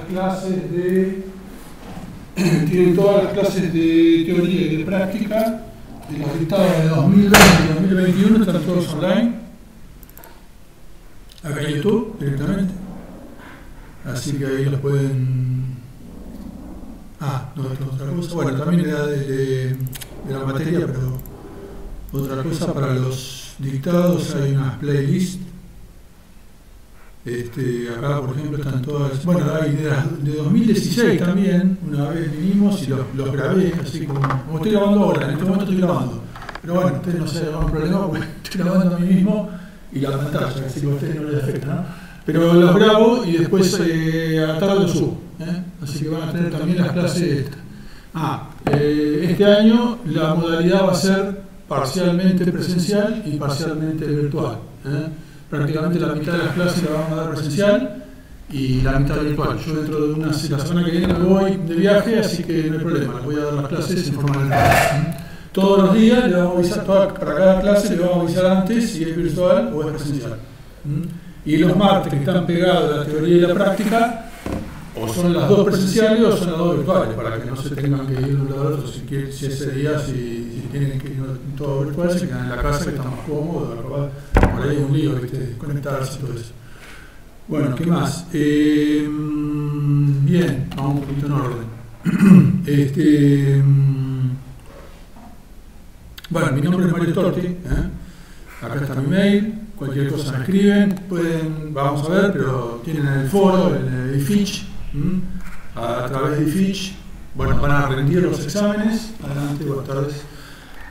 clases de teoría y de práctica de los dictados de 2020 y 2021, están todos online, acá en YouTube directamente, así que ahí los pueden... no, otra cosa, bueno, también era de la materia, pero otra cosa, para los dictados hay unas playlists. Acá, por ejemplo, están todas. Bueno, hay de 2016 también. Una vez vinimos y los grabé, así como estoy grabando ahora. En este momento estoy grabando. Pero bueno, ustedes no se hagan un problema porque estoy grabando a mí mismo y la pantalla, así que a ustedes no les afecta, ¿no? Pero los grabo y después a la tarde los subo. Así que van a tener también las clases estas. Este año la modalidad va a ser parcialmente presencial y parcialmente virtual. Prácticamente la mitad de las clases la vamos a dar presencial y la mitad virtual. Yo dentro de la semana que viene me voy de viaje, así que no hay problema, les voy a dar las clases en forma virtual. Todos los días le vamos a avisar, para cada clase le vamos a avisar antes si es virtual o es presencial. Y los martes que están pegados a la teoría y la práctica, o son las dos presenciales o son las dos virtuales, para que no se tengan que ir de un lado al otro. Si ese día, si tienen que ir todo virtual, se quedan en la casa, que está más cómodo, por ahí un lío, conectarse y todo eso. Bueno, ¿qué más? Bien, vamos un poquito en orden. Bueno, mi nombre es Mario Torti, acá está mi mail, cualquier cosa me escriben, vamos a ver, pero tienen el foro, el IFICH, a través de IFICH, bueno, van a rendir los exámenes, adelante, buenas tardes.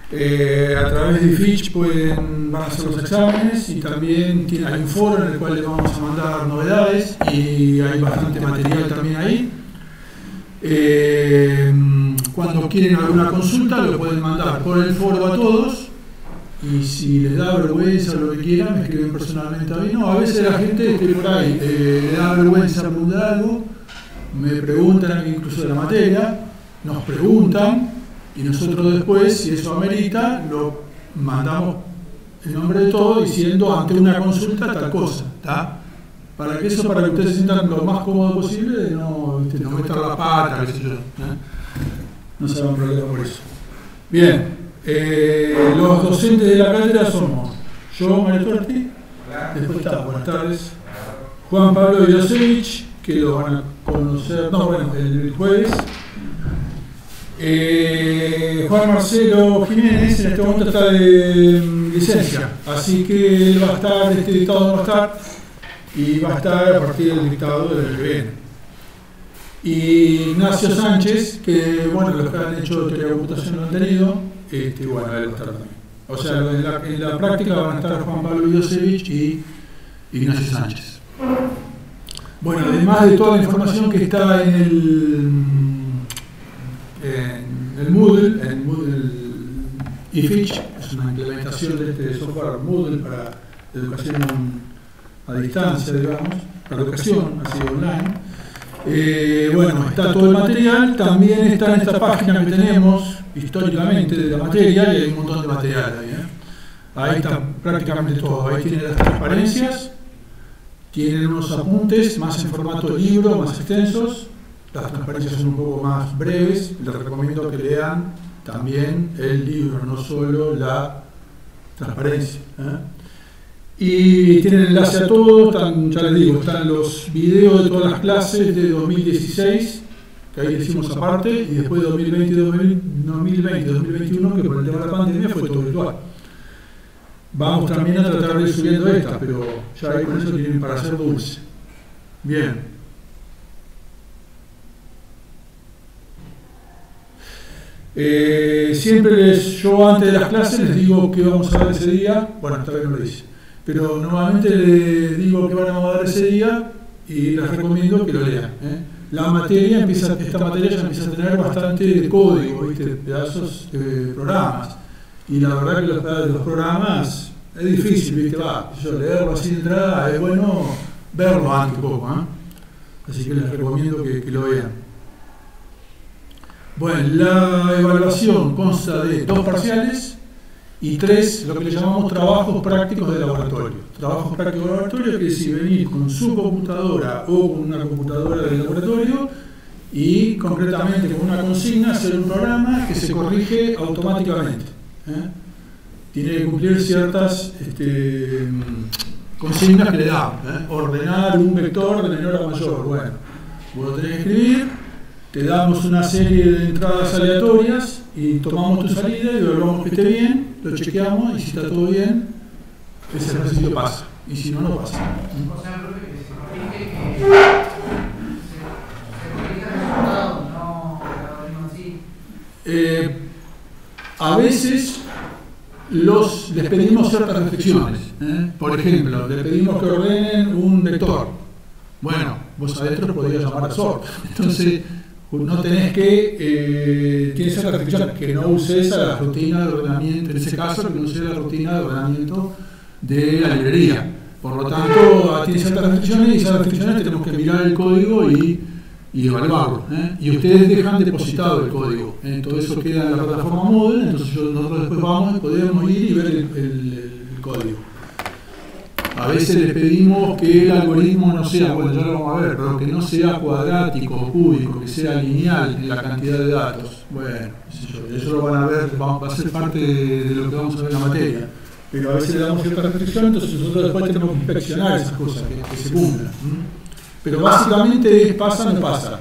A través de IFICH van a hacer los exámenes y también hay un foro en el cual les vamos a mandar novedades y hay bastante material también ahí. Cuando quieren alguna consulta lo pueden mandar por el foro a todos y si les da vergüenza o lo que quieran me escriben personalmente a mí. No, a veces la gente por ahí le da vergüenza preguntar algo, me preguntan incluso de la materia, nos preguntan y nosotros después, si eso amerita, lo mandamos en nombre de todos diciendo ante una consulta tal cosa, ¿tá? Para que ustedes se sientan lo más cómodo posible, de no meter la pata, qué sé yo, no se hagan problema por eso. Bien, los docentes de la cátedra somos yo, Mario Torti, después está, buenas tardes, Juan Pablo Vidosevich, que lo van a conocer, el jueves. Juan Marcelo Jiménez en este momento está de licencia, así que él va a estar, este dictado va a estar, y va a estar a partir del dictado del que viene. Y Ignacio Sánchez, que bueno, los que han hecho teoría de computación lo han tenido, bueno, él va a estar también. O sea, en la práctica van a estar Juan Pablo Vidosevich y Ignacio Sánchez. Bueno, además de toda la información que está en el Moodle, IFICH, es una implementación de este software Moodle para educación a distancia, digamos, para educación así online. Bueno, está todo el material, también está en esta página que tenemos históricamente de la materia y hay un montón de material ahí. Ahí está prácticamente todo, ahí tienen las transparencias, tienen unos apuntes más en formato libro, más extensos. Las transparencias son un poco más breves, les recomiendo que lean también el libro, no solo la transparencia. Y tienen enlace a todo, ya les digo, están los videos de todas las clases de 2016, que ahí decimos aparte, y después de 2020 y 2021, que por el tema de la pandemia fue todo virtual. Vamos también a tratar de ir subiendo estas, pero ya ahí con eso tienen para hacer dulce. Bien. Siempre yo antes de las clases les digo que vamos a dar ese día, bueno, esta vez no lo hice, pero normalmente les digo que van a dar ese día y les recomiendo que lo lean. Esta materia ya empieza a tener bastante código, ¿viste? Pedazos de programas, y la verdad que los programas es difícil, ¿viste? Leerlo así de entrada es bueno verlo antes un poco, así que les recomiendo que lo vean. Bueno, la evaluación consta de 2 parciales Y 3, lo que le llamamos trabajos prácticos de laboratorio. Trabajos prácticos de laboratorio quiere decir venir con su computadora o con una computadora de laboratorio y concretamente con una consigna hacer un programa que se corrige automáticamente. Tiene que cumplir ciertas consignas que le dan. Ordenar un vector de menor a mayor. Bueno, vos lo tenés que escribir, te damos una serie de entradas aleatorias y tomamos tu salida y evaluamos que esté bien, lo chequeamos y si está todo bien, ese ejercicio pasa. Y si no, no pasa. O sea, profe, que se corrige que se corrige el resultado, no el algoritmo en sí. A veces les pedimos ciertas restricciones. Por ejemplo, le pedimos que ordenen un vector. Bueno, vos adentro podrías llamar a sort. Entonces, no tenés que, tienes ciertas restricciones, que no uses a la rutina de ordenamiento, en ese caso, que no sea la rutina de ordenamiento de la librería. Por lo tanto, tiene ciertas restricciones y esas restricciones tenemos que mirar el código y evaluarlo. Y ustedes dejan depositado el código. Todo eso queda en la plataforma Moodle, entonces nosotros después vamos y podemos ir y ver el código. A veces les pedimos que el algoritmo no sea, bueno, ya lo vamos a ver, pero que no sea cuadrático o cúbico, que sea lineal en la cantidad de datos. Bueno, eso lo van a ver, va a ser parte de lo que vamos a ver en la materia. Pero a veces le damos cierta restricción, entonces nosotros después tenemos que inspeccionar esas cosas, que se cumplan. Pero básicamente es pasa o no pasa.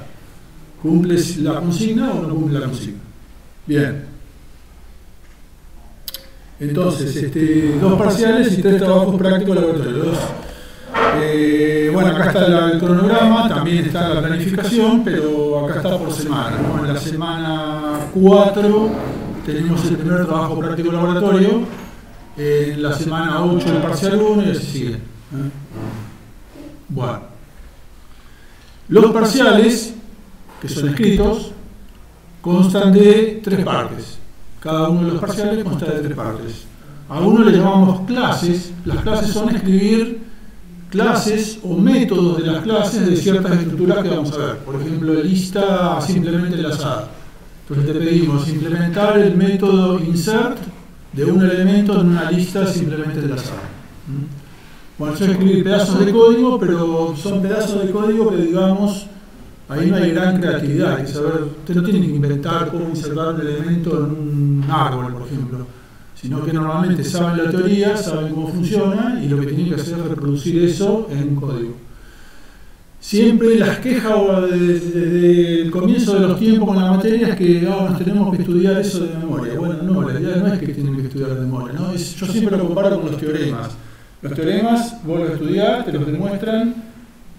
¿Cumples la consigna o no cumple la consigna? Bien. Entonces, 2 parciales y 3 trabajos prácticos laboratorios. Bueno, acá está el cronograma, también está la planificación, pero acá está por semana, ¿no? En la semana 4 tenemos el primer trabajo práctico laboratorio, en la semana 8 el parcial 1 y así sigue. Bueno, los parciales, que son escritos, constan de 3 partes. Cada uno de los parciales consta de 3 partes. A uno le llamamos clases. Las clases son escribir clases o métodos de las clases de ciertas estructuras que vamos a ver. Por ejemplo, lista simplemente enlazada. Entonces te pedimos implementar el método insert de un elemento en una lista simplemente enlazada. Bueno, eso es escribir pedazos de código, pero son pedazos de código que, digamos, ahí no hay gran creatividad. Hay que saber, ustedes no tienen que inventar cómo insertar un elemento en un árbol, por ejemplo, sino que normalmente saben la teoría, saben cómo funciona y lo que tienen que hacer es reproducir eso en un código. Siempre las quejas desde el comienzo de los tiempos con la materia es que nos tenemos que estudiar eso de memoria. Bueno, no, la idea no es que tienen que estudiar de memoria, ¿no? Yo siempre lo comparo con los teoremas. Los teoremas, vos los estudiás, te los demuestran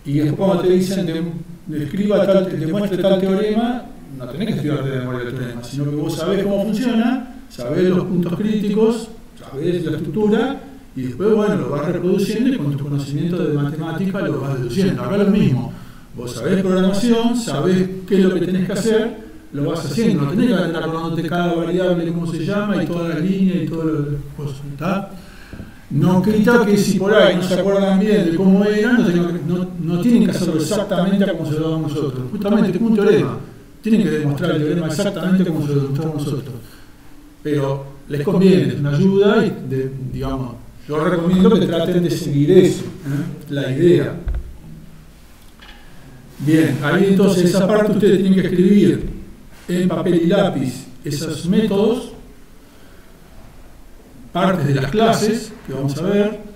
y después cuando te dicen demuestre tal teorema, no tenés que estudiar de memoria el teorema, sino que vos sabés cómo funciona, sabés los puntos críticos, sabés la estructura y después, bueno, lo vas reproduciendo y con tu conocimiento de matemática lo vas deduciendo. Acá es lo mismo, vos sabés programación, sabés qué es lo que tenés que hacer, lo vas haciendo, no tenés que andar acordándote cada variable, cómo se llama y toda la línea y todo lo cosas, ¿está? No quita que si por ahí no se acuerdan bien de cómo eran, no tienen que hacerlo exactamente como se lo damos nosotros. Justamente como un teorema. Tienen que demostrar el teorema exactamente como se lo demostramos nosotros. Pero les conviene, es una ayuda y, digamos, yo recomiendo que traten de seguir eso, la idea. Bien, ahí entonces esa parte ustedes tienen que escribir en papel y lápiz esos métodos, partes de las clases que vamos a ver.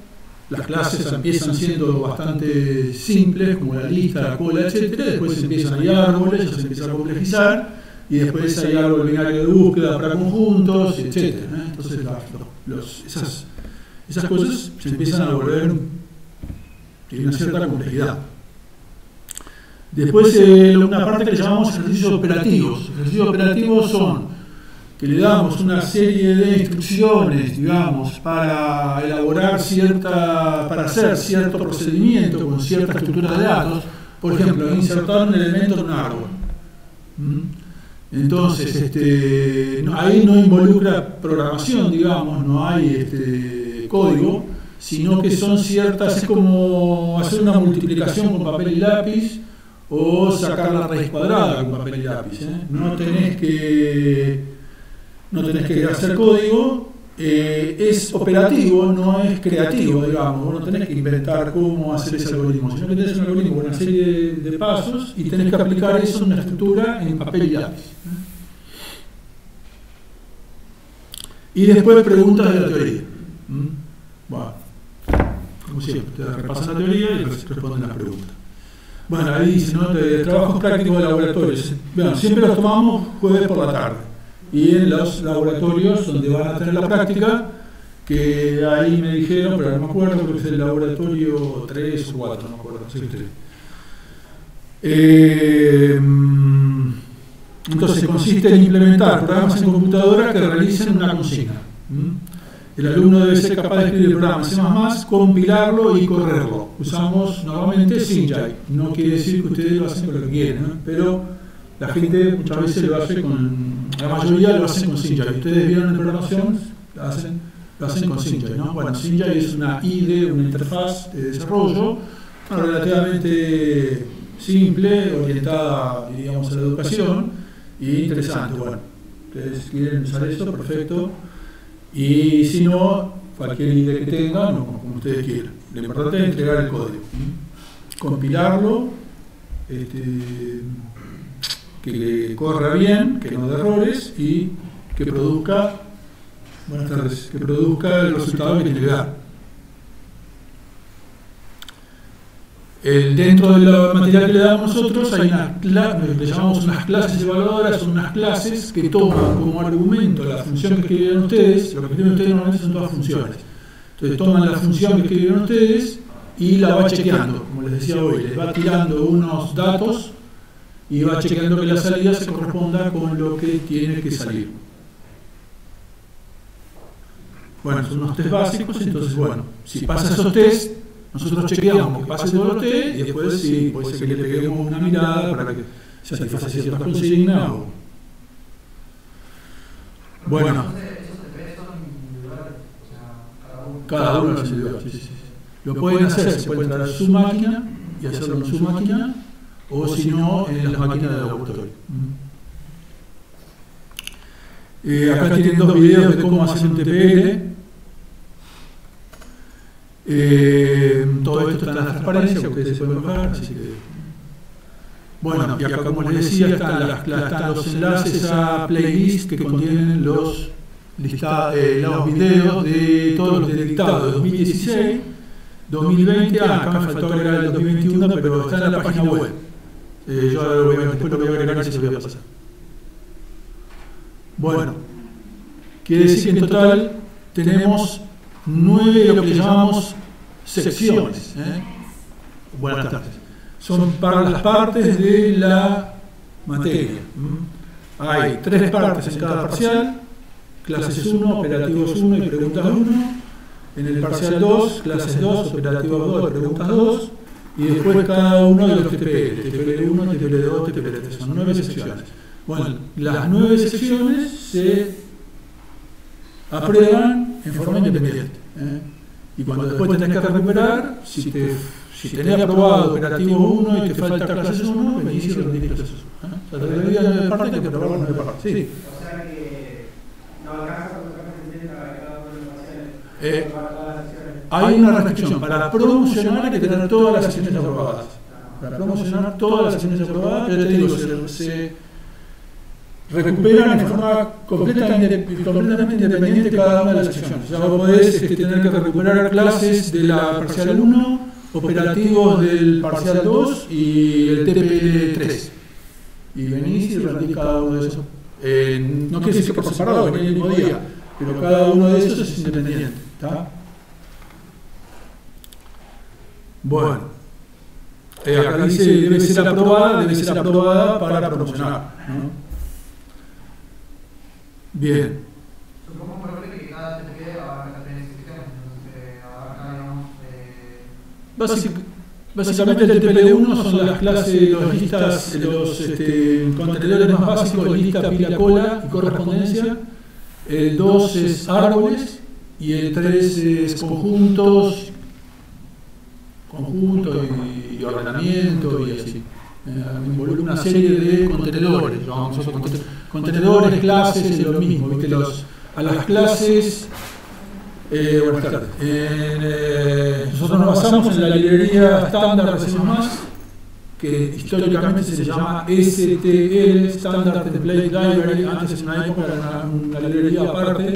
Las clases empiezan siendo bastante simples, como la lista, la cola, etc. Después empiezan, hay árboles, ya se empieza a complejizar, y después hay árbol binario de búsqueda para conjuntos, etc. Entonces esas cosas se empiezan a volver, tienen una cierta complejidad. Después una parte que le llamamos ejercicios operativos. Ejercicios operativos son que le damos una serie de instrucciones, digamos, para para hacer cierto procedimiento con cierta estructura de datos. Por ejemplo, insertar un elemento en un árbol. Entonces, ahí no involucra programación, digamos, no hay código, sino que son ciertas, es como hacer una multiplicación con papel y lápiz o sacar la raíz cuadrada con papel y lápiz. No tenés que hacer código, es operativo, no es creativo, digamos. Vos no tenés que inventar cómo hacer ese algoritmo, sino que tenés un algoritmo con una serie de pasos y tenés que aplicar eso en una estructura en papel y lápiz. Y después preguntas de la teoría. Bueno, como siempre, te repasan la teoría y responden las preguntas. Bueno, ahí dice, ¿no? De trabajos prácticos de laboratorios. Bueno, siempre los tomamos jueves por la tarde. Y en los laboratorios donde van a tener la práctica, que ahí me dijeron, pero no me acuerdo, creo que es el laboratorio 3 o 4, no me acuerdo, sí, 3. Entonces consiste en implementar programas en computadora que realicen una consigna. El alumno debe ser capaz de escribir el programa C++, compilarlo y correrlo. Usamos normalmente Sinjai. No quiere decir que ustedes lo hacen con lo que quieren, ¿no? Pero la gente muchas veces lo hace con... La mayoría lo hacen con Sinjai. Ustedes vieron en programación, lo hacen con Sinjai, ¿no? Bueno, Sinjai es una IDE, una interfaz de desarrollo relativamente simple, orientada, diríamos, a la educación y interesante. Bueno, ustedes quieren usar eso, perfecto. Y si no, cualquier idea que tengan, o como ustedes quieran. Lo importante es entregar el código, compilarlo, que corra bien, que no dé errores y que produzca, buenas tardes, que produzca el resultado que tiene que dar. Dentro del material que le damos nosotros hay le llamamos unas clases evaluadoras, son unas clases que toman como argumento la función que escribieron ustedes. Lo que escriben ustedes normalmente son todas funciones. Entonces toman la función que escribieron ustedes y la va chequeando, como les decía hoy, les va tirando unos datos y va chequeando que la salida se corresponda con lo que tiene que salir. Bueno, son unos test básicos, entonces bueno, si pasa esos test, nosotros chequeamos que pase todos los test y después sí, puede ser que le peguemos una mirada para que satisfaga ciertas consignas. Bueno, cada uno es individual. Sí. Lo pueden hacer, se pueden traer su máquina y hacerlo en su máquina, o si no, en las máquinas de laboratorio. Acá tienen dos videos de cómo hacer un TPL. Todo esto está en la transparencia, que ustedes se pueden bajar, así que... Bueno, y acá, como les decía, están los enlaces a playlists que contienen los videos de todos los de dictado de 2016, 2020, acá me faltó agregar el 2021, pero está en la página web. Yo después lo voy a agregar y se lo voy a pasar. Bueno, quiere decir que en total tenemos 9 de lo que llamamos secciones. Buenas tardes. Son para las partes de la materia. Hay 3 partes en cada parcial, clases 1, operativos 1 y preguntas 1. En el parcial 2, clases 2, operativos 2 y preguntas 2. Y después cada uno de los TPL, TPL 1, TPL 2, TPL 3. Son 9 secciones. Bueno, las 9 secciones se aprueban en forma independiente. Y cuando después tenés que recuperar, si tenés aprobado operativo 1 y te falta clases 1, venís y rendís clases 1. O sea, te debería 9 partes, hay que aprobar 9 partes. Sí. O sea que no alcanza con cada uno de los parciales. Hay una restricción. Para promocionar hay que tener todas las secciones aprobadas. Para promocionar todas las secciones aprobadas, pero te digo, se recuperan en forma completamente independiente cada una de las secciones. O sea, vos podés tener que recuperar clases de la parcial 1, operativos del parcial 2 y el TPL 3. Y venís y rendís cada uno de esos. No quiere decir que por separado, en el mismo día, pero cada uno de esos es independiente. ¿Está? Bueno, acá dice debe ser aprobada para promocionar, ¿no? Bien. Supongo, por ejemplo, que cada TPL abarca 3 secciones, entonces abarca, digamos... Básicamente el TPL1 son las clases, los listas, los contenedores más básicos, lista, pila, cola y correspondencia. El 2 es árboles y el 3 es conjuntos y ordenamiento y así. Involucra una serie de contenedores, contenedores, clases, es lo mismo, ¿viste? A las clases Buenas tardes. Nosotros nos basamos en la librería estándar de C++, que históricamente se llama STL, Standard Template Library. Antes, en una época, era una librería aparte,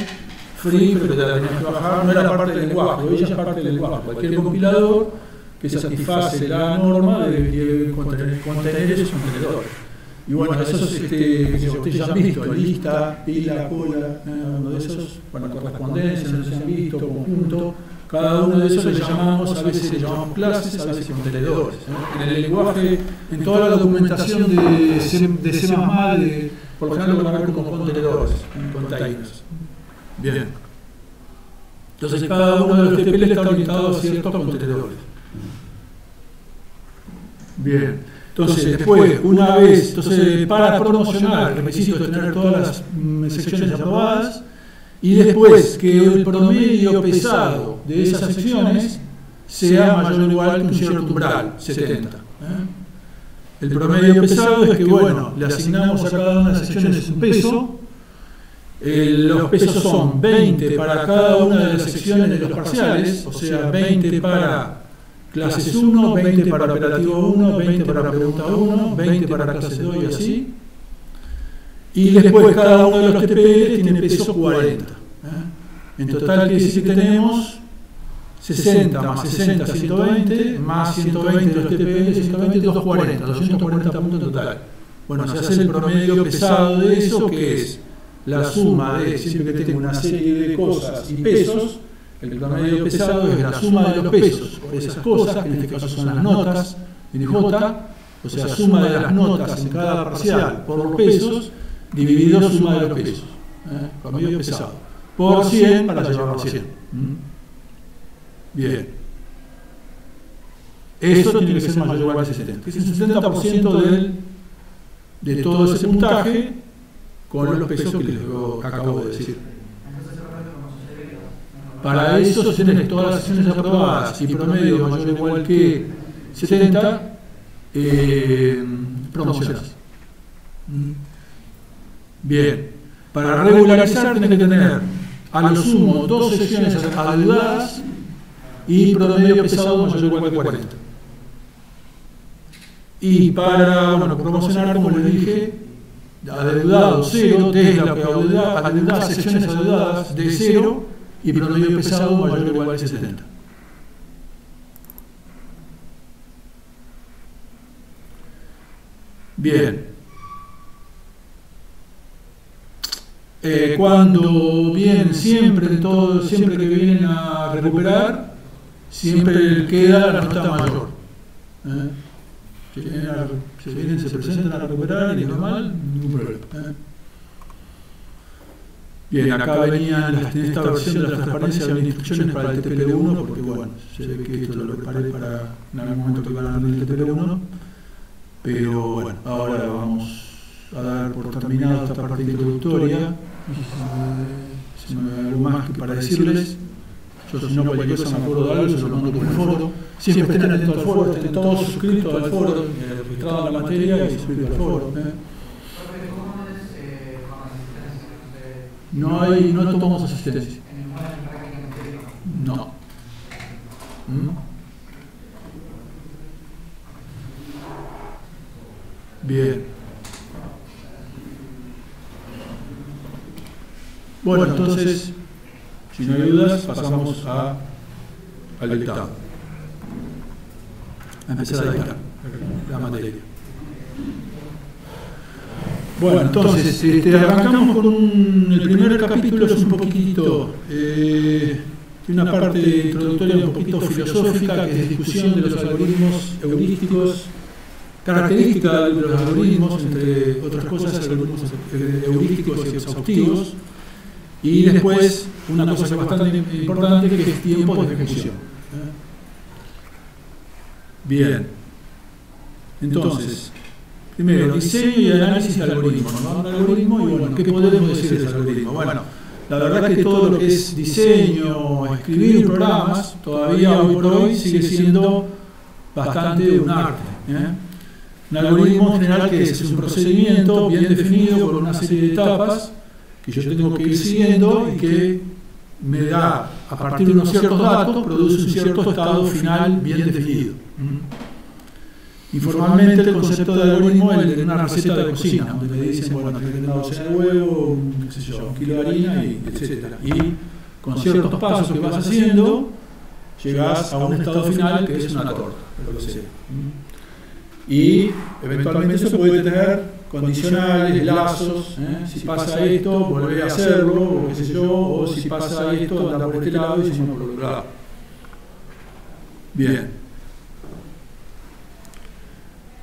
free, pero te la tenías que bajar. No era parte del lenguaje, hoy ya es parte del lenguaje. Cualquier compilador que satisface la norma debe contener esos contenedores. Y bueno, esos que ustedes ya han visto, lista, pila, cola, uno de esos, bueno, correspondencia, no se han visto, conjunto, cada uno de esos le llamamos, a veces le llamamos clases, a veces contenedores. En el lenguaje, en toda la documentación de C++, por lo general lo van a ver como contenedores, containers. Bien. Entonces cada uno de los TPL está orientado a ciertos contenedores. Bien. Entonces, después, una vez, para promocionar, el requisito es tener todas las secciones aprobadas, y después que el promedio pesado de esas secciones sea mayor o igual que un cierto umbral, 70. El promedio pesado es que, bueno, le asignamos a cada una de las secciones un peso. Los pesos son 20 para cada una de las secciones de los parciales, o sea, 20 para clases 1, 20 para operativo 1, 20 para pregunta 1, 20 para clase 2 y así. Y después cada uno de los TPL tiene peso 40. En total quiere decir que tenemos 60 más 60, 120, más 120 de los TPL, 120, 240, 240 puntos en total. Bueno, se hace el promedio pesado de eso, que es la suma de, siempre que tengo una serie de cosas y pesos, el promedio pesado es la suma de los pesos por esas cosas, que en este caso son las notas en J, o sea, suma de las notas en cada parcial por los pesos, dividido suma de los pesos, promedio pesado, por 100 para llevarlo a 100. Bien. Eso tiene que ser mayor o igual al 70, que es el 70% de todo ese puntaje con los pesos que les acabo de decir. Para eso tenés todas las secciones aprobadas y promedio mayor o igual que 70, promocionás. Bien. Para regularizar tenés que tener a lo sumo 2 secciones adeudadas y promedio pesado mayor o igual que 40. Y para promocionar, como les dije, adeudado 0, desde la adeudadas, secciones adeudadas de 0, y promedio pesado mayor o igual a 70. Bien. Cuando vienen siempre que vienen a recuperar, siempre queda la nota mayor. Se presentan a recuperar y normal, ningún problema. Bien, acá venían, en esta versión de las transparencias, había instrucciones para el TPL1, porque bueno, se ve que esto lo preparé para en algún momento que van a dar el TPL1, pero bueno, ahora vamos a dar por terminada esta parte introductoria. Si no hay algo más que para decirles, yo si no cualquier cosa me acuerdo de algo, se lo mando por el foro. Siempre estén atentos al foro, estén todos suscritos al foro, registrados en la materia y suscritos al foro. No tomamos asistencia. No. Bien. Bueno, entonces, si no hay dudas, pasamos al dictado. A empezar a dictar la materia. Bueno, entonces, arrancamos con el primer capítulo, es un poquitito, tiene una parte introductoria un poquito filosófica, que es discusión de los algoritmos heurísticos, característica de los algoritmos, entre otras cosas, algoritmos heurísticos y exhaustivos, y después una cosa que es bastante importante, que es tiempos de ejecución. Bien, entonces, primero, diseño y análisis de algoritmos. Un algoritmo y bueno, ¿qué podemos decir de ese algoritmo? Bueno, la verdad es que todo lo que es diseño, escribir programas, todavía hoy por hoy sigue siendo bastante un arte. Un algoritmo en general que es un procedimiento bien definido con una serie de etapas que yo tengo que ir siguiendo y que me da a partir de unos ciertos datos, produce un cierto estado final bien definido. Informalmente, el concepto de algoritmo es el de una receta de cocina, donde me dicen, bueno, tienes una docena de huevos, qué sé yo, un kilo de harina, etc. Y con ciertos pasos que vas haciendo, llegás a un estado final que es una torta, lo que sea. Y eventualmente eso puede tener condicionales, lazos, si pasa esto, volver a hacerlo, o qué sé yo, o si pasa esto, anda por este lado y si no por otro lado. Bien.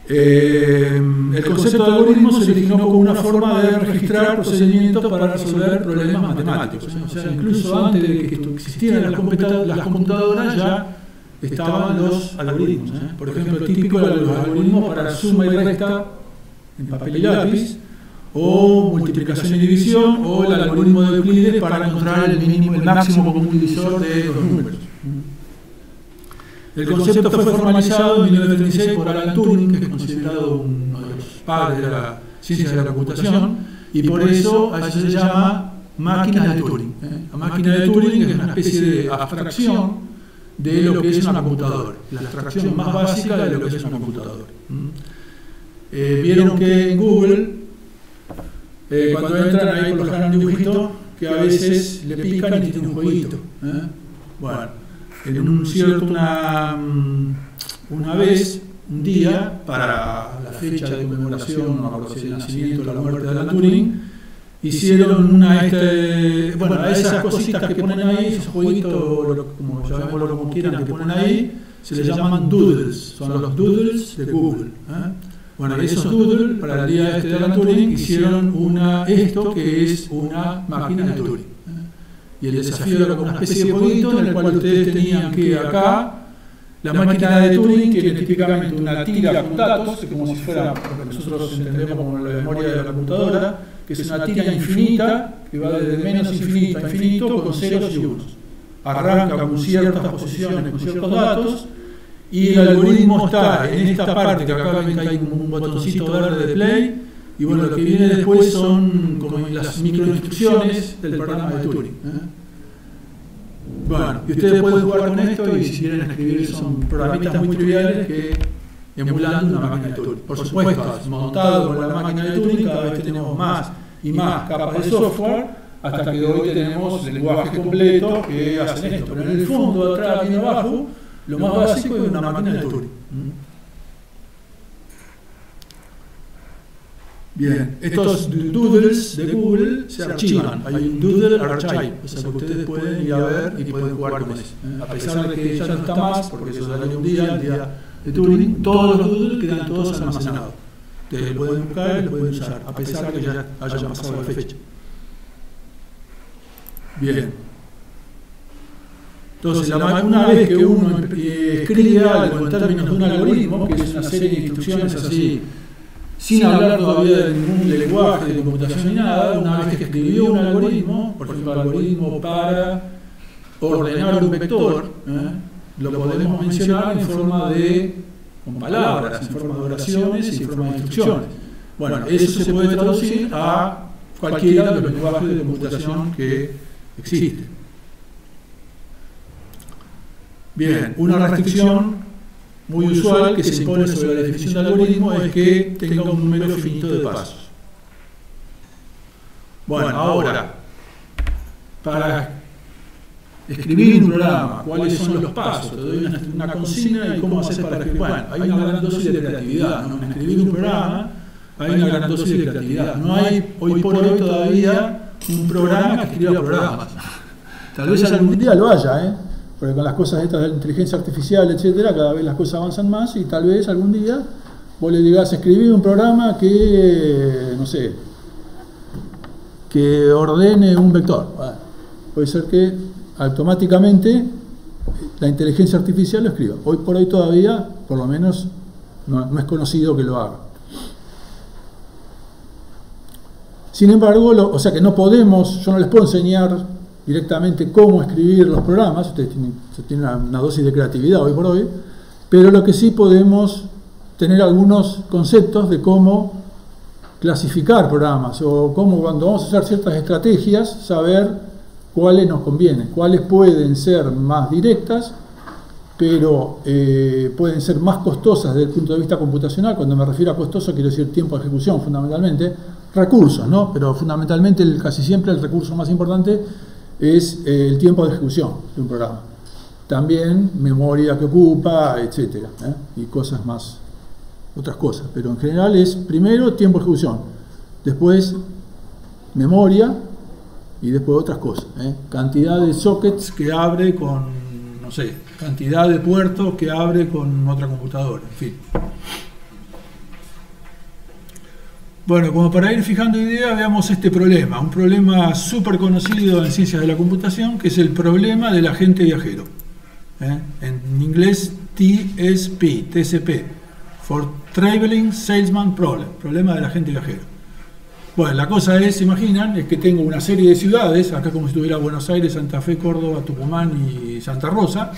El concepto de algoritmo se originó como una forma de registrar procedimientos para resolver problemas matemáticos. O sea, incluso antes de que existieran las computadoras ya estaban los algoritmos. Por ejemplo, el típico era los algoritmos para suma y resta en papel y lápiz, o multiplicación y división, o el algoritmo de Euclides para encontrar el máximo común divisor de los números. El concepto fue formalizado en 1936 por Alan Turing, que es considerado uno de los padres de la ciencia de la computación, y por eso a eso se llama máquina de Turing. La máquina de Turing es una especie de abstracción de lo que es una computadora, la abstracción más básica de lo que es una computadora. Vieron que en Google, cuando entran ahí colocan un dibujito que a veces le pican y tiene un jueguito. Bueno. En una vez, un día, para la fecha de conmemoración, no recuerdo si el nacimiento o la muerte de Alan Turing, hicieron a esas cositas que ponen ahí, esos jueguitos, como llamémoslo como quieran, que ponen ahí, se les llaman doodles, son los doodles de Google. Bueno, esos doodles, para el día de Alan Turing, hicieron esto que es una máquina de Turing. Y el desafío era como una especie de jueguito en el cual ustedes tenían que acá, la máquina de Turing tiene típicamente una tira con datos, como si fuera lo que nosotros entendemos como la memoria de la computadora, que es una tira infinita, que va desde menos infinito a infinito con ceros y unos. Arranca con ciertas posiciones, con ciertos datos, y el algoritmo está en esta parte, que acá ven que hay como un botoncito verde de play, y bueno, lo que viene después son como las microinstrucciones del programa de Turing. Bueno, y ustedes pueden jugar con esto y si quieren escribir son programitas muy triviales que emulando una máquina de Turing. Por supuesto, montado con la máquina de Turing cada vez tenemos más y más capas de software hasta que hoy tenemos lenguaje completo que hacen esto. Pero en el fondo, de atrás y de abajo, lo más básico es una máquina de Turing. Bien, estos doodles de Google se archivan, hay un doodle archive, o sea que ustedes pueden ir a ver y pueden jugar con eso. A pesar de que ya no está más, porque eso salió un día, el día de Turing, todos los doodles quedan todos almacenados. Ustedes lo pueden buscar y lo pueden usar, a pesar de que ya haya pasado la fecha. Bien. Entonces, una vez que uno escribe algo en términos de un algoritmo, que es una serie de instrucciones así, sin hablar todavía de ningún lenguaje de computación ni nada, una vez que escribió un algoritmo, por ejemplo, algoritmo para ordenar un vector, lo podemos mencionar en forma con palabras, en forma de oraciones y en forma de instrucciones. Bueno, eso se puede traducir a cualquiera de los lenguajes de computación que existen. Bien, una restricción muy usual que se impone sobre la definición de algoritmo es que tenga un número finito de pasos. Bueno, ahora, para escribir un programa, ¿cuáles son los pasos? Te doy una consigna y cómo hacer para escribir. Bueno, hay una gran dosis de creatividad, ¿no? En escribir un programa hay una gran dosis de creatividad. No hay hoy por hoy todavía un programa que escriba programas. Tal vez algún día lo haya, porque con las cosas estas de la inteligencia artificial, etcétera, cada vez las cosas avanzan más y tal vez algún día vos le digas escribir un programa que, no sé, que ordene un vector. Bueno, puede ser que automáticamente la inteligencia artificial lo escriba. Hoy por hoy todavía, por lo menos, no es conocido que lo haga. Sin embargo, o sea que no podemos, yo no les puedo enseñar directamente cómo escribir los programas, ustedes tienen una dosis de creatividad hoy por hoy, pero lo que sí podemos tener algunos conceptos de cómo clasificar programas, o cómo cuando vamos a usar ciertas estrategias, saber cuáles nos convienen, cuáles pueden ser más directas, pero pueden ser más costosas desde el punto de vista computacional. Cuando me refiero a costoso quiero decir tiempo de ejecución fundamentalmente, recursos, ¿no? Pero fundamentalmente casi siempre el recurso más importante es el tiempo de ejecución de un programa. También memoria que ocupa, etcétera, y cosas más, otras cosas, pero en general es primero tiempo de ejecución, después memoria y después otras cosas, cantidad de sockets que abre con, no sé, cantidad de puertos que abre con otra computadora, en fin. Bueno, como para ir fijando idea, veamos este problema, un problema súper conocido en ciencias de la computación, que es el problema del agente viajero. En inglés TSP, for Traveling Salesman Problem, problema del agente viajero. Bueno, la cosa es, ¿se imaginan? Es que tengo una serie de ciudades, acá como si tuviera Buenos Aires, Santa Fe, Córdoba, Tucumán y Santa Rosa,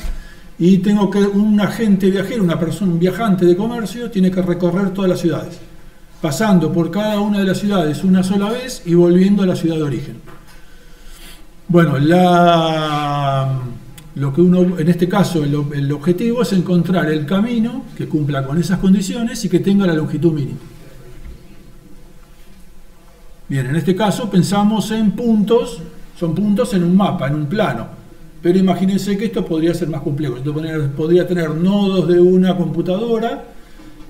y tengo que un agente viajero, una persona, un viajante de comercio, tiene que recorrer todas las ciudades, pasando por cada una de las ciudades una sola vez y volviendo a la ciudad de origen. Bueno, lo que uno, en este caso, el objetivo es encontrar el camino que cumpla con esas condiciones y que tenga la longitud mínima. Bien, en este caso pensamos en puntos, son puntos en un mapa, en un plano, pero imagínense que esto podría ser más complejo. Esto podría tener nodos de una computadora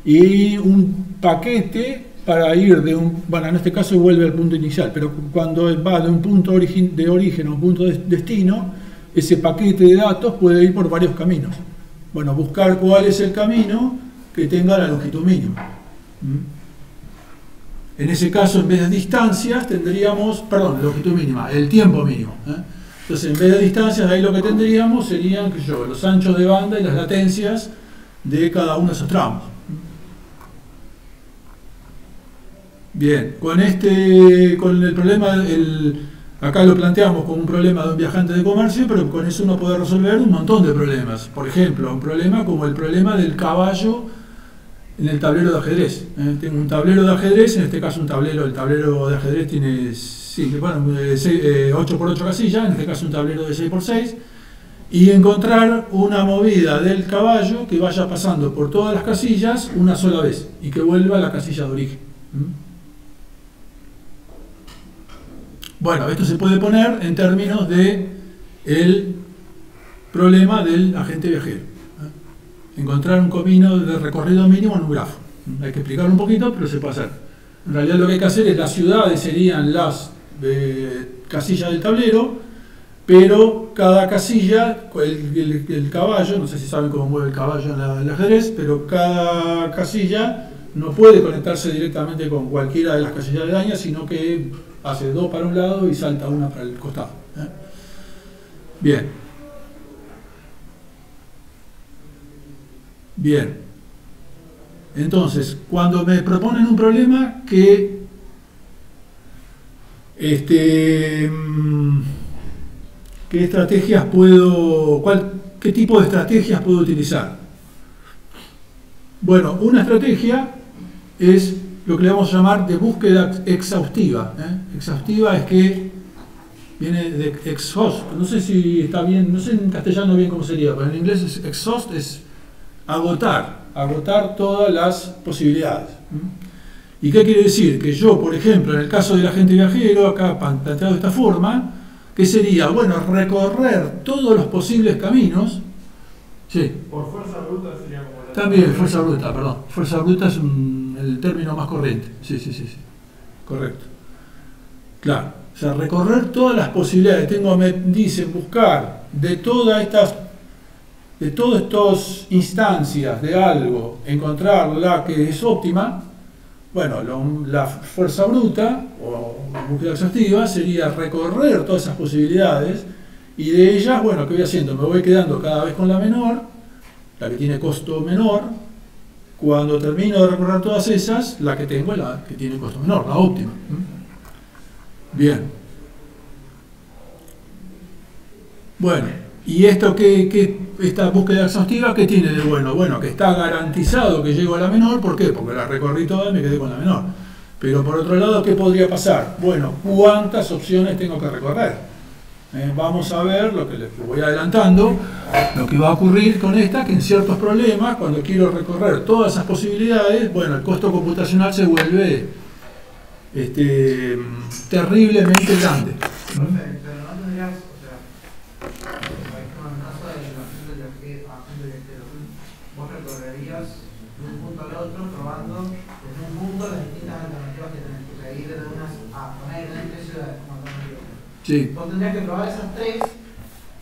y un paquete para ir de un, bueno, en este caso vuelve al punto inicial, pero cuando va de un punto de origen a un punto de destino, ese paquete de datos puede ir por varios caminos. Bueno, buscar cuál es el camino que tenga la longitud mínima. En ese caso, en vez de distancias, tendríamos, perdón, longitud mínima, el tiempo mínimo. Entonces, en vez de distancias, ahí lo que tendríamos serían, qué sé yo, los anchos de banda y las latencias de cada uno de esos tramos. Bien, con el problema, acá lo planteamos como un problema de un viajante de comercio, pero con eso uno puede resolver un montón de problemas. Por ejemplo, un problema como el problema del caballo en el tablero de ajedrez. Tengo un tablero de ajedrez, en este caso el tablero de ajedrez tiene 8 por 8 casillas, en este caso un tablero de 6 por 6, y encontrar una movida del caballo que vaya pasando por todas las casillas una sola vez y que vuelva a la casilla de origen. Bueno, esto se puede poner en términos de el problema del agente viajero. Encontrar un camino de recorrido mínimo en un grafo. Hay que explicarlo un poquito, pero se puede hacer. En realidad lo que hay que hacer es, las ciudades serían las casillas del tablero, pero cada casilla, el caballo, no sé si saben cómo mueve el caballo en el ajedrez, pero cada casilla no puede conectarse directamente con cualquiera de las casillas aledañas, sino que hace 2 para un lado y salta una para el costado. Bien. Bien. Entonces, cuando me proponen un problema, ¿qué estrategias qué tipo de estrategias puedo utilizar? Bueno, una estrategia es lo que le vamos a llamar de búsqueda exhaustiva. Exhaustiva es que viene de exhaust, no sé si está bien, no sé en castellano bien cómo sería, pero en inglés es exhaust, es agotar todas las posibilidades. ¿Y qué quiere decir? Que yo, por ejemplo, en el caso del agente viajero, acá planteado de esta forma, ¿qué sería? Bueno, recorrer todos los posibles caminos. Sí. Por fuerza bruta sería como la... También, fuerza bruta, perdón. Fuerza bruta es el término más corriente. Sí. Correcto. Claro. O sea, recorrer todas las posibilidades. Me dicen buscar de todas estas instancias de algo, encontrar la que es óptima. Bueno, la fuerza bruta o búsqueda exhaustiva sería recorrer todas esas posibilidades y de ellas, bueno, ¿qué voy haciendo? Me voy quedando cada vez con la menor, la que tiene costo menor. Cuando termino de recorrer todas esas, la que tengo es la que tiene costo menor, la óptima. Bien. Bueno, ¿y esto esta búsqueda exhaustiva qué tiene de bueno? Bueno, que está garantizado que llego a la menor. ¿Por qué? Porque la recorrí toda y me quedé con la menor. Pero por otro lado, ¿qué podría pasar? Bueno, ¿cuántas opciones tengo que recorrer? Vamos a ver lo que les voy adelantando, lo que va a ocurrir con esta, que en ciertos problemas, cuando quiero recorrer todas esas posibilidades, bueno, el costo computacional se vuelve terriblemente grande. Pero no tendrías, o sea, por ejemplo, en el caso de la agente viajero, vos recorrerías de un punto al otro probando desde un punto las distintas alternativas que tenés, o sea, ir de unas a poner en 3 ciudades como alternativa. Sí. Vos tendrías que probar esas 3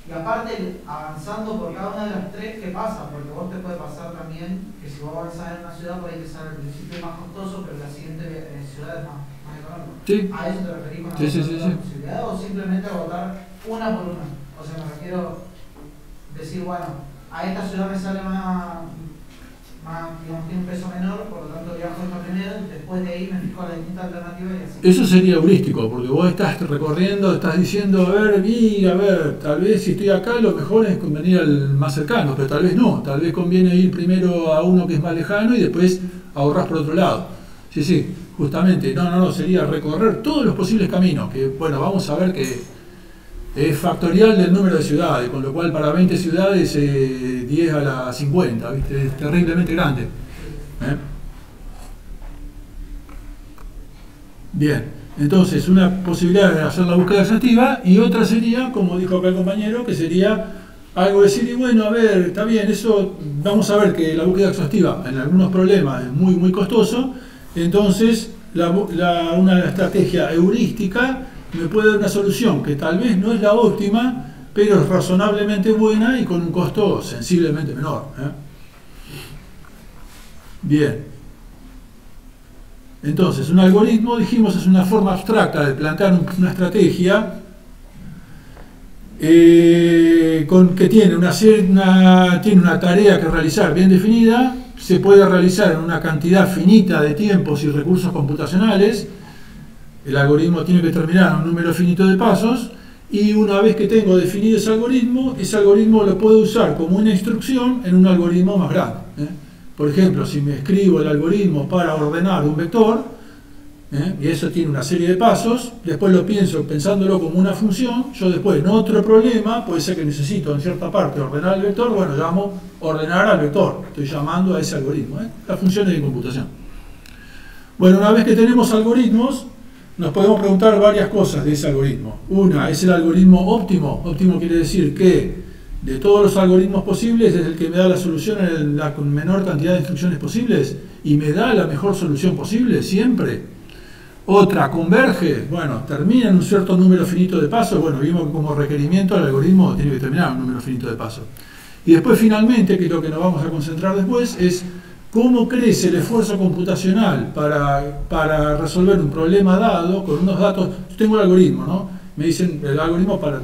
y aparte avanzando por cada una de las 3, ¿qué pasa? Porque vos te puede pasar también que si vos avanzás en una ciudad por ahí te sale al principio más costoso, pero la siguiente ciudad es más económica. Sí. ¿A eso te referís con Sí. la posibilidad o simplemente agotar una por una? O sea, me refiero decir, bueno, a esta ciudad me sale más digamos, tiene un peso menor, por lo tanto viajo esta primero, después de ahí me fijo a la distinta alternativa y así. Eso sería heurístico, porque vos estás recorriendo, estás diciendo, a ver, tal vez si estoy acá lo mejor es convenir al más cercano, pero tal vez no, tal vez conviene ir primero a uno que es más lejano y después ahorrás por otro lado. Sí, justamente, no, sería recorrer todos los posibles caminos, que bueno, vamos a ver que es factorial del número de ciudades, con lo cual para 20 ciudades 10 a la 50, ¿viste? Es terriblemente grande. Bien, entonces una posibilidad de hacer la búsqueda exhaustiva y otra sería, como dijo acá el compañero, que sería algo decir, y bueno, a ver, está bien, eso vamos a ver que la búsqueda exhaustiva en algunos problemas es muy costoso, entonces una estrategia heurística me puede dar una solución que tal vez no es la óptima, pero es razonablemente buena y con un costo sensiblemente menor. Bien. Entonces, un algoritmo, dijimos, es una forma abstracta de plantear una estrategia que tiene una tarea que realizar bien definida, se puede realizar en una cantidad finita de tiempos y recursos computacionales. El algoritmo tiene que terminar en un número finito de pasos y una vez que tengo definido ese algoritmo lo puedo usar como una instrucción en un algoritmo más grande. Por ejemplo, si me escribo el algoritmo para ordenar un vector, y eso tiene una serie de pasos, después lo pienso pensándolo como una función, yo después en otro problema, puede ser que necesito en cierta parte ordenar el vector, bueno, llamo ordenar al vector, estoy llamando a ese algoritmo, las funciones de computación. Bueno, una vez que tenemos algoritmos, nos podemos preguntar varias cosas de ese algoritmo. Una, ¿es el algoritmo óptimo? Óptimo quiere decir que de todos los algoritmos posibles es el que me da la solución en la menor cantidad de instrucciones posibles y me da la mejor solución posible siempre. Otra, ¿converge? Bueno, termina en un cierto número finito de pasos. Bueno, vimos que como requerimiento el algoritmo tiene que terminar en un número finito de pasos. Y después finalmente, que es lo que nos vamos a concentrar después, es cómo crece el esfuerzo computacional para resolver un problema dado con unos datos. Yo tengo el algoritmo, ¿no? Me dicen, el algoritmo para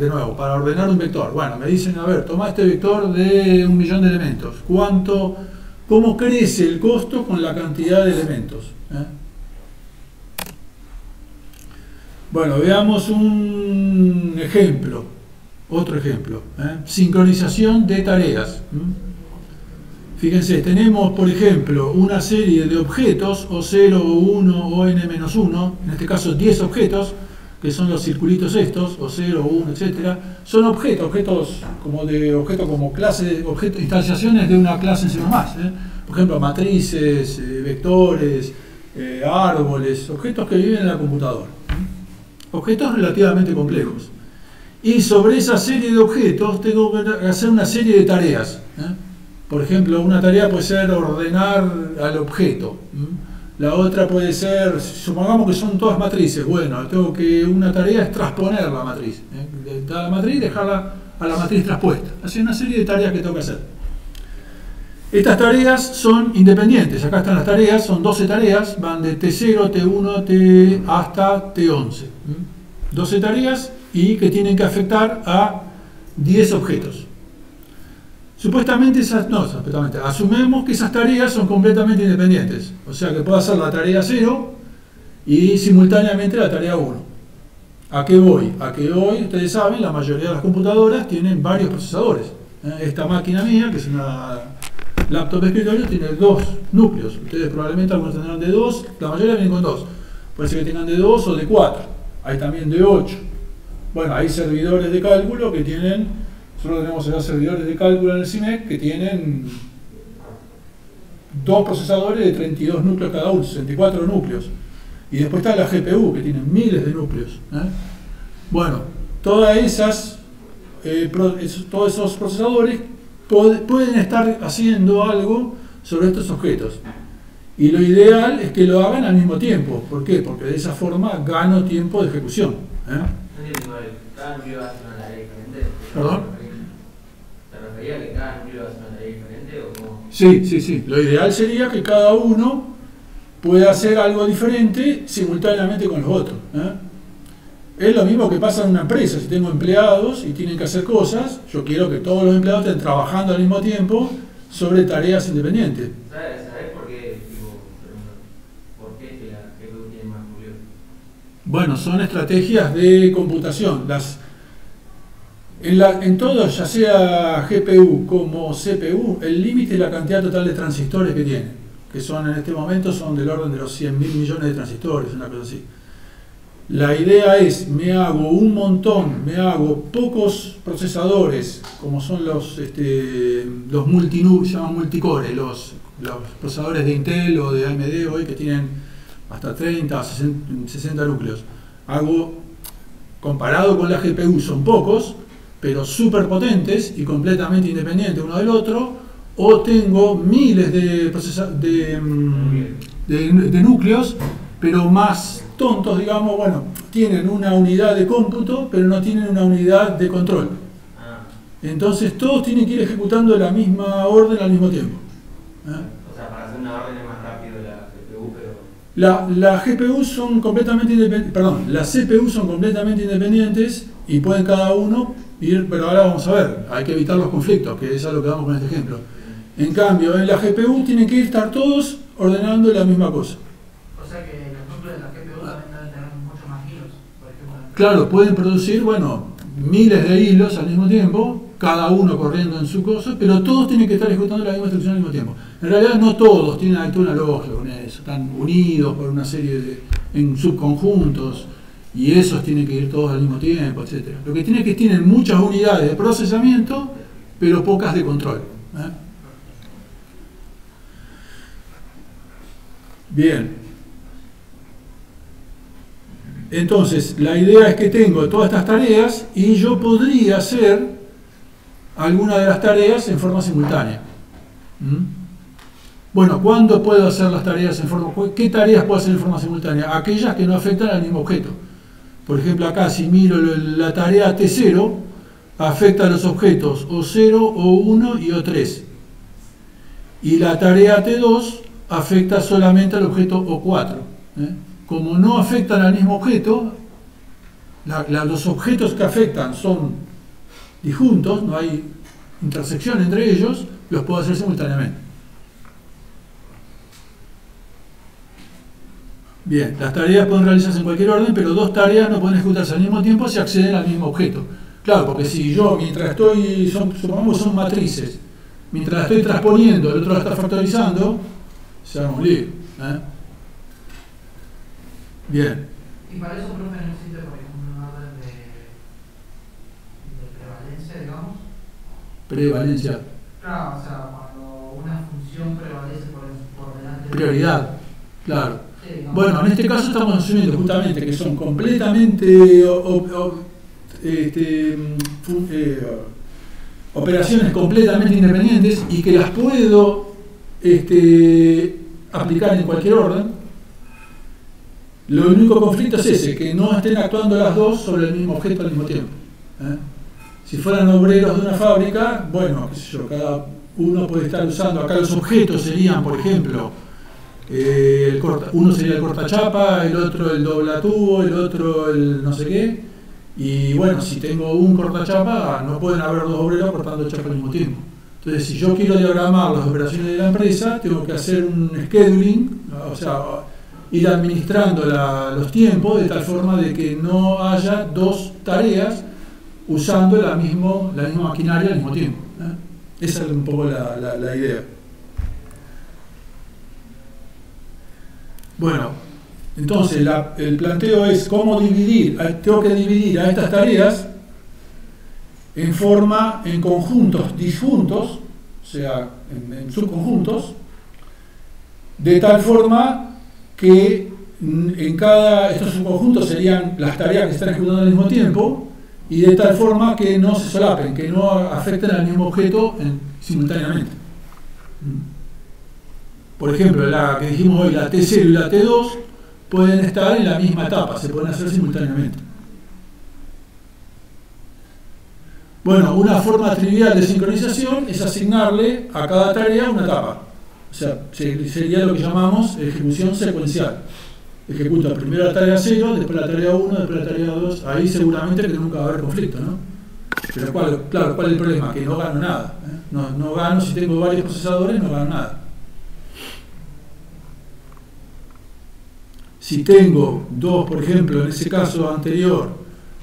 ordenar un vector. Bueno, me dicen, a ver, toma este vector de 1.000.000 de elementos. ¿Cómo crece el costo con la cantidad de elementos? Bueno, veamos un ejemplo. Otro ejemplo. Sincronización de tareas. Fíjense, tenemos, por ejemplo, una serie de objetos, O0, O1, ON-1, en este caso 10 objetos, que son los circulitos estos, O0, O1, etc. Son objetos como clases, instanciaciones de una clase en C++. Por ejemplo, matrices, vectores, árboles, objetos que viven en la computadora. Objetos relativamente complejos. Y sobre esa serie de objetos tengo que hacer una serie de tareas. Por ejemplo, una tarea puede ser ordenar al objeto. La otra puede ser, supongamos que son todas matrices. Bueno, una tarea es transponer la matriz. De la matriz, dejarla a la matriz transpuesta. Así una serie de tareas que tengo que hacer. Estas tareas son independientes. Acá están las tareas, son 12 tareas, van de T0, T1, hasta T11. 12 tareas y que tienen que afectar a 10 objetos. Supuestamente asumimos que esas tareas son completamente independientes. O sea que puedo hacer la tarea 0 y simultáneamente la tarea 1. ¿A qué voy? A que hoy, ustedes saben, la mayoría de las computadoras tienen varios procesadores. Esta máquina mía, que es una laptop de escritorio, tiene 2 núcleos. Ustedes probablemente algunos tendrán de 2, la mayoría vienen con 2. Puede ser que tengan de 2 o de 4. Hay también de 8. Bueno, hay servidores de cálculo que tienen, nosotros tenemos los servidores de cálculo en el CIMEC que tienen 2 procesadores de 32 núcleos cada uno, 64 núcleos. Y después está la GPU, que tiene miles de núcleos. Bueno, todos esos procesadores pueden estar haciendo algo sobre estos objetos. Y lo ideal es que lo hagan al mismo tiempo. ¿Por qué? Porque de esa forma gano tiempo de ejecución. ¿Cada núcleo hace una tarea diferente? ¿Perdón? ¿Te refería a que cada núcleo hace una tarea diferente o cómo? Sí. Lo ideal sería que cada uno pueda hacer algo diferente simultáneamente con los otros. Es lo mismo que pasa en una empresa. Si tengo empleados y tienen que hacer cosas, yo quiero que todos los empleados estén trabajando al mismo tiempo sobre tareas independientes. ¿Sabes por qué? ¿Por qué es que la GPU tiene más núcleos? Bueno, son estrategias de computación. En todo, ya sea GPU como CPU, el límite es la cantidad total de transistores que tiene, que son en este momento son del orden de los 100.000 millones de transistores, una cosa así. La idea es, me hago pocos procesadores, como son los se llaman multicore, los procesadores de Intel o de AMD hoy que tienen hasta 30 a 60 núcleos. Comparado con la GPU, son pocos, pero súper potentes y completamente independientes uno del otro, o tengo miles de núcleos, pero más tontos, digamos, bueno, tienen una unidad de cómputo, pero no tienen una unidad de control. Entonces todos tienen que ir ejecutando la misma orden al mismo tiempo. O sea, para hacer una orden es más rápido la GPU, pero... Las GPU son completamente independientes, perdón, las CPU son completamente independientes y pueden cada uno ir, pero ahora vamos a ver, hay que evitar los conflictos, que es a lo que vamos con este ejemplo. En cambio, en la GPU tienen que estar todos ordenando la misma cosa. O sea que los núcleos de la GPU también deben tener mucho más hilos, por ejemplo. Claro, pueden producir, miles de hilos al mismo tiempo, cada uno corriendo en su cosa, pero todos tienen que estar ejecutando la misma instrucción al mismo todos. En realidad no todos, hay toda una lógica con eso, están unidos por una serie en subconjuntos, y esos tienen que ir todos al mismo tiempo, etc. Lo que tiene es que tienen muchas unidades de procesamiento, pero pocas de control. Bien. Entonces, la idea es que tengo todas estas tareas y yo podría hacer alguna de las tareas en forma simultánea. Bueno, ¿cuándo puedo hacer las tareas en forma? ¿Qué tareas puedo hacer en forma simultánea? Aquellas que no afectan al mismo objeto. Por ejemplo, acá si miro la tarea T0, afecta a los objetos O0, O1 y O3. Y la tarea T2 afecta solamente al objeto O4. Como no afectan al mismo objeto, los objetos que afectan son disjuntos, no hay intersección entre ellos, los puedo hacer simultáneamente. Bien, las tareas pueden realizarse en cualquier orden, pero dos tareas no pueden ejecutarse al mismo tiempo si acceden al mismo objeto. Claro, porque si yo, mientras supongamos que son matrices, mientras la estoy transponiendo, el otro la está factorizando, se arma un lío. Bien. Y para eso, profe, no existe, por ejemplo, un orden de prevalencia, digamos. Prevalencia. Claro, o sea, cuando una función prevalece por delante de... Prioridad, claro. Sí, digamos. Bueno, en este caso estamos asumiendo justamente que son completamente operaciones completamente independientes y que las puedo aplicar en cualquier orden. Lo único conflicto es ese, que no estén actuando las dos sobre el mismo objeto al mismo tiempo. Si fueran obreros de una fábrica, bueno, qué sé yo, cada uno puede estar usando, acá los objetos serían, por ejemplo, uno sería el cortachapa, el otro el doblatubo, el otro el no sé qué, y bueno, si tengo un cortachapa, no pueden haber dos obreros cortando chapa al mismo tiempo. Entonces, si yo quiero diagramar las operaciones de la empresa, tengo que hacer un scheduling, o sea, ir administrando los tiempos de tal forma de que no haya dos tareas usando la misma maquinaria al mismo tiempo. Esa es un poco la idea. Bueno, Entonces, el planteo es cómo dividir, tengo que dividir a estas tareas en conjuntos disjuntos, o sea, en subconjuntos, de tal forma que estos subconjuntos serían las tareas que se están ejecutando al mismo tiempo, y de tal forma que no se solapen, que no afecten al mismo objeto simultáneamente. Por ejemplo, la que dijimos hoy, la T0 y la T2, pueden estar en la misma etapa, se pueden hacer simultáneamente. Bueno, una forma trivial de sincronización es asignarle a cada tarea una etapa. O sea, sería lo que llamamos ejecución secuencial. Ejecuta primero la tarea 0, después la tarea 1, después la tarea 2. Ahí seguramente que nunca va a haber conflicto, ¿no? Pero claro, ¿cuál es el problema? Que no gano nada. No gano, si tengo varios procesadores, no gano nada. Si tengo dos, por ejemplo, en ese caso anterior,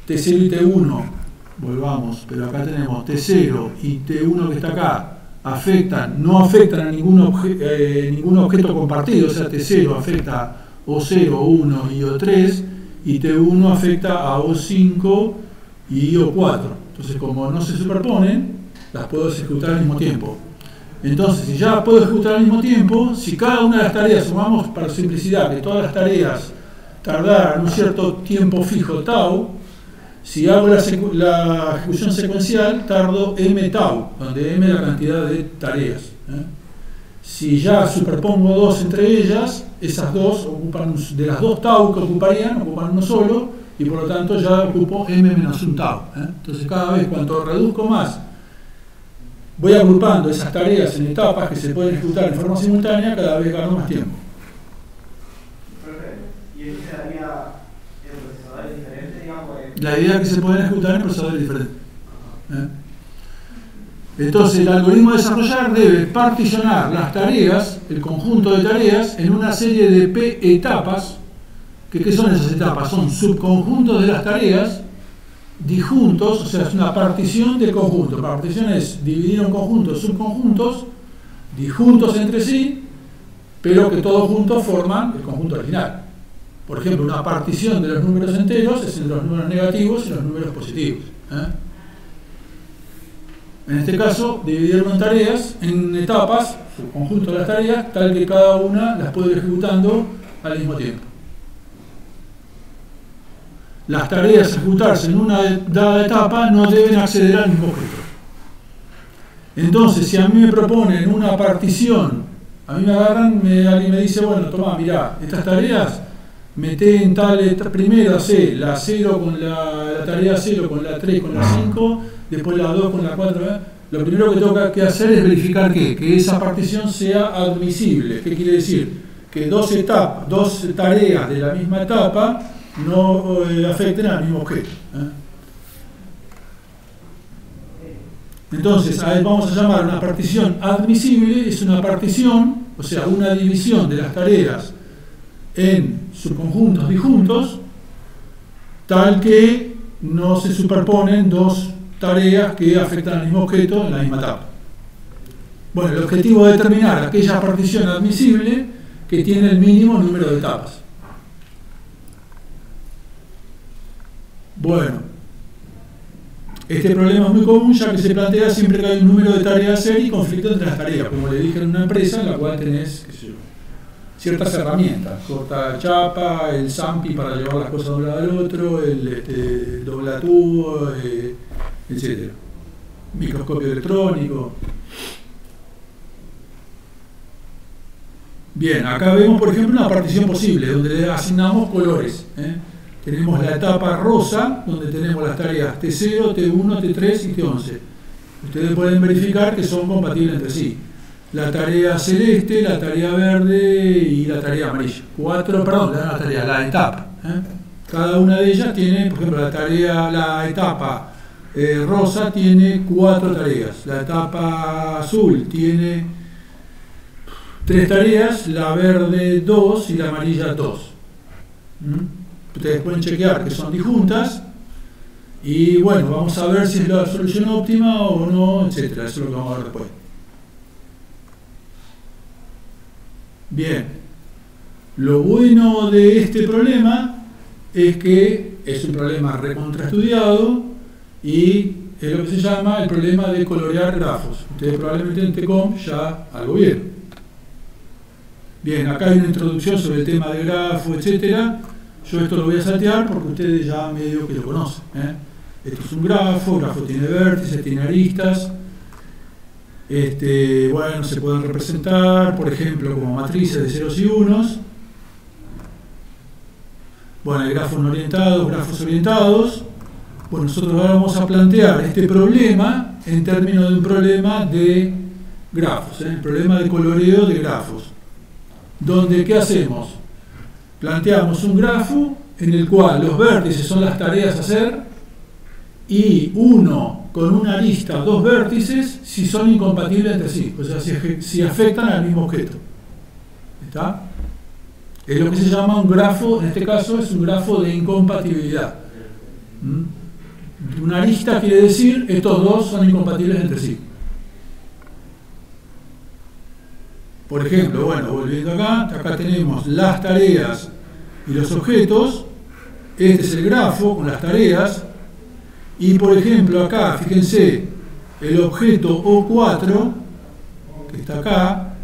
T0 y T1, volvamos, pero acá tenemos T0 y T1 que está acá, no afectan a ningún objeto compartido, o sea, T0 afecta a O0, O1 y O3, y T1 afecta a O5 y O4. Entonces, como no se superponen, las puedo ejecutar al mismo tiempo. Entonces, si ya puedo ejecutar al mismo tiempo, si cada una de las tareas, sumamos para simplicidad, que todas las tareas tardaran un cierto tiempo fijo tau, si hago la ejecución secuencial, tardo m tau, donde m es la cantidad de tareas. Si ya superpongo dos entre ellas, esas dos ocupan, de las dos tau que ocuparían, ocupan uno solo, y por lo tanto ya ocupo m menos un tau. Entonces, cada vez cuanto reduzco más, voy agrupando esas tareas en etapas que se pueden ejecutar en forma simultánea, cada vez gano más tiempo. Perfecto. ¿Y eso se daría en procesadores diferentes, digamos? La idea es que se pueden ejecutar en procesadores diferentes. Entonces, el algoritmo de desarrollar debe particionar las tareas, el conjunto de tareas, en una serie de P etapas. ¿Qué son esas etapas? Son subconjuntos de las tareas disjuntos, o sea, es una partición del conjunto. La partición es dividir un conjunto en subconjuntos, disjuntos entre sí, pero que todos juntos forman el conjunto original. Por ejemplo, una partición de los números enteros es entre los números negativos y los números positivos. En este caso, dividirlo en tareas, en etapas, subconjunto de las tareas, tal que cada una las puedo ir ejecutando al mismo tiempo. Las tareas a ejecutarse en una dada etapa no deben acceder al mismo objeto. Entonces, si a mí me proponen una partición, a mí me agarran, alguien me dice, bueno, toma, mirá, estas tareas, meté en tal primero hace la 0 con la tarea 0 con la 3 con la 5, después la 2 con la 4. Lo primero que tengo que hacer es verificar que esa partición sea admisible. ¿Qué quiere decir? Que dos tareas de la misma etapa no afecten al mismo objeto. Entonces, a él vamos a llamar una partición admisible, es una partición, o sea, una división de las tareas en subconjuntos disjuntos, tal que no se superponen dos tareas que afectan al mismo objeto en la misma etapa. Bueno, el objetivo es determinar aquella partición admisible que tiene el mínimo número de etapas. Bueno, este problema es muy común ya que se plantea siempre que hay un número de tareas a hacer y conflicto entre las tareas, como le dije en una empresa en la cual tenés, qué sé yo, ciertas herramientas, corta chapa, el SAMPI para llevar las cosas de un lado al otro, el doblatubo, etc. Microscopio electrónico. Bien, acá vemos por ejemplo una partición posible donde le asignamos colores. Tenemos la etapa rosa, donde tenemos las tareas T0, T1, T3 y T11. Ustedes pueden verificar que son compatibles entre sí. La tarea celeste, la tarea verde y la tarea amarilla. La etapa. Cada una de ellas tiene, por ejemplo, la etapa rosa tiene 4 tareas. La etapa azul tiene 3 tareas, la verde 2 y la amarilla 2. Ustedes pueden chequear que son disjuntas y bueno, vamos a ver si es la solución óptima o no, etcétera. Eso es lo que vamos a ver después. Bien, Lo bueno de este problema es que es un problema recontraestudiado y es lo que se llama el problema de colorear grafos. Ustedes probablemente en TECOM ya algo vieron. Bien, acá hay una introducción sobre el tema de grafo, etcétera. Yo esto lo voy a saltear porque ustedes ya medio que lo conocen, ¿eh? Esto es un grafo, el grafo tiene vértices, tiene aristas. Bueno, se pueden representar, por ejemplo, como matrices de ceros y unos. Bueno, hay grafos no orientados, grafos orientados. Bueno, nosotros ahora vamos a plantear este problema en términos de un problema de grafos, el problema de coloreo de grafos. Donde, ¿qué hacemos? Planteamos un grafo en el cual los vértices son las tareas a hacer y uno con una arista, dos vértices, si son incompatibles entre sí, o sea, si afectan al mismo objeto. ¿Está? Es lo que se llama un grafo, en este caso es un grafo de incompatibilidad. Una arista quiere decir estos dos son incompatibles entre sí. Por ejemplo, bueno, volviendo acá tenemos las tareas y los objetos. Este es el grafo con las tareas. Y por ejemplo acá, fíjense, el objeto O4, que está acá,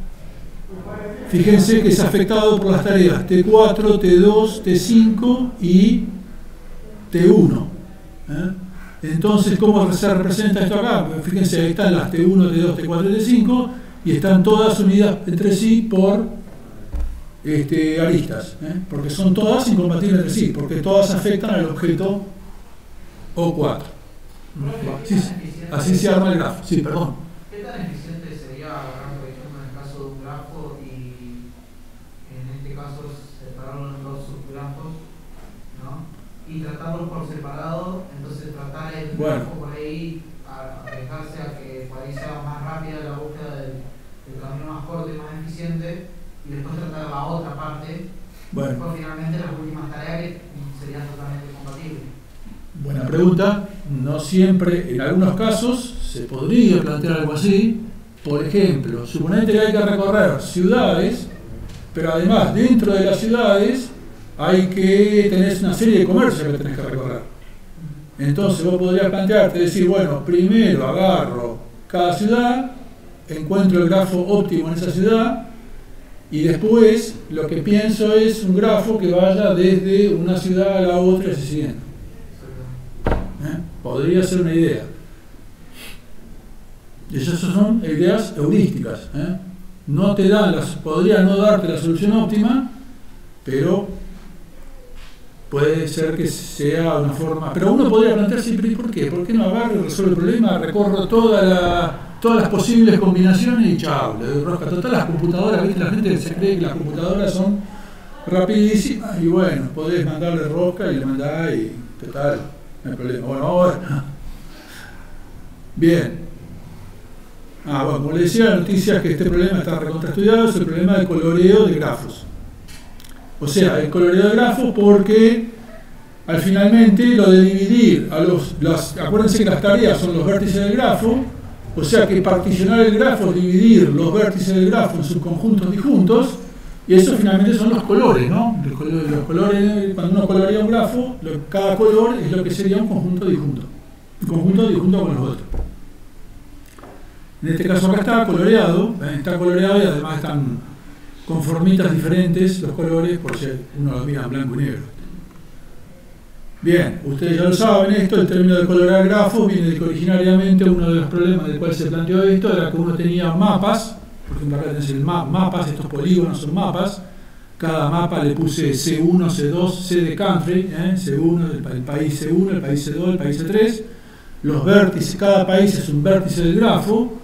fíjense que es afectado por las tareas T4, T2, T5 y T1. Entonces, ¿cómo se representa esto acá? Fíjense, ahí están las T1, T2, T4 y T5 y están todas unidas entre sí por aristas, porque son todas incompatibles entre sí, porque todas afectan al objeto O4. Sí, así se arma el grafo. Sí, perdón. ¿Qué tan eficiente sería agarrar, por ejemplo, en el caso de un grafo y en este caso separarlo en dos subgrafos, ¿no? Y tratarlos por separado, entonces tratar el grafo por ahí, arriesgarse a que por ahí sea más rápida la búsqueda del camino más corto y más eficiente, y después tratar la otra parte, después finalmente las últimas tareas que serían totalmente compatibles. Buena pregunta. No siempre, en algunos casos se podría plantear algo así. Por ejemplo, suponete que hay que recorrer ciudades, pero además dentro de las ciudades hay que tener una serie de comercios que tenés que recorrer. Entonces vos podrías plantearte, decir, bueno, primero agarro cada ciudad, encuentro el grafo óptimo en esa ciudad y después lo que pienso es un grafo que vaya desde una ciudad a la otra y así siguiente. Podría ser una idea. Y esas son ideas heurísticas. No te dan podría no darte la solución óptima, pero puede ser que sea una forma. Pero uno podría plantearse, ¿por qué? ¿Por qué no agarro y resuelvo el problema? Recorro todas las posibles combinaciones y chao, le doy rosca. Total, las computadoras, ¿viste? La gente se cree que las computadoras son rapidísimas y bueno, podés mandarle rosca y le mandás y total. No hay problema. Bueno, ahora. Bien. Bueno, como les decía, la noticia es que este problema está recontraestudiado, es el problema del coloreo de grafos. O sea, el coloreo de grafos porque al finalmente lo de dividir acuérdense que las tareas son los vértices del grafo, o sea que particionar el grafo es dividir los vértices del grafo en subconjuntos disjuntos. Y eso finalmente son los colores, ¿no? Los colores, cuando uno colorea un grafo, cada color es lo que sería un conjunto disjunto. Un conjunto disjunto con los otros. En este caso acá está coloreado y además están con formitas diferentes los colores, por si uno los mira en blanco y negro. Bien, ustedes ya lo saben esto, el término de colorear grafos viene de que originariamente uno de los problemas del cual se planteó esto era que uno tenía mapas. Por ejemplo, acá tenés el mapas, estos polígonos son mapas. Cada mapa le puse C1, C2, C de country, C1, el país C1, el país C2, el país C3. Los vértices, cada país es un vértice del grafo.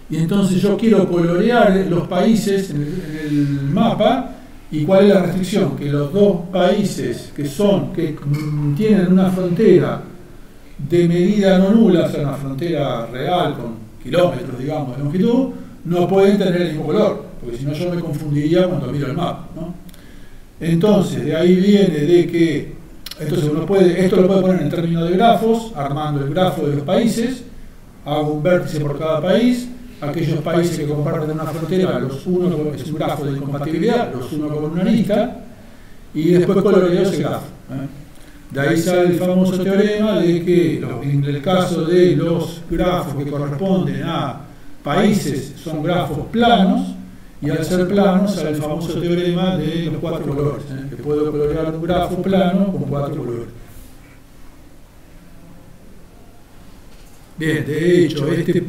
Y entonces yo quiero colorear los países en el mapa. ¿Y cuál es la restricción? Que los dos países que tienen una frontera de medida no nula, o sea, una frontera real con kilómetros, digamos, de longitud, no pueden tener el mismo color, porque si no yo me confundiría cuando miro el mapa, ¿no? Entonces, de ahí viene de que esto lo puede poner en términos de grafos, armando el grafo de los países, hago un vértice por cada país, aquellos países que comparten una frontera, uno es un grafo de incompatibilidad, los uno con una arista, y después coloreo ese grafo. De ahí sale el famoso teorema de que en el caso de los grafos que corresponden a países son grafos planos, y al ser planos sale el famoso teorema de los 4 colores, que puedo colorear un grafo plano con 4 colores. Bien, de hecho, este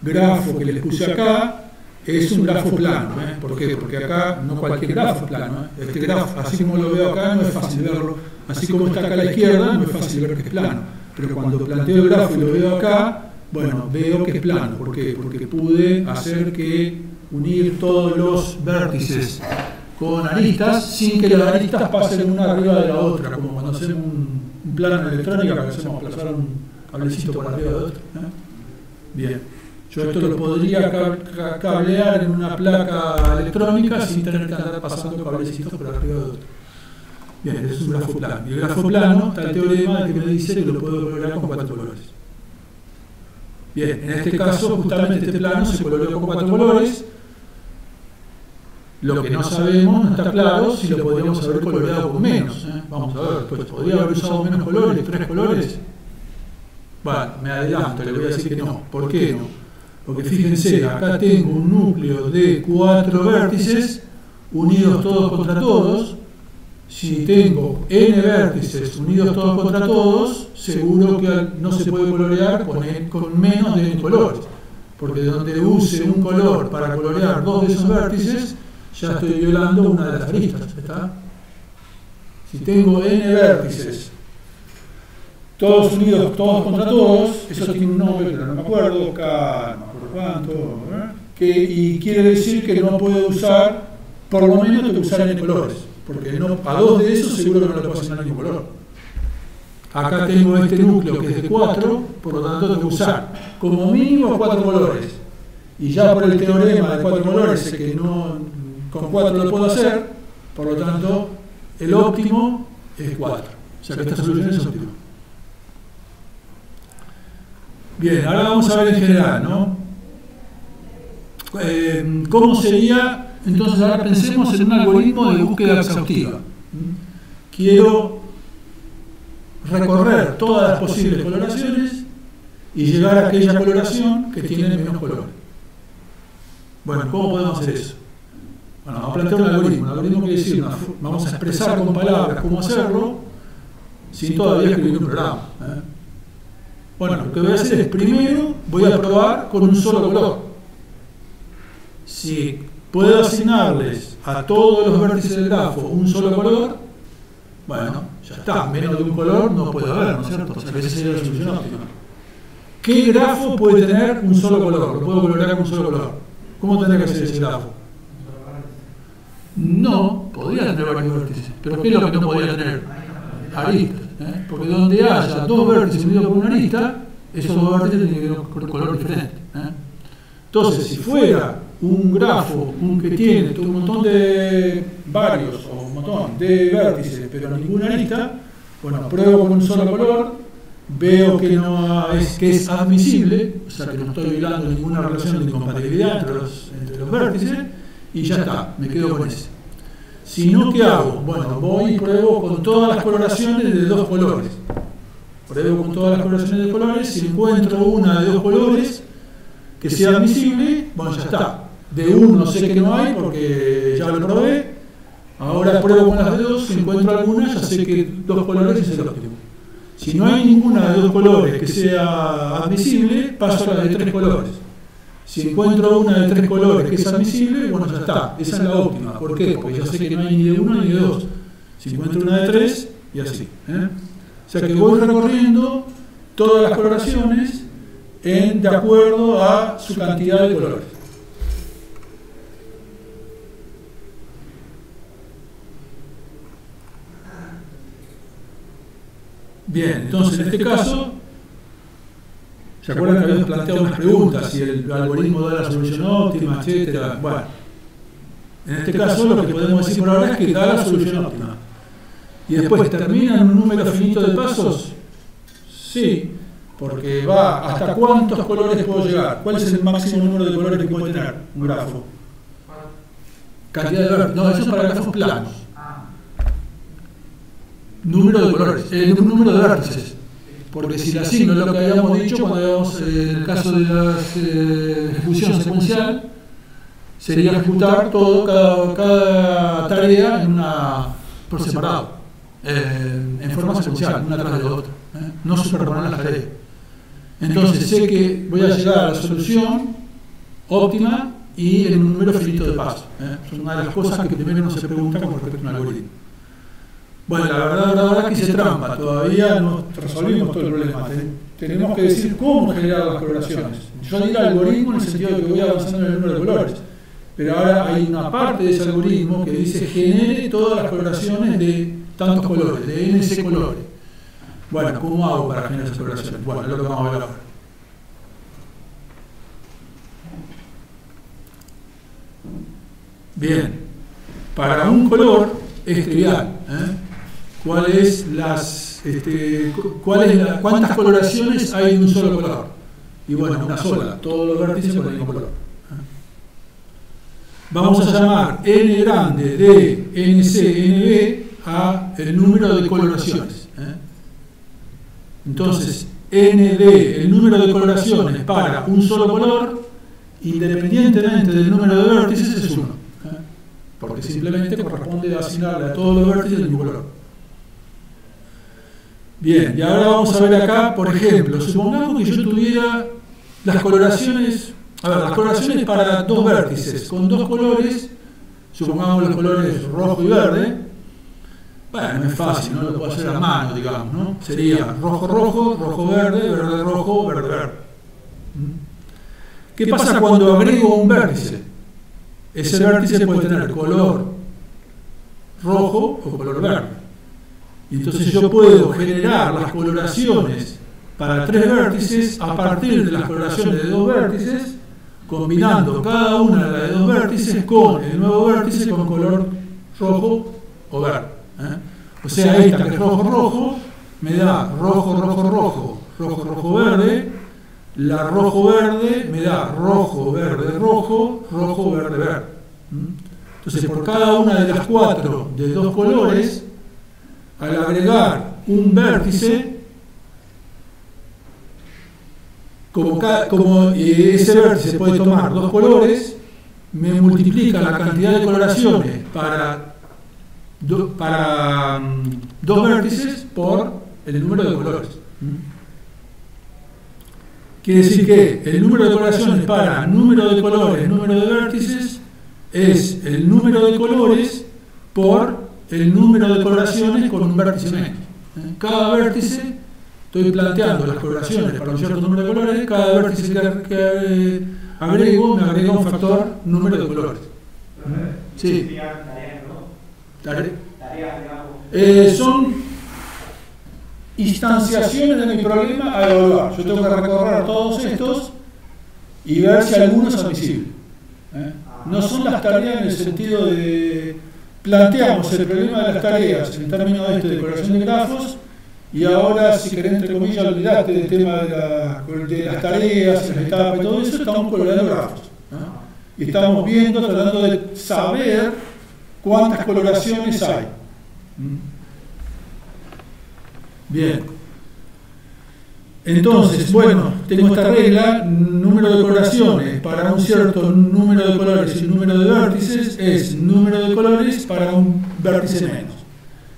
grafo que les puse acá es un grafo plano. ¿Por qué? Porque acá no cualquier grafo es plano. Este grafo, así como lo veo acá, no es fácil verlo. Así como está acá a la izquierda, no es fácil ver que es plano. Pero cuando planteo el grafo y lo veo acá, bueno, veo que es plano. ¿Por qué? Porque pude hacer que unir todos los vértices con aristas sin que las aristas pasen una arriba de la otra, como cuando hacemos un plano en electrónica que hacemos pasar un cablecito por arriba de otro. Bien, yo esto lo podría cablear en una placa electrónica sin tener que andar pasando cablecitos por arriba de otro. Bien, es un grafo plano. Y el grafo plano está el teorema que me dice que lo puedo colorear con 4 colores. Bien, en este caso justamente este plano se coloreó con 4 colores. Lo que no sabemos, no está claro si lo podríamos haber coloreado con menos. Vamos a ver, pues podría haber usado menos colores, 3 colores. Bueno, me adelanto, le voy a decir que no. ¿Por qué no? Porque fíjense, acá tengo un núcleo de 4 vértices unidos todos contra todos. Si tengo n vértices unidos todos contra todos, seguro que no se puede colorear con menos de n colores. Porque donde use un color para colorear 2 de esos vértices, ya estoy violando una de las aristas. ¿Está? Si tengo n vértices todos unidos, todos contra todos, eso tiene un nombre, pero no me acuerdo, K, no me acuerdo cuánto, y quiere decir que no puedo usar, por lo menos tengo que usar n colores, porque a 2 de esos seguro que no le puedo asignar ningún color. Acá tengo este núcleo que es de 4, por lo tanto tengo que usar como mínimo 4 colores, y ya por el teorema de 4 colores sé que no, con 4 lo puedo hacer, por lo tanto el óptimo es 4, o sea que esta solución es óptima. Bien, ahora vamos a ver en general, ¿no? ¿Cómo sería? Entonces ahora pensemos en un algoritmo de búsqueda exhaustiva. Quiero recorrer todas las posibles coloraciones y llegar a aquella coloración que tiene menos color. Bueno, ¿cómo podemos hacer eso? Bueno, vamos a plantear un algoritmo. Un algoritmo quiere decir, vamos a expresar con palabras cómo hacerlo sin todavía escribir un programa. Bueno, lo que voy a hacer es, primero voy a probar con un solo color. Si puedo asignarles a todos los vértices del grafo un solo color, bueno, ya está, menos de un color no puede haber, ¿no es cierto? O sea, esa sería la solución óptima. ¿Qué grafo puede tener un solo color? Lo puedo colorear con un solo color. ¿Cómo tendría que ser ese grafo? No, podría tener varios vértices, pero ¿qué es lo que no podría tener? Aristas. Porque donde haya 2 vértices unidos por una arista, esos 2 vértices tienen que tener un color diferente. Entonces, si fuera un grafo que tiene un montón de varios o un montón de vértices, pero ninguna arista, bueno, pruebo con un solo color, veo que es admisible, o sea que no estoy violando ninguna relación de incompatibilidad entre los vértices, y ya está, me quedo con ese. Si no, ¿qué hago? Bueno, voy y pruebo con todas las coloraciones de 2 colores. Pruebo con todas las coloraciones de colores. Si encuentro una de 2 colores que sea admisible, bueno, ya está. De uno sé que no hay porque ya lo probé. Ahora pruebo con las de 2. Si encuentro alguna, ya sé que 2 colores es el óptimo. Si no hay ninguna de 2 colores que sea admisible, paso a la de 3 colores. Si encuentro una de 3 colores que es admisible, bueno, ya está, esa es la óptima. ¿Por qué? Porque ya sé que no hay ni de 1 ni de 2. Si encuentro una de 3, y así. O sea que voy recorriendo todas las coloraciones de acuerdo a su cantidad de colores. Bien, entonces en este caso, ¿se acuerdan que habíamos planteado unas preguntas? Si el algoritmo da la solución óptima, etcétera. Bueno, en este caso lo que podemos decir por ahora es que da la solución óptima. Y después, ¿termina en un número finito de pasos? Sí, porque va hasta cuántos colores puedo llegar, cuál es el máximo número de colores que puede tener un grafo. Cantidad de vértices, no, eso es para grafos planos. Número de colores, número de vértices. Porque si le asigno lo que habíamos dicho cuando habíamos, en el caso de la ejecución secuencial, sería ejecutar cada tarea por separado, en forma secuencial, una tras de la otra, no superponer las tareas. Entonces sé que voy a llegar a la solución óptima y en un número finito de pasos. Es una de las cosas que primero no se pregunta con respecto a un algoritmo. Bueno, la verdad que hice trampa, todavía no resolvimos todo el problema. Tenemos que decir cómo generar las coloraciones. Yo digo algoritmo en el sentido de que voy avanzando en el número de colores, pero ahora hay una parte de ese algoritmo que dice genere todas las coloraciones de tantos colores, de NC colores. Bueno, ¿cómo hago para generar esas coloraciones? Bueno, es lo que vamos a ver ahora. Bien, para un color es trivial. ¿Cuántas coloraciones hay en un solo color? Y bueno, una sola, todos los vértices con el mismo color. Vamos a llamar n grande de NC, NB a el número de coloraciones. Entonces, ND, el número de coloraciones para un solo color, independientemente del número de vértices, es 1. Porque simplemente corresponde a asignarle a todos los vértices el mismo color. Bien, y ahora vamos a ver acá, por ejemplo, supongamos que yo tuviera las coloraciones para dos vértices, con dos colores, supongamos los colores rojo y verde. Bueno, es fácil, no lo puedo hacer a mano, digamos, ¿no? Sería rojo, rojo, rojo, verde, verde, rojo, verde, verde. ¿Qué pasa cuando agrego un vértice? Ese vértice puede tener color rojo o color verde. Y entonces yo puedo generar las coloraciones para 3 vértices a partir de las coloraciones de 2 vértices, combinando cada una de las 2 vértices con el nuevo vértice con color rojo o verde. O sea, esta que es rojo, rojo, me da rojo, rojo, rojo, rojo, rojo, verde. La rojo, verde me da rojo, verde, rojo, rojo, verde, verde. Entonces, por cada una de las 4 de 2 colores, al agregar un vértice, como ese vértice puede tomar 2 colores, me multiplica la cantidad de coloraciones para 2 vértices por el número de colores. Quiere decir que el número de coloraciones para número de colores, número de vértices, es el número de colores por el número de coloraciones con un vértice menos. Cada vértice, estoy planteando las coloraciones para un cierto número de colores, cada vértice que agrego, me agrega un factor número de colores. Sí. Son instanciaciones de mi problema a evaluar. Yo tengo que recorrer todos estos y ver si alguno es admisible. No son las tareas en el sentido de planteamos el problema de las tareas en términos de coloración de grafos y ahora, si querés, entre comillas, olvidate del tema de las tareas, las etapas y todo eso, estamos colorando grafos. Y estamos viendo, tratando de saber cuántas coloraciones hay. Bien. Entonces, bueno, tengo esta regla, número de coloraciones para un cierto número de colores y número de vértices es número de colores para un vértice menos.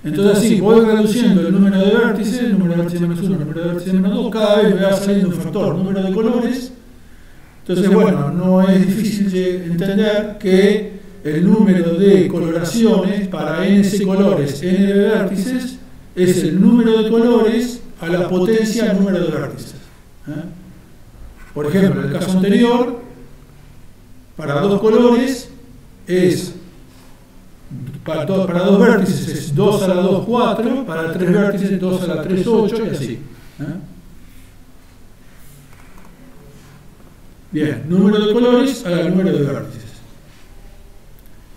Entonces así, voy reduciendo el número de vértices, número de vértices menos 1, número de vértices menos 2, cada vez me va saliendo un factor, número de colores. Entonces, bueno, no es difícil de entender que el número de coloraciones para NC colores, N de vértices, es el número de colores a la potencia número de vértices. Por ejemplo, en el caso anterior, para 2 colores es para 2 vértices es 2 a la 2, 4, para 3 vértices 2 a la 3, 8 y así. Bien, número de colores a la número de vértices.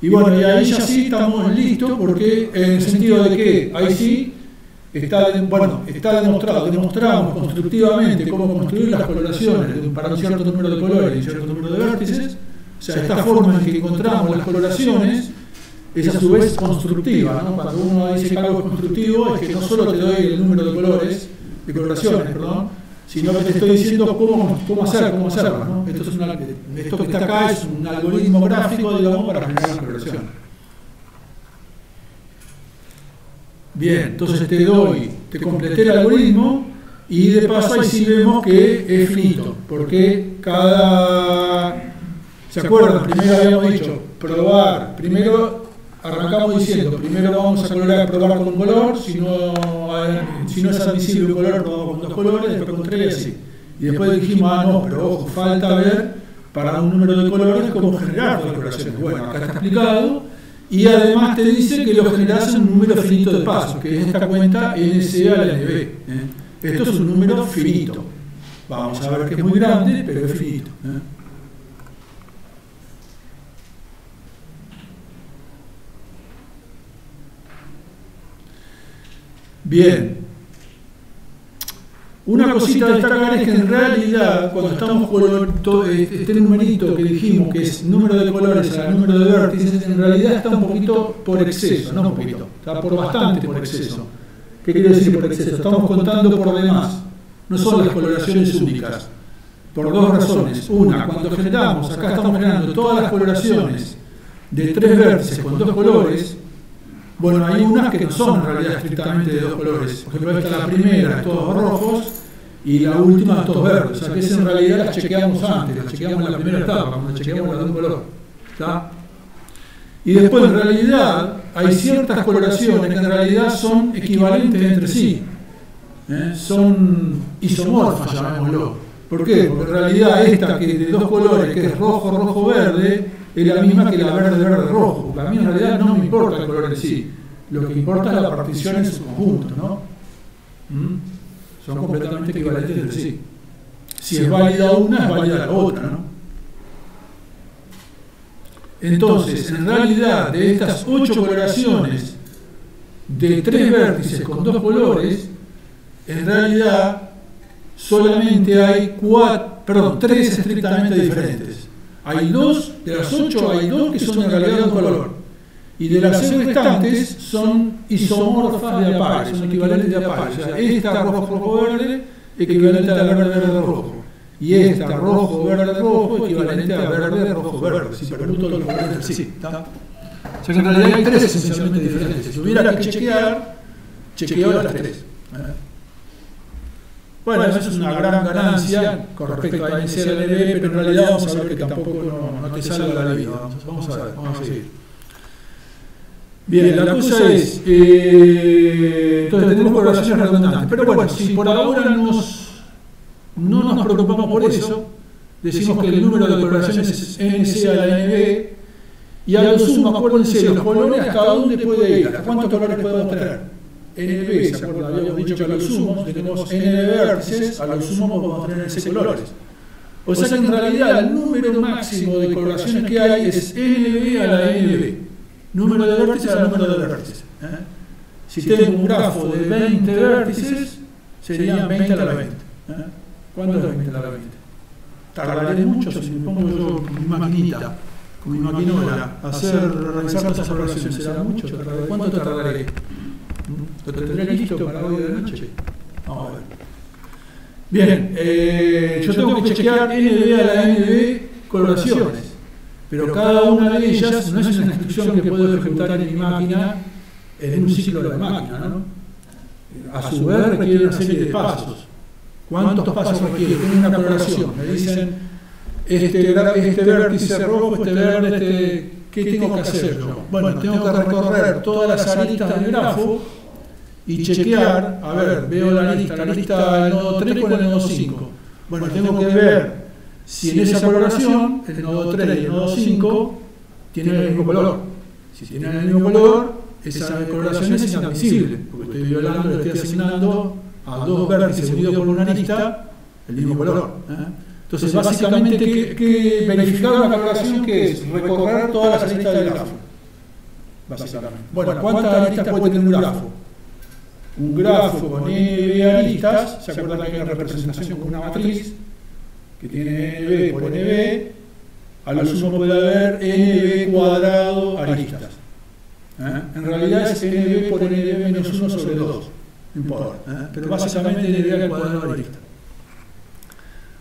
Y bueno, y ahí ya sí estamos listos porque en el sentido de que ahí sí está demostrado, demostramos constructivamente cómo construir las coloraciones para un cierto número de colores y un cierto número de vértices. O sea, esta forma en que encontramos las coloraciones es a su vez constructiva, ¿no? Cuando uno dice que algo es constructivo, es que no solo te doy el número de colores, de coloraciones, perdón, sino que te estoy diciendo cómo hacerlas, ¿no? Esto que está acá es un algoritmo gráfico, digamos, para generar las coloraciones. Bien, entonces te completé el algoritmo y de paso ahí sí vemos que es finito, porque ¿se acuerdan? Primero habíamos dicho, probar, primero arrancamos diciendo, primero vamos a probar con un color, si no es admisible un color, probamos con 2 colores, después con 3 y así. Y después dijimos, no, pero ojo, falta ver para un número de colores cómo generar las coloraciones. Bueno, acá está explicado. Y además te dice que lo generas en un número finito de pasos, que es esta cuenta NC a la NB. Esto es un número finito. Vamos a ver que es muy grande, pero es finito. Bien. Una cosita a destacar es que en realidad, cuando estamos con este numerito que dijimos que es número de colores a número de vértices, en realidad está un poquito por exceso, no un poquito, está por bastante por exceso. ¿Qué quiere decir por exceso? Estamos contando por demás, no son las coloraciones únicas, por 2 razones. Una, cuando generamos, acá estamos generando todas las coloraciones de 3 vértices con 2 colores. Bueno, hay unas que no son en realidad estrictamente de 2 colores. Por ejemplo, esta la primera, todos rojos, y la última, todos verdes. O sea, que esa en realidad las chequeamos antes, las chequeamos en la primera etapa, cuando chequeamos las de un color. ¿Está? Y después, en realidad, hay ciertas coloraciones que en realidad son equivalentes entre sí. Son isomorfas, llamémoslo. ¿Por qué? Porque en realidad esta que de 2 colores, que es rojo, rojo, verde, es la misma que la verde, verde, rojo. Porque a mí en realidad no me importa el color en sí. Lo que importa es la partición en su conjunto, ¿no? Son completamente equivalentes entre sí. Si es válida una, es válida la otra, ¿no? Entonces, en realidad, de estas 8 coloraciones de 3 vértices con 2 colores, en realidad solamente hay 3 estrictamente diferentes. Hay 2, de las 8 hay 2 que son en realidad de un color. Y de las 6 restantes son isomorfas de a pares, son equivalentes de a pares. O sea, esta rojo, rojo, verde, equivalente a la verde, verde, rojo. Y esta rojo, verde, rojo, equivalente a verde, rojo, verde. Si permuto los colores del sí. ¿Está? O sea que en realidad hay 3 esencialmente diferentes. Si hubiera que chequear, chequeo las 3. Bueno, eso es una gran ganancia con respecto a NCLB, pero en realidad vamos a ver que tampoco no te salva la vida. Vamos a ver, vamos a seguir. Bien, la cosa es, entonces tenemos coloraciones redundantes, pero bueno, si por ahora no nos preocupamos por eso, decimos que el número de coloraciones es NC a la NB, y a lo sumo, acuérdense, los colores hasta dónde puede ir, hasta cuántos colores podemos tener. NB, ¿se acuerdan? Habíamos dicho que a lo sumo tenemos NB vértices, a lo sumo podemos tener NC colores. O sea que en realidad el número máximo de coloraciones que hay es NB a la NB. Número de vértices a número de vértices. Si tengo un grafo de 20 vértices, serían 20 a la 20. ¿Cuánto es 20 a la 20? Tardaré mucho si me pongo yo con mi maquinita, con mi maquinola, a realizar todas esas coloraciones. ¿Será mucho? ¿Cuánto tardaré? ¿Lo tendré listo para hoy de la noche? Vamos a ver. Bien, yo tengo que chequear NB a la NB coloraciones, pero cada una de ellas no es una instrucción que puedo ejecutar en mi máquina en un ciclo de la máquina, ¿no? A su vez requiere una serie de pasos. ¿Cuántos pasos requiere? Tengo una coloración, me dicen este vértice rojo, este verde, ¿qué tengo que hacer yo? Bueno, tengo que recorrer todas las aristas del grafo y chequear, a ver, veo la lista del nodo 3 con el nodo 5. Bueno, tengo que ver si en esa coloración, el nodo 3 y el nodo 5 tienen el mismo color. Si tienen el mismo color, esa coloración es inadmisible, porque estoy violando, le estoy asignando a 2 vértices unidos por una arista el mismo color. Entonces, básicamente, que verificar una coloración que es recorrer todas las aristas del grafo. Básicamente. Bueno, ¿cuántas aristas puede tener un grafo? un grafo con NB aristas, ¿se acuerdan que hay una representación con una matriz que tiene NB por NB? A lo sumo puede haber NB cuadrado aristas. En realidad es NB por NB menos 1 sobre 2, no importa, pero básicamente NB al cuadrado aristas.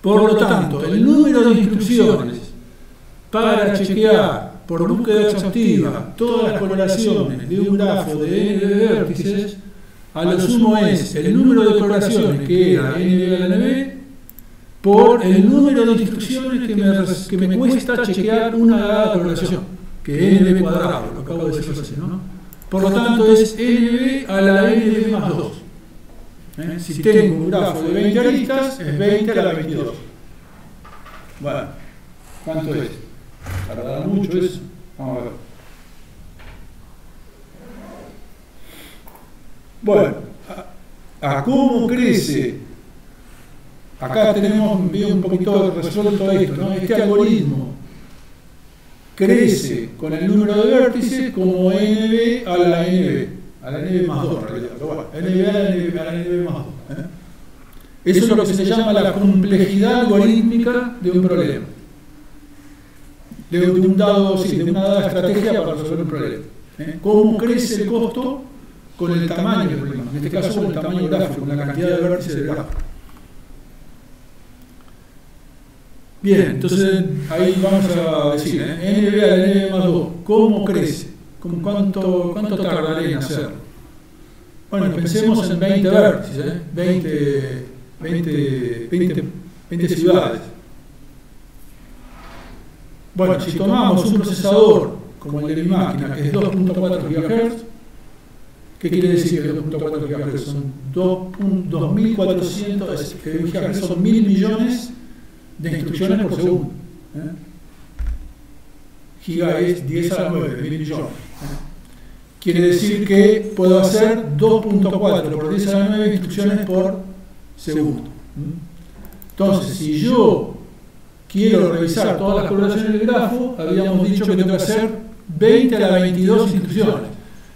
Por lo tanto, el número de instrucciones para chequear por búsqueda exhaustiva todas las correlaciones de un grafo de NB vértices, a lo sumo es el número de correlaciones que era NB a la NB por el número de instrucciones que me cuesta chequear una dada correlación, que es NB cuadrado, lo acabo de decir recién, ¿no? Por lo tanto es NB a la NB más 2. Si tengo un grafo de 20 aristas, es 20 a la 22. Bueno, ¿cuánto es? Tardará mucho eso. Vamos a ver. Bueno, a cómo crece. Acá tenemos un poquito resuelto esto, ¿no? Este algoritmo crece con el número de vértices como NB a la NB más 2 en realidad, pero bueno, NB a la NB más 2. Eso es lo que se llama la complejidad algorítmica de un problema. De una dada estrategia para resolver un problema. ¿Cómo crece el costo con el tamaño del problema? En este caso con el tamaño gráfico, con la cantidad de vértices del gráfico. Bien, entonces ahí vamos a decir, NB a la NB más 2, ¿cómo crece? ¿Cuánto tardaré en hacerlo? Bueno, pensemos en 20 vértices, 20 ciudades. Bueno, si tomamos un procesador como el de mi máquina, que es 2.4 GHz, ¿qué quiere decir que 2.4 GHz? Son 2.400 GHz, son 1.000 millones de instrucciones por segundo. Giga es 10 a la 9, 1.000 millones. Quiere decir que puedo hacer 2.4 por 10 a la 9 instrucciones por segundo. Entonces, si yo quiero revisar todas las correlaciones del grafo, habíamos dicho que tengo que hacer 20 a la 22 instrucciones.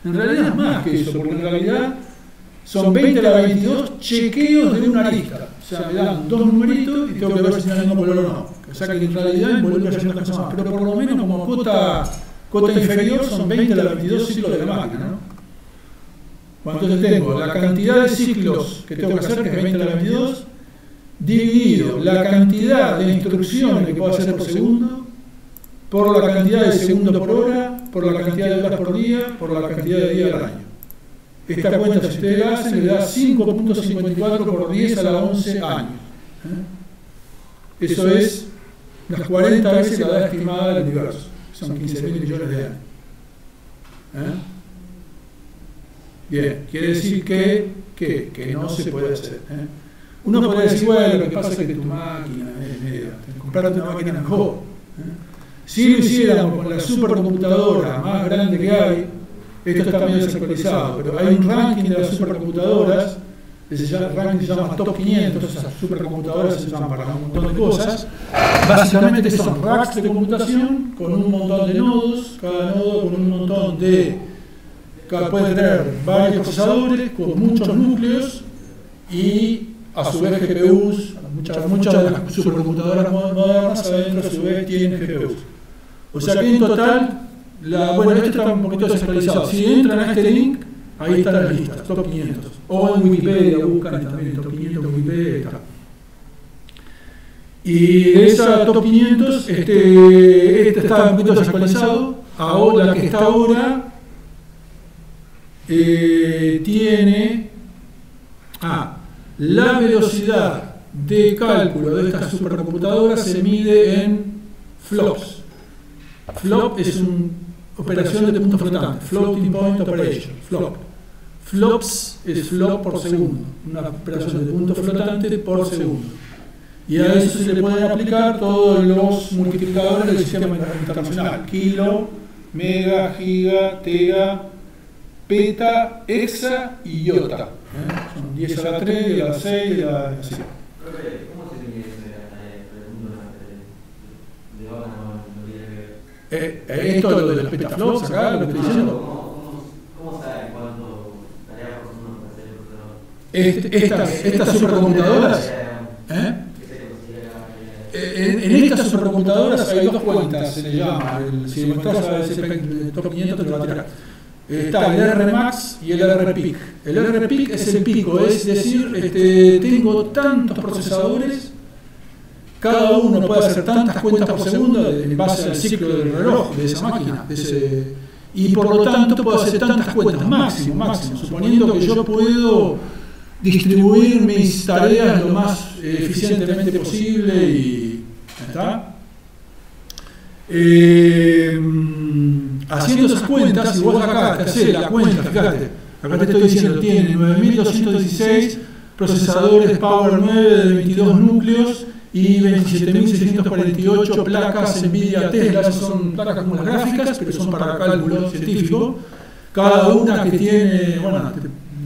En realidad es más que eso, porque en realidad son 20 a la 22 chequeos de una arista. O sea, me dan dos numeritos y tengo que ver si me dan un color o no. O sea que en realidad involucra hacer una cosa más. Pero por lo menos como cota inferior son 20 a la 22 ciclos de la máquina, ¿no? Bueno, entonces tengo la cantidad de ciclos que tengo que hacer, que es 20 a la 22, dividido la cantidad de instrucciones que puedo hacer por segundo, por la cantidad de segundo por hora, por la cantidad de horas por día, por la cantidad de días al año. Esta cuenta, si ustedes la hacen, le da 5.54 por 10 a la 11 años. Eso es las 40 veces la edad estimada del universo. Son 15.000 millones de años. Bien, quiere decir que no se puede hacer. Uno podría decir, bueno, lo que pasa es que tu máquina es media, comprarte una máquina mejor. Si lo hiciéramos con la supercomputadora más grande que hay, esto está medio desactualizado, pero hay un ranking de las supercomputadoras, el ranking se llama Top 500, esas supercomputadoras se usan para un montón de cosas. Básicamente son racks de computación con un montón de nodos, cada nodo con un montón de... puede tener varios procesadores con muchos núcleos y a su vez GPUs, muchas de las supercomputadoras modernas adentro a su vez tienen GPUs. O sea que en total, bueno, esto está un poquito desactualizado. Si entran a este link, ahí están las listas, top 500. O en Wikipedia buscan también top 500 en Wikipedia está. Y de esa top 500, este está un poquito desactualizado. Ahora, la que está ahora tiene la velocidad de cálculo de estas supercomputadoras se mide en flops. Flop es una operación de punto flotante, floating point operation, flop. Flops es flop por segundo, una operación de punto flotante por segundo. Y a eso se le pueden aplicar todos los multiplicadores del sistema internacional: kilo, mega, giga, tera, peta, hexa y iota. Son 10 a la 3, 10 a la 6, así. ¿Cómo se tiene de hora? Esto es lo de los petaflops, acá lo que estoy diciendo. ¿Cómo sabe cuánto tarea por uno para hacer el estas supercomputadoras, en estas supercomputadoras hay dos cuentas, se le llama. Si encontrás a ese top 500 te lo va a tirar. Está el RMAX y el RPIC. El RPIC es el pico, es decir, tengo tantos procesadores, cada uno puede hacer tantas cuentas por segundo en base al ciclo del reloj de esa máquina. Y por lo tanto puedo hacer tantas cuentas, máximo, suponiendo que yo puedo distribuir mis tareas lo más eficientemente posible y ¿está? Haciendo esas cuentas, si vos acá te haces la cuenta, fíjate, acá te estoy diciendo, tiene 9216 procesadores Power 9 de 22 núcleos y 27.648 placas NVIDIA Tesla. Esas son placas como las gráficas, pero son para cálculo científico. Cada una que tiene, bueno,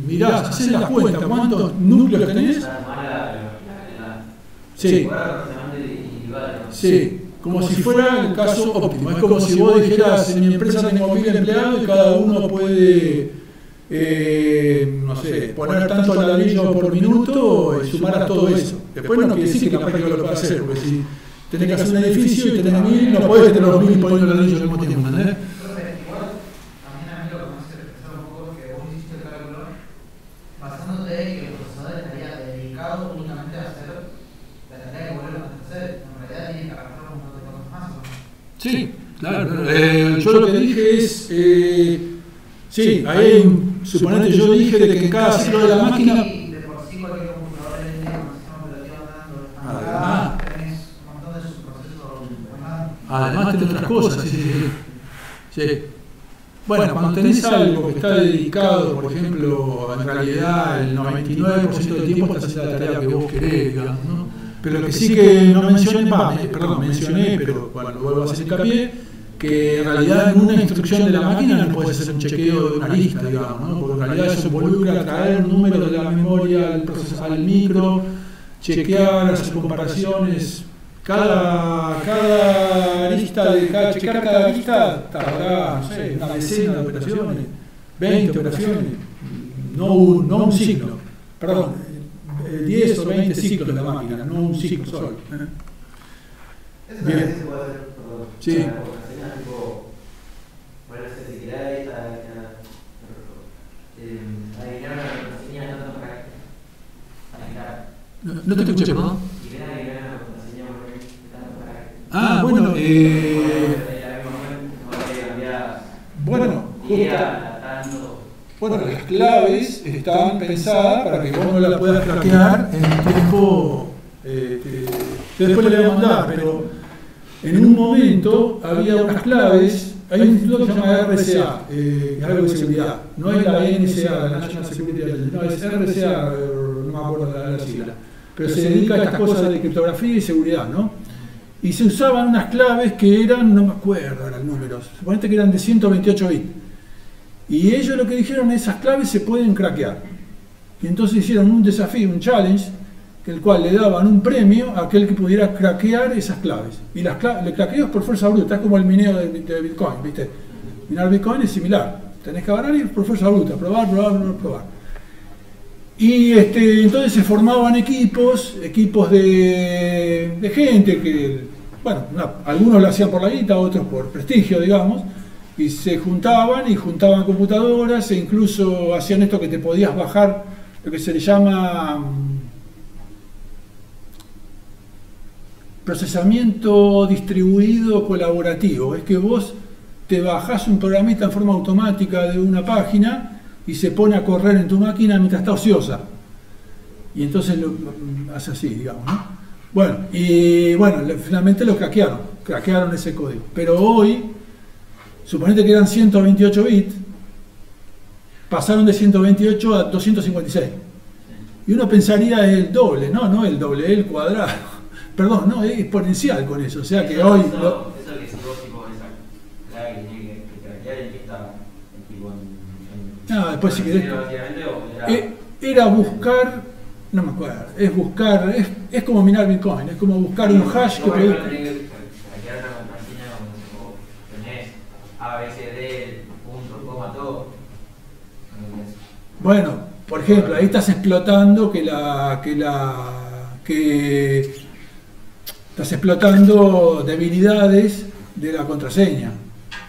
mirás, haces la cuenta, ¿cuántos núcleos tenés? Sí. Sí, como si fuera el caso óptimo. Es como si vos dijeras, en mi empresa tengo 1000 empleados y cada uno puede, no sé, poner tanto ladrillo por minuto y sumar a todo eso. Después no quiere decir que la práctica lo pueda hacer, porque si tenés que hacer un edificio y tenés 1000, no podés tener los 1000 poniendo ladrillo al mismo tiempo, ¿entendés? Sí, claro. Yo lo que dije es, sí, ahí suponete yo dije de que en cada ciclo de la máquina... De por sí cualquier computador en línea con el sistema operativo andando, tenés un montón de subprocesos. Además tenés otras cosas, sí. Bueno, cuando tenés algo que está dedicado, por ejemplo, en realidad el 99% del tiempo estás haciendo la tarea que vos querés, digamos, ¿no? Pero lo que sí que no mencioné, mencioné, pero bueno, vuelvo a hacer hincapié, que en realidad en una instrucción de la máquina no puedes hacer un chequeo de una lista, digamos, ¿no? Porque en realidad eso involucra traer números de la memoria al micro, chequear, hacer comparaciones. Cada lista, checar cada lista tardará, no sé, una decena de operaciones, 20 operaciones, no un ciclo, perdón. 10 o 20 ciclos de la máquina, no un ciclo solo. ¿Eso también se puede hacer? Sí. No te escuché, ¿no? Ah, bueno, bueno, las claves están pensadas para que vos no las puedas craquear en tiempo. Después le voy a mandar, pero en un momento había unas claves. Hay un instituto que se llama RSA, que es algo de seguridad. No es la NSA, la National Security Agency, no, es RSA, no me acuerdo de la sigla. Pero se dedica a estas cosas de criptografía y seguridad, ¿no? Y se usaban unas claves que eran, no me acuerdo, eran números, suponete que eran de 128 bits. Y ellos lo que dijeron es esas claves se pueden craquear. Y entonces hicieron un desafío, un challenge, que el cual le daban un premio a aquel que pudiera craquear esas claves. Y el craqueo es por fuerza bruta, es como el mineo de Bitcoin, ¿viste? Minar Bitcoin es similar. Tenés que agarrar y por fuerza bruta, probar. Y entonces se formaban equipos de gente que, bueno, algunos lo hacían por la guita, otros por prestigio, digamos, y se juntaban computadoras e incluso hacían esto que te podías bajar, lo que se le llama procesamiento distribuido colaborativo. Es que vos te bajás un programita en forma automática de una página y se pone a correr en tu máquina mientras está ociosa. Y entonces lo hace así, digamos, ¿no? Bueno, finalmente lo craquearon ese código. Pero hoy, suponete que eran 128 bits, pasaron de 128 a 256. Y uno pensaría es el doble, no el doble, es el cuadrado. Perdón, no, es exponencial con eso. O sea que hoy... Eso que si vos tipo esa clave que tiene que craquear en esta tipo no, después si querés... Era buscar... No me acuerdo. Es buscar... Es como minar Bitcoin. Es como buscar un hash que produzca... Craquear una contraseña donde tenés A, B, C, D, punto, coma, todo. Bueno, Por ejemplo, ahí estás explotando estás explotando debilidades de la contraseña.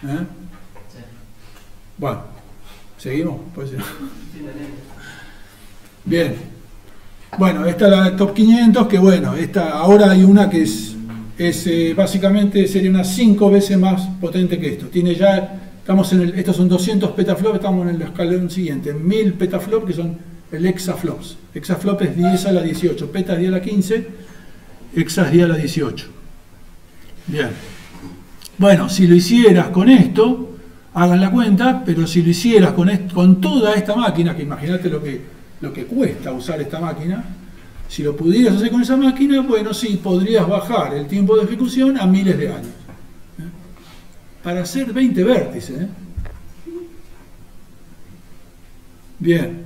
¿Eh? Bueno, seguimos. Pues, bien. Bueno, esta es la top 500, que bueno, ahora hay una que es básicamente sería unas 5 veces más potente que esto. Tiene ya, estos son 200 petaflops, estamos en el escalón siguiente, 1000 petaflops, que son el hexaflops. Hexaflop es 10 a la 18, peta es 10 a la 15, hexa es 10 a la 18. Bien. Bueno, si lo hicieras con esto, hagan la cuenta, pero si lo hicieras con toda esta máquina, que imagínate lo que cuesta usar esta máquina, si lo pudieras hacer con esa máquina, bueno, sí, podrías bajar el tiempo de ejecución a miles de años. Para hacer 20 vértices. Bien.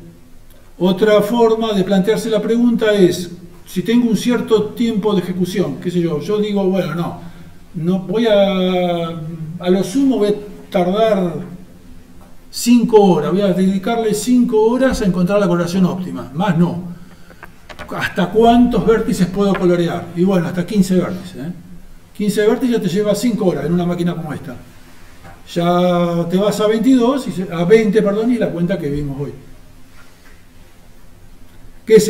Otra forma de plantearse la pregunta es, si tengo un cierto tiempo de ejecución, qué sé yo digo, bueno, no voy a lo sumo voy a tardar 5 horas, voy a dedicarle 5 horas a encontrar la coloración óptima, más no. ¿Hasta cuántos vértices puedo colorear? Y bueno, hasta 15 vértices. 15 vértices ya te lleva 5 horas en una máquina como esta. Ya te vas a 20, y la cuenta que vimos hoy.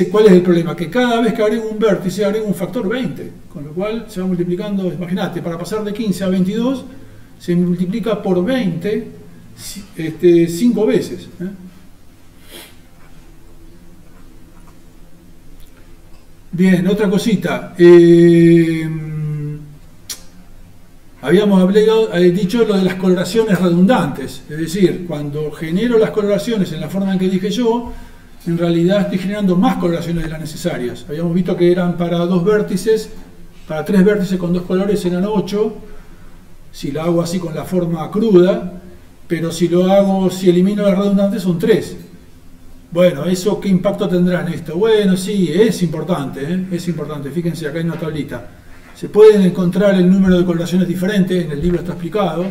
¿Cuál es el problema? Que cada vez que agrego un vértice, agrego un factor 20, con lo cual se va multiplicando, imagínate, para pasar de 15 a 22, se multiplica por 20 5 veces. Bien, otra cosita. Habíamos dicho lo de las coloraciones redundantes, es decir, cuando genero las coloraciones en la forma en que dije yo, en realidad estoy generando más coloraciones de las necesarias. Habíamos visto que eran para 2 vértices, para 3 vértices con 2 colores eran 8, si lo hago así con la forma cruda, pero si elimino las redundantes son 3. Bueno, ¿eso qué impacto tendrá en esto? Bueno, sí, es importante, es importante. Fíjense, acá hay una tablita. Se pueden encontrar el número de coloraciones diferentes, en el libro está explicado.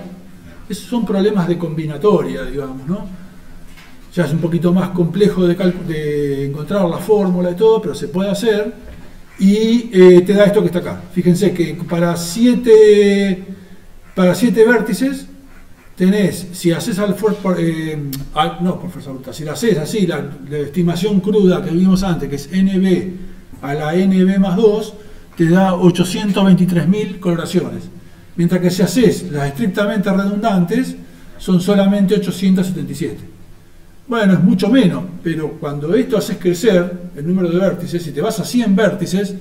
Esos son problemas de combinatoria, digamos, ¿no? Ya es un poquito más complejo de encontrar la fórmula y todo, pero se puede hacer. Y te da esto que está acá. Fíjense que para 7 vértices tenés, si haces por fuerza bruta, si la haces así, la estimación cruda que vimos antes, que es NB a la NB más 2, te da 823.000 coloraciones. Mientras que si haces las estrictamente redundantes, son solamente 877. Bueno, es mucho menos, pero cuando esto haces crecer el número de vértices, si te vas a 100 vértices,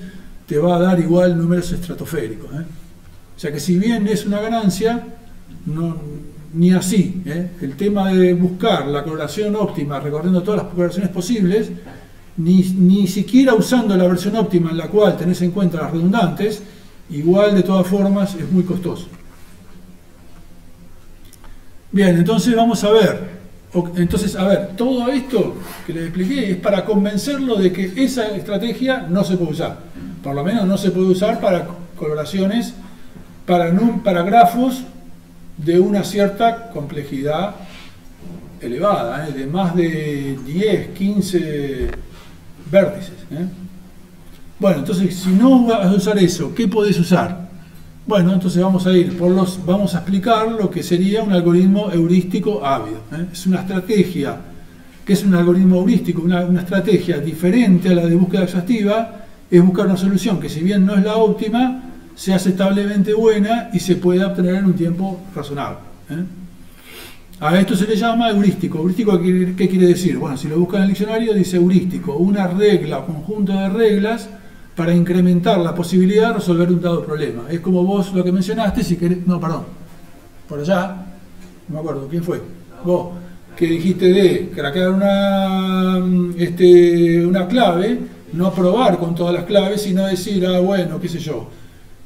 te va a dar igual números estratosféricos. O sea que si bien es una ganancia, ni así. El tema de buscar la coloración óptima recorriendo todas las coloraciones posibles, ni siquiera usando la versión óptima en la cual tenés en cuenta las redundantes, igual de todas formas es muy costoso. Bien, entonces vamos a ver. Todo esto que les expliqué es para convencerlo de que esa estrategia no se puede usar. Por lo menos no se puede usar para coloraciones, para grafos de una cierta complejidad elevada, de más de 10, 15 vértices. Bueno, entonces si no vas a usar eso, ¿qué podés usar? Bueno, entonces vamos a explicar lo que sería un algoritmo heurístico ávido. Es una estrategia, que es un algoritmo heurístico, una estrategia diferente a la de búsqueda exhaustiva, es buscar una solución que si bien no es la óptima, sea aceptablemente buena y se pueda obtener en un tiempo razonable. A esto se le llama heurístico. ¿Heurístico qué quiere decir? Bueno, si lo buscan en el diccionario dice heurístico, una regla o conjunto de reglas para incrementar la posibilidad de resolver un dado problema. Es como vos lo que mencionaste, si querés, por allá, no me acuerdo, ¿quién fue? Vos, que dijiste de craquear una clave, no probar con todas las claves, sino decir, bueno, qué sé yo,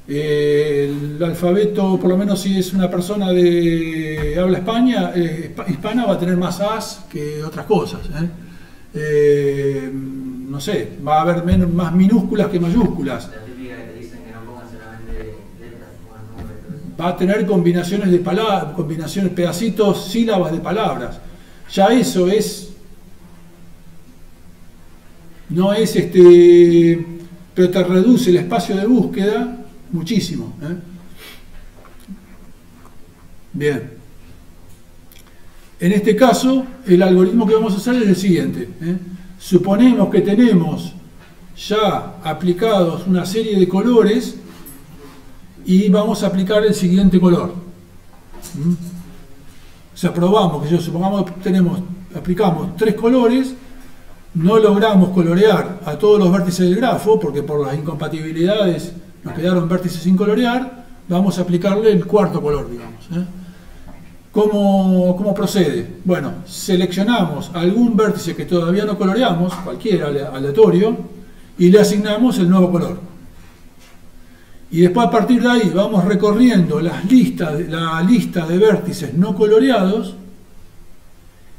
el alfabeto, por lo menos si es una persona de habla hispana, va a tener más As que otras cosas. No sé, va a haber más minúsculas que mayúsculas. La típica que te dicen que no pongas solamente letras, pongas nombres. Va a tener combinaciones de palabras, pedacitos, sílabas de palabras. Ya eso es No es pero te reduce el espacio de búsqueda muchísimo. Bien. En este caso, el algoritmo que vamos a hacer es el siguiente. Suponemos que tenemos ya aplicados una serie de colores y vamos a aplicar el siguiente color. O sea, probamos que supongamos que aplicamos 3 colores, no logramos colorear a todos los vértices del grafo, porque por las incompatibilidades nos quedaron vértices sin colorear, vamos a aplicarle el cuarto color, digamos. ¿Cómo procede? Bueno, seleccionamos algún vértice que todavía no coloreamos, cualquiera aleatorio, y le asignamos el nuevo color. Y después a partir de ahí vamos recorriendo la lista de vértices no coloreados,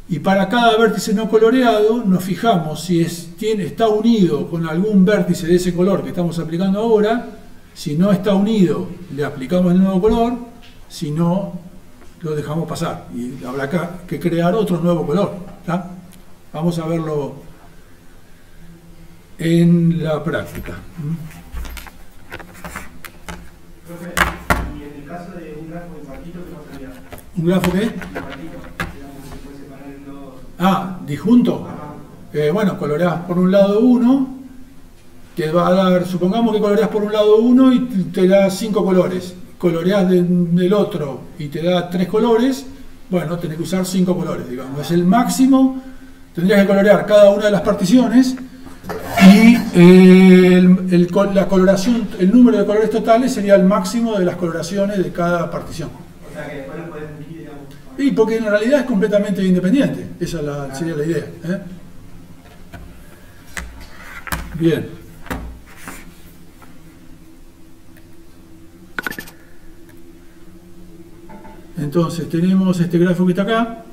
y para cada vértice no coloreado nos fijamos si está unido con algún vértice de ese color que estamos aplicando ahora. Si no está unido, le aplicamos el nuevo color, si no, lo dejamos pasar y habrá que crear otro nuevo color. ¿Tá? Vamos a verlo en la práctica. Profe, y en el caso de un grafo de cuartito, ¿qué pasaría? ¿Un grafo qué? De cuartito, digamos, se puede separar en dos. Disjunto. Bueno, coloreás por un lado uno, te va a dar, supongamos que coloreás por un lado uno y te da 5 colores. Coloreás del otro y te da 3 colores, bueno, tenés que usar 5 colores, digamos. Es el máximo, tendrías que colorear cada una de las particiones y la coloración, el número de colores totales sería el máximo de las coloraciones de cada partición. O sea que después lo puedes elegir, digamos. Y porque en realidad es completamente independiente, esa sería la idea. Bien. Entonces tenemos este grafo que está acá.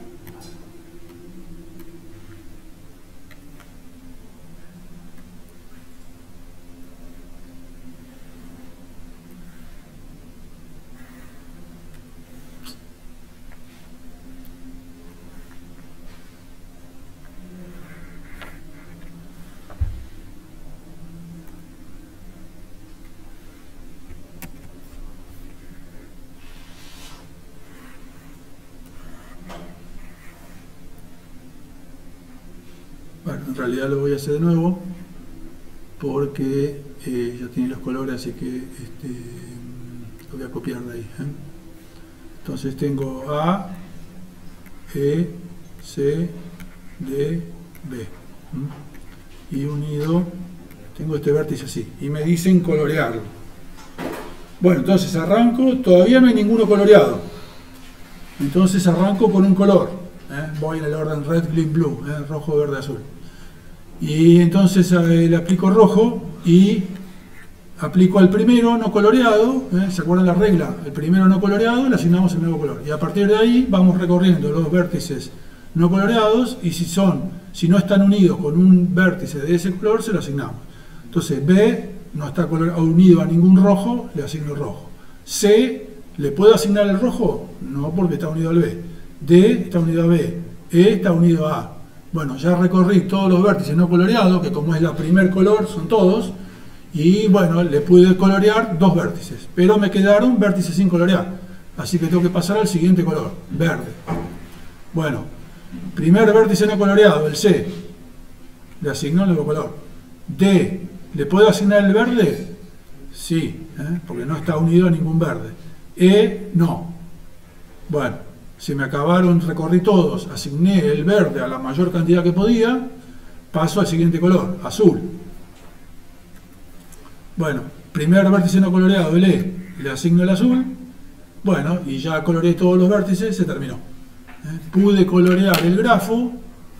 Bueno, en realidad lo voy a hacer de nuevo porque ya tiene los colores, así que lo voy a copiar de ahí. Entonces tengo A, E, C, D, B. Y unido, tengo este vértice así. Y me dicen colorearlo. Bueno, entonces arranco, todavía no hay ninguno coloreado. Entonces arranco con un color. Voy en el orden red, green, blue, rojo, verde, azul. Y entonces le aplico rojo y aplico al primero no coloreado. ¿Se acuerdan la regla? El primero no coloreado, le asignamos el nuevo color. Y a partir de ahí vamos recorriendo los vértices no coloreados y si no están unidos con un vértice de ese color, se lo asignamos. Entonces B no está unido a ningún rojo, le asigno el rojo. C, ¿le puedo asignar el rojo? No, porque está unido al B. D está unido a B. E está unido a A. Bueno, ya recorrí todos los vértices no coloreados, que como es la primer color, son todos. Y bueno, le pude colorear 2 vértices. Pero me quedaron vértices sin colorear. Así que tengo que pasar al siguiente color, verde. Bueno, primer vértice no coloreado, el C. Le asigno el nuevo color. D, ¿le puedo asignar el verde? Sí, porque no está unido a ningún verde. E, no. Bueno, se me acabaron, recorrí todos, asigné el verde a la mayor cantidad que podía, paso al siguiente color, azul. Bueno, primer vértice no coloreado, el E, le asigno el azul. Bueno, y ya coloreé todos los vértices, se terminó. Pude colorear el grafo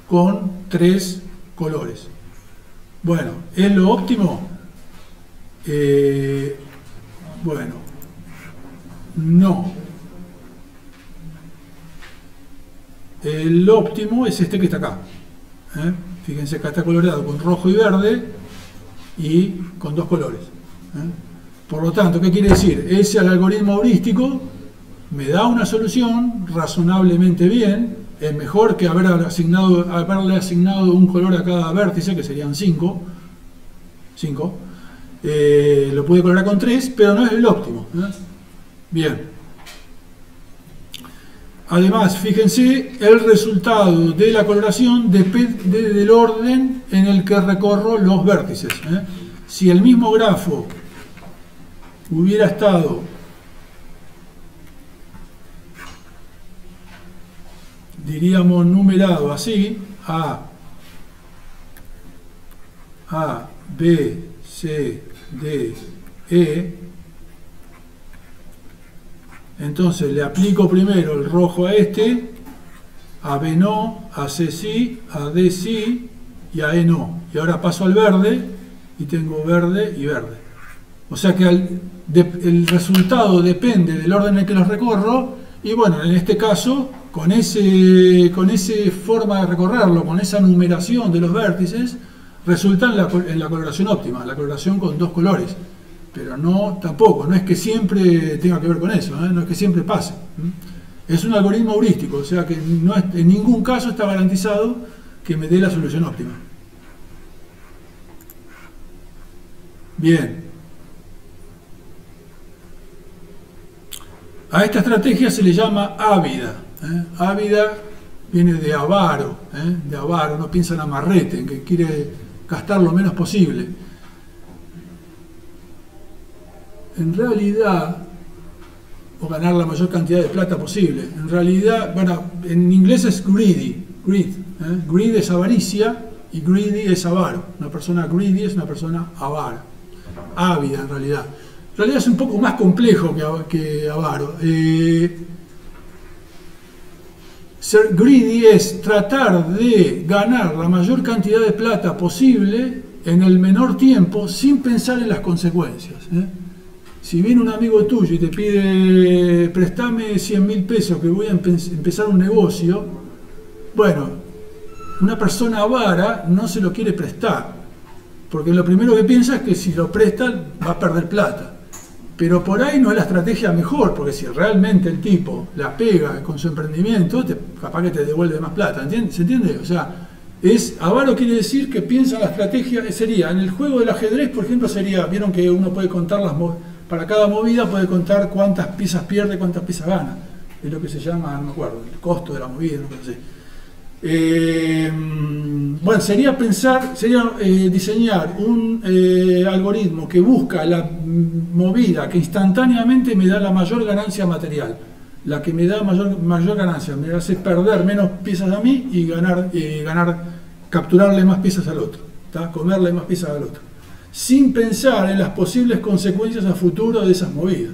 con 3 colores. Bueno, ¿es lo óptimo? Bueno, no. El óptimo es este que está acá. Fíjense que está coloreado con rojo y verde y con 2 colores. Por lo tanto, ¿qué quiere decir? Ese algoritmo heurístico me da una solución razonablemente bien, es mejor que haberle asignado un color a cada vértice, que serían 5. Lo pude colorar con 3, pero no es el óptimo. Bien. Además, fíjense, el resultado de la coloración depende del orden en el que recorro los vértices. Si el mismo grafo hubiera estado diríamos numerado así: A, B, C, D, E. Entonces le aplico primero el rojo a este, a B no, a C sí, a D sí y a E no. Y ahora paso al verde y tengo verde y verde. O sea que el resultado depende del orden en el que los recorro. Y bueno, en este caso, con esa forma de recorrerlo, con esa numeración de los vértices, resulta en la coloración óptima, la coloración con 2 colores. Pero no es que siempre tenga que ver con eso, no es que siempre pase. Es un algoritmo heurístico, o sea que en ningún caso está garantizado que me dé la solución óptima. Bien. A esta estrategia se le llama ávida. Ávida viene de avaro, no piensa en amarrete, en que quiere gastar lo menos posible. En realidad, o ganar la mayor cantidad de plata posible. En realidad, bueno, en inglés es greedy, greed. Greed es avaricia y greedy es avaro. Una persona greedy es una persona avara, ávida en realidad. En realidad es un poco más complejo que avaro. Ser greedy es tratar de ganar la mayor cantidad de plata posible en el menor tiempo sin pensar en las consecuencias. Si viene un amigo tuyo y te pide préstame 100.000 pesos que voy a empezar un negocio, bueno, una persona avara no se lo quiere prestar, porque lo primero que piensa es que si lo presta va a perder plata. Pero por ahí no es la estrategia mejor, porque si realmente el tipo la pega con su emprendimiento, capaz que te devuelve más plata, ¿se entiende? O sea, avaro quiere decir que piensa en la estrategia, sería, en el juego del ajedrez, por ejemplo, vieron que uno puede contar para cada movida puede contar cuántas piezas pierde, cuántas piezas gana. Es lo que se llama, no me acuerdo, el costo de la movida, no sé. Bueno, sería diseñar un algoritmo que busca la movida que instantáneamente me da la mayor ganancia material. La que me da mayor ganancia, me hace perder menos piezas a mí y capturarle más piezas al otro, comerle más piezas al otro, sin pensar en las posibles consecuencias a futuro de esas movidas.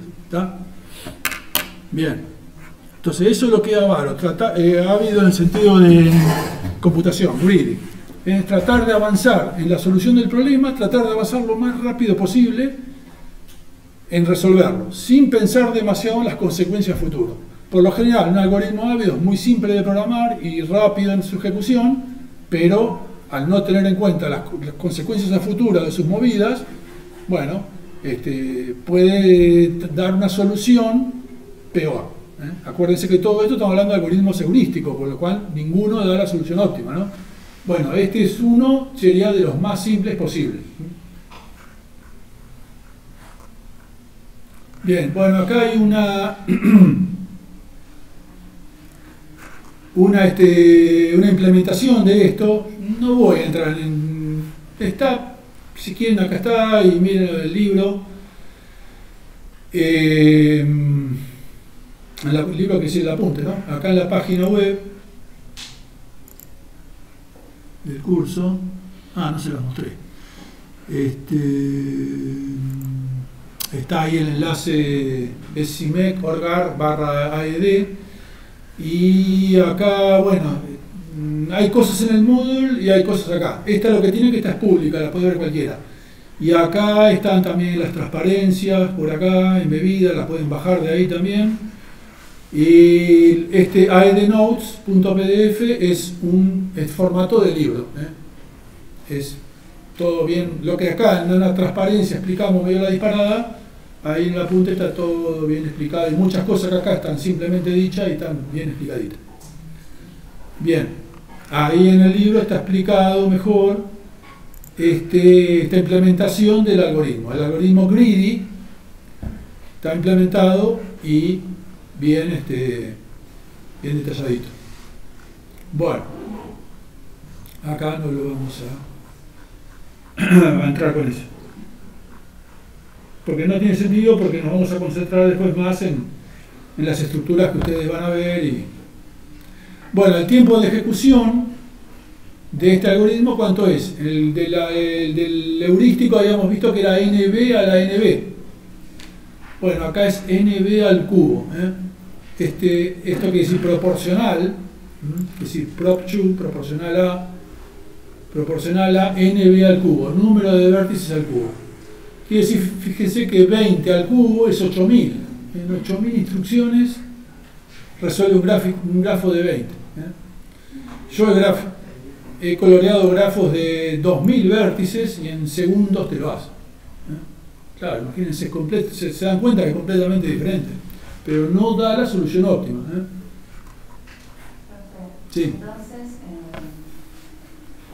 Bien. Entonces eso es lo que es avaro, ávido en el sentido de computación, greedy. Es tratar de avanzar en la solución del problema, tratar de avanzar lo más rápido posible en resolverlo, sin pensar demasiado en las consecuencias futuras. Por lo general, un algoritmo ávido es muy simple de programar y rápido en su ejecución, pero al no tener en cuenta las consecuencias a futuro de sus movidas, bueno, puede dar una solución peor. Acuérdense que todo esto estamos hablando de algoritmos heurísticos, por lo cual ninguno da la solución óptima, ¿no? Bueno, este es uno, sería de los más simples posibles. Bien, bueno, acá hay una implementación de esto. No voy a entrar en... si quieren, acá está, y miren el libro. El libro que hice el apunte, ¿no? Acá en la página web del curso, no se los mostré, está ahí el enlace, es cimec.org/AED, y acá, bueno, hay cosas en el Moodle y hay cosas acá. Esta es lo que tiene, que esta es pública, la puede ver cualquiera. Y acá están también las transparencias, por acá, embebidas, las pueden bajar de ahí también. Y aednotes.pdf es formato de libro. Es todo bien, lo que acá en la transparencia explicamos medio la disparada, ahí en el apunte está todo bien explicado, y muchas cosas que acá están simplemente dichas y están bien explicaditas. Bien, ahí en el libro está explicado mejor esta implementación del algoritmo. El algoritmo greedy está implementado y bien, bien detalladito. Bueno, acá no lo vamos a entrar con eso, porque no tiene sentido, porque nos vamos a concentrar después más en las estructuras que ustedes van a ver. Bueno, el tiempo de ejecución de este algoritmo, ¿cuánto es? El del heurístico habíamos visto que era NB a la NB. Bueno, acá es NB al cubo. Esto quiere decir proporcional, es decir, prop2 proporcional a NB al cubo, número de vértices al cubo. Quiere decir, fíjense que 20 al cubo es 8000. En 8000 instrucciones resuelve un grafo de 20. Yo he coloreado grafos de 2000 vértices y en segundos te lo hace. Claro, imagínense, se dan cuenta que es completamente diferente, pero no da la solución óptima. Sí. Entonces,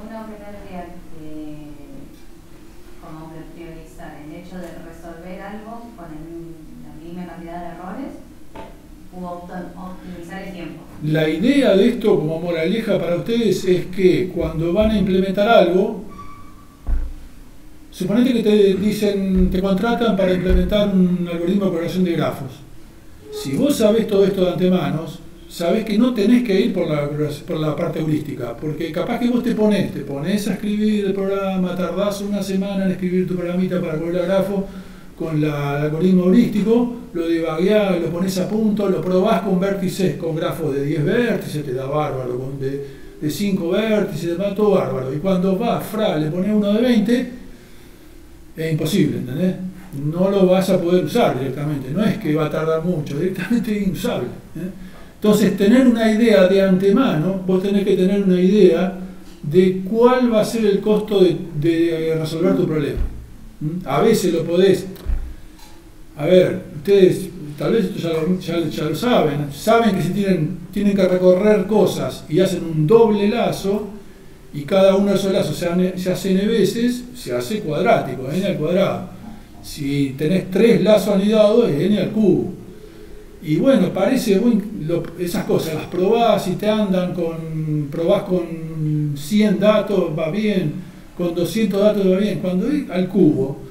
uno primero como que priorizar el hecho de resolver algo con la mínima cantidad de errores u optimizar el tiempo. La idea de esto como moraleja para ustedes es que cuando van a implementar algo, suponete que te contratan para implementar un algoritmo de correlación de grafos. Si vos sabés todo esto de antemano, sabés que no tenés que ir por la parte heurística, porque capaz que vos te pones a escribir el programa, tardás una semana en escribir tu programita para correr el grafo con el algoritmo heurístico, lo debagueás, lo pones a punto, lo probás con vértices, con grafos de 10 vértices, te da bárbaro, de 5 vértices, te da todo bárbaro. Y cuando le pones uno de 20, es imposible, ¿entendés? No lo vas a poder usar directamente, no es que va a tardar mucho, directamente es inusable. Entonces, tener una idea de antemano, vos tenés que tener una idea de cuál va a ser el costo de resolver tu problema. A veces lo podés. A ver, ustedes tal vez esto ya lo saben que si tienen que recorrer cosas y hacen un doble lazo, y cada uno de esos lazos se hace n veces, se hace cuadrático, n al cuadrado. Si tenés 3 lazos anidados, es n al cubo. Y bueno, parece esas cosas, las probás y te andan probás con 100 datos, va bien, con 200 datos va bien. Cuando es al cubo,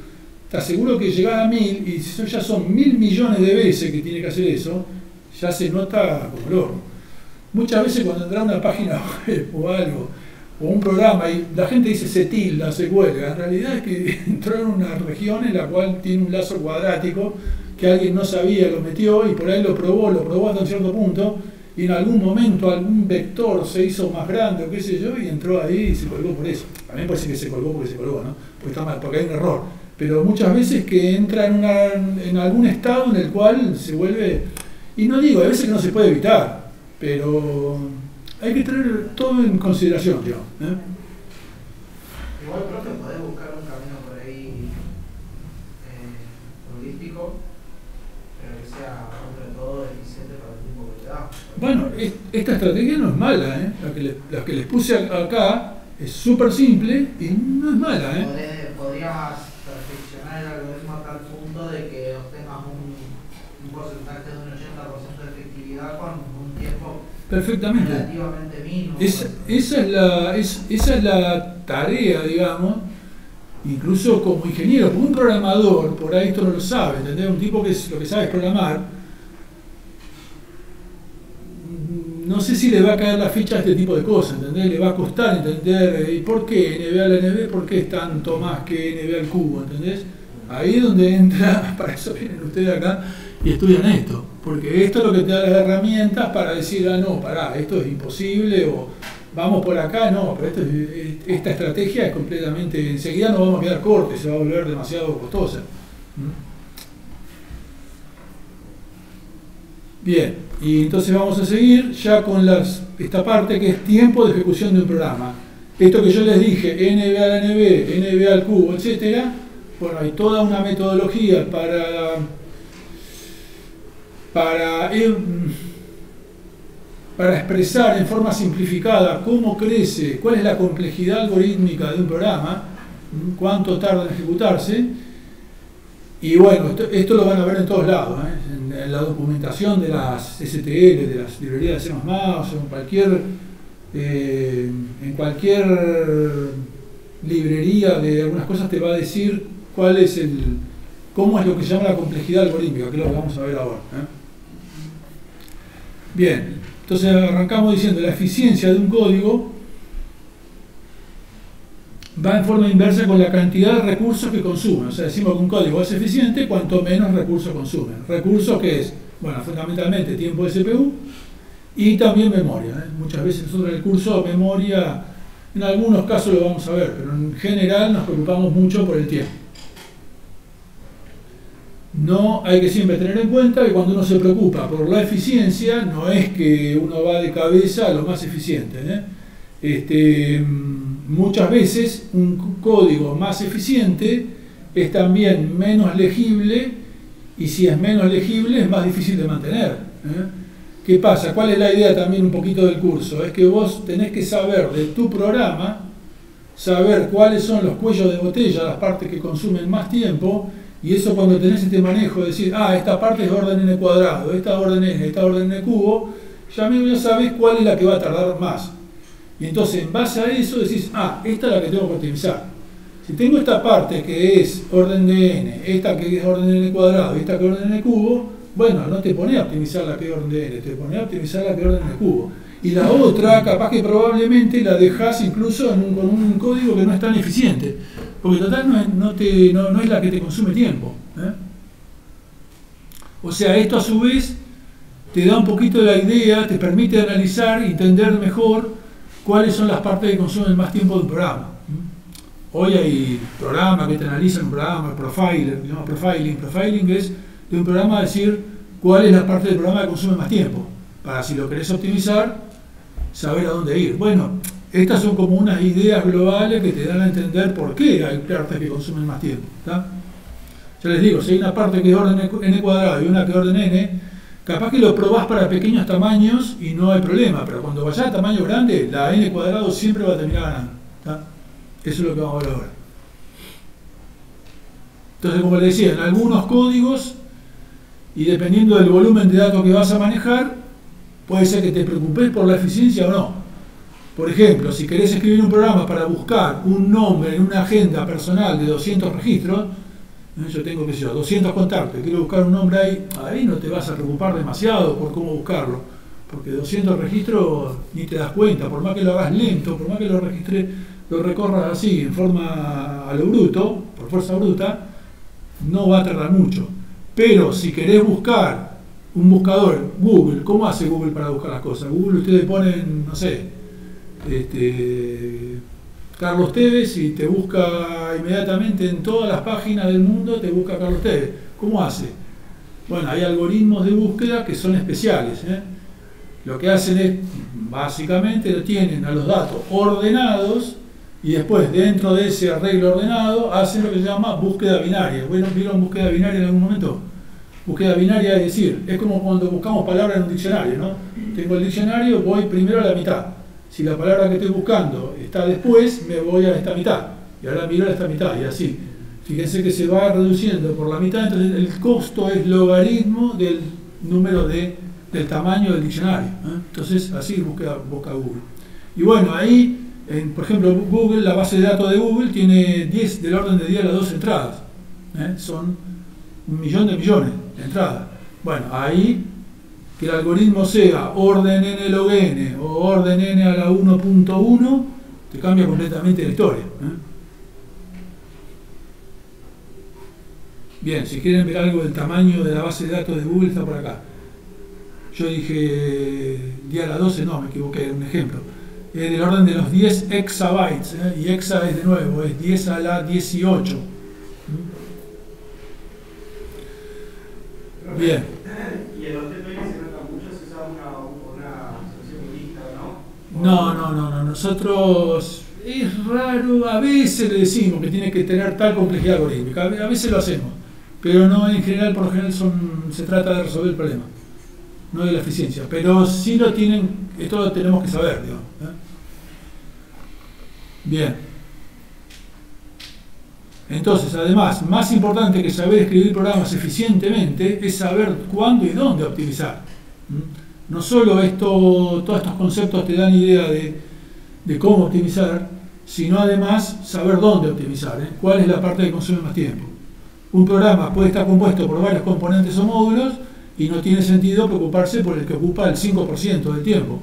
te aseguro que llegás a 1000, y si ya son 1000 millones de veces que tiene que hacer eso, ya se nota como el horno. Muchas veces cuando entras a una página web o algo, o un programa, y la gente dice se tilda, se cuelga, en realidad es que entró en una región en la cual tiene un lazo cuadrático que alguien no sabía, lo metió y por ahí lo probó hasta un cierto punto, y en algún momento algún vector se hizo más grande o qué sé yo, y entró ahí y se colgó por eso. También puede ser que se colgó porque se colgó, ¿no? Porque hay un error. Pero muchas veces que entra en algún estado en el cual se vuelve, y no digo, hay veces que no se puede evitar, pero hay que tener todo en consideración, digamos. Igual, profe, podés buscar un camino por ahí holístico, pero que sea, entre todo, eficiente para el tiempo que te da. Bueno, esta estrategia no es mala, la que les puse acá es súper simple y no es mala. Podrías perfeccionar el algoritmo a tal punto de que obtengas un porcentaje de un 80% de efectividad con un tiempo perfectamente relativamente mínimo. Esa es la tarea, digamos, incluso como ingeniero, como un programador, por ahí esto no lo sabe, ¿entendés? Un tipo que lo que sabe es programar, no sé si le va a caer la ficha a este tipo de cosas, ¿entendés? Le va a costar entender, ¿y por qué NB a la NB? ¿Por qué es tanto más que NB al cubo? ¿Entendés? Ahí es donde entra, para eso vienen ustedes acá y estudian esto, porque esto es lo que te da las herramientas para decir, no, pará, esto es imposible, o vamos por acá, no, pero esta estrategia es completamente, enseguida nos vamos a quedar cortos, se va a volver demasiado costosa. Bien, y entonces vamos a seguir ya con esta parte que es tiempo de ejecución de un programa. Esto que yo les dije, NB a la NB, NB al cubo, etcétera. Bueno, hay toda una metodología para para expresar en forma simplificada cómo crece, cuál es la complejidad algorítmica de un programa, cuánto tarda en ejecutarse. Y bueno, esto lo van a ver en todos lados, en la documentación de las STL, de las librerías de C++, en cualquier librería de algunas cosas te va a decir cómo es lo que se llama la complejidad algorítmica, que es lo que vamos a ver ahora. Bien, entonces arrancamos diciendo la eficiencia de un código va en forma inversa con la cantidad de recursos que consume. O sea, decimos que un código es eficiente cuanto menos recursos consume. ¿Recursos qué es? Bueno, fundamentalmente tiempo de CPU y también memoria. Muchas veces nosotros en el curso memoria, en algunos casos lo vamos a ver, pero en general nos preocupamos mucho por el tiempo. No hay que siempre tener en cuenta que cuando uno se preocupa por la eficiencia, no es que uno va de cabeza a lo más eficiente. Muchas veces un código más eficiente es también menos legible, y si es menos legible es más difícil de mantener. ¿Qué pasa? ¿Cuál es la idea también un poquito del curso? Es que vos tenés que saber de tu programa, saber cuáles son los cuellos de botella, las partes que consumen más tiempo, y eso cuando tenés este manejo de decir, esta parte es orden n cuadrado, esta orden n, esta orden n cubo, ya sabés cuál es la que va a tardar más. Y entonces en base a eso decís, esta es la que tengo que optimizar. Si tengo esta parte que es orden de n, esta que es orden de n cuadrado y esta que es orden de n cubo, bueno, no te pones a optimizar la que es orden de n, te pones a optimizar la que es orden de n cubo. Y la otra, capaz que probablemente la dejás incluso con un código que no es tan eficiente, porque total no es la que te consume tiempo. O sea, esto a su vez te da un poquito de la idea, te permite analizar y entender mejor cuáles son las partes que consumen más tiempo de un programa. Hoy hay programas que te analizan un programa, profiling. Profiling es de un programa decir cuál es la parte del programa que consume más tiempo, para si lo querés optimizar, saber a dónde ir. Bueno, estas son como unas ideas globales que te dan a entender por qué hay partes que consumen más tiempo. Ya les digo, si hay una parte que es orden n cuadrado y una que es orden n, capaz que lo probás para pequeños tamaños y no hay problema, pero cuando vayas a tamaño grande, la n cuadrado siempre va a terminar ganando. Eso es lo que vamos a ver ahora. Entonces, como les decía, en algunos códigos, y dependiendo del volumen de datos que vas a manejar, puede ser que te preocupes por la eficiencia o no. Por ejemplo, si querés escribir un programa para buscar un nombre en una agenda personal de 200 registros, yo tengo, 200 contactos, quiero buscar un nombre ahí no te vas a preocupar demasiado por cómo buscarlo, porque 200 registros ni te das cuenta, por más que lo hagas lento, por más que lo recorras así, en forma a lo bruto, por fuerza bruta, no va a tardar mucho. Pero si querés buscar un buscador, Google, ¿cómo hace Google para buscar las cosas? Google, ustedes ponen, no sé, Carlos Tevez y te busca inmediatamente en todas las páginas del mundo, te busca Carlos Tevez. ¿Cómo hace? Bueno, hay algoritmos de búsqueda que son especiales. Lo que hacen es, básicamente, lo tienen a los datos ordenados y después, dentro de ese arreglo ordenado, hacen lo que se llama búsqueda binaria. Bueno, ¿vieron búsqueda binaria en algún momento? Búsqueda binaria es decir, es como cuando buscamos palabras en un diccionario, ¿no? Tengo el diccionario, voy primero a la mitad. Si la palabra que estoy buscando está después, me voy a esta mitad. Y ahora miro a esta mitad, y así. Fíjense que se va reduciendo por la mitad, entonces el costo es logaritmo del número del tamaño del diccionario. Entonces, así busca Google. Y bueno, ahí, por ejemplo, Google, la base de datos de Google tiene 10 del orden de 10 a las 2 entradas. Son 1 millón de millones de entradas. Bueno, ahí que el algoritmo sea orden n log n o orden n a la 1.1, te cambia completamente la historia. Bien, si quieren ver algo del tamaño de la base de datos de Google, está por acá. Yo dije 10 a la 12, no, me equivoqué, un ejemplo. Es del orden de los 10 exabytes, y exa es de nuevo, es 10 a la 18. Bien. ¿Y el objeto que se nota mucho se usa una solución lista, no? No. Nosotros, es raro, a veces le decimos que tiene que tener tal complejidad algorítmica, a veces lo hacemos, pero no en general, por lo general se trata de resolver el problema. no de la eficiencia, pero sí lo tienen, esto lo tenemos que saber, digamos, ¿eh? Bien. Entonces, además, más importante que saber escribir programas eficientemente es saber cuándo y dónde optimizar. No solo todos estos conceptos te dan idea de cómo optimizar, sino además saber dónde optimizar, ¿eh? Cuál es la parte que consume más tiempo. Un programa puede estar compuesto por varios componentes o módulos y no tiene sentido preocuparse por el que ocupa el 5% del tiempo.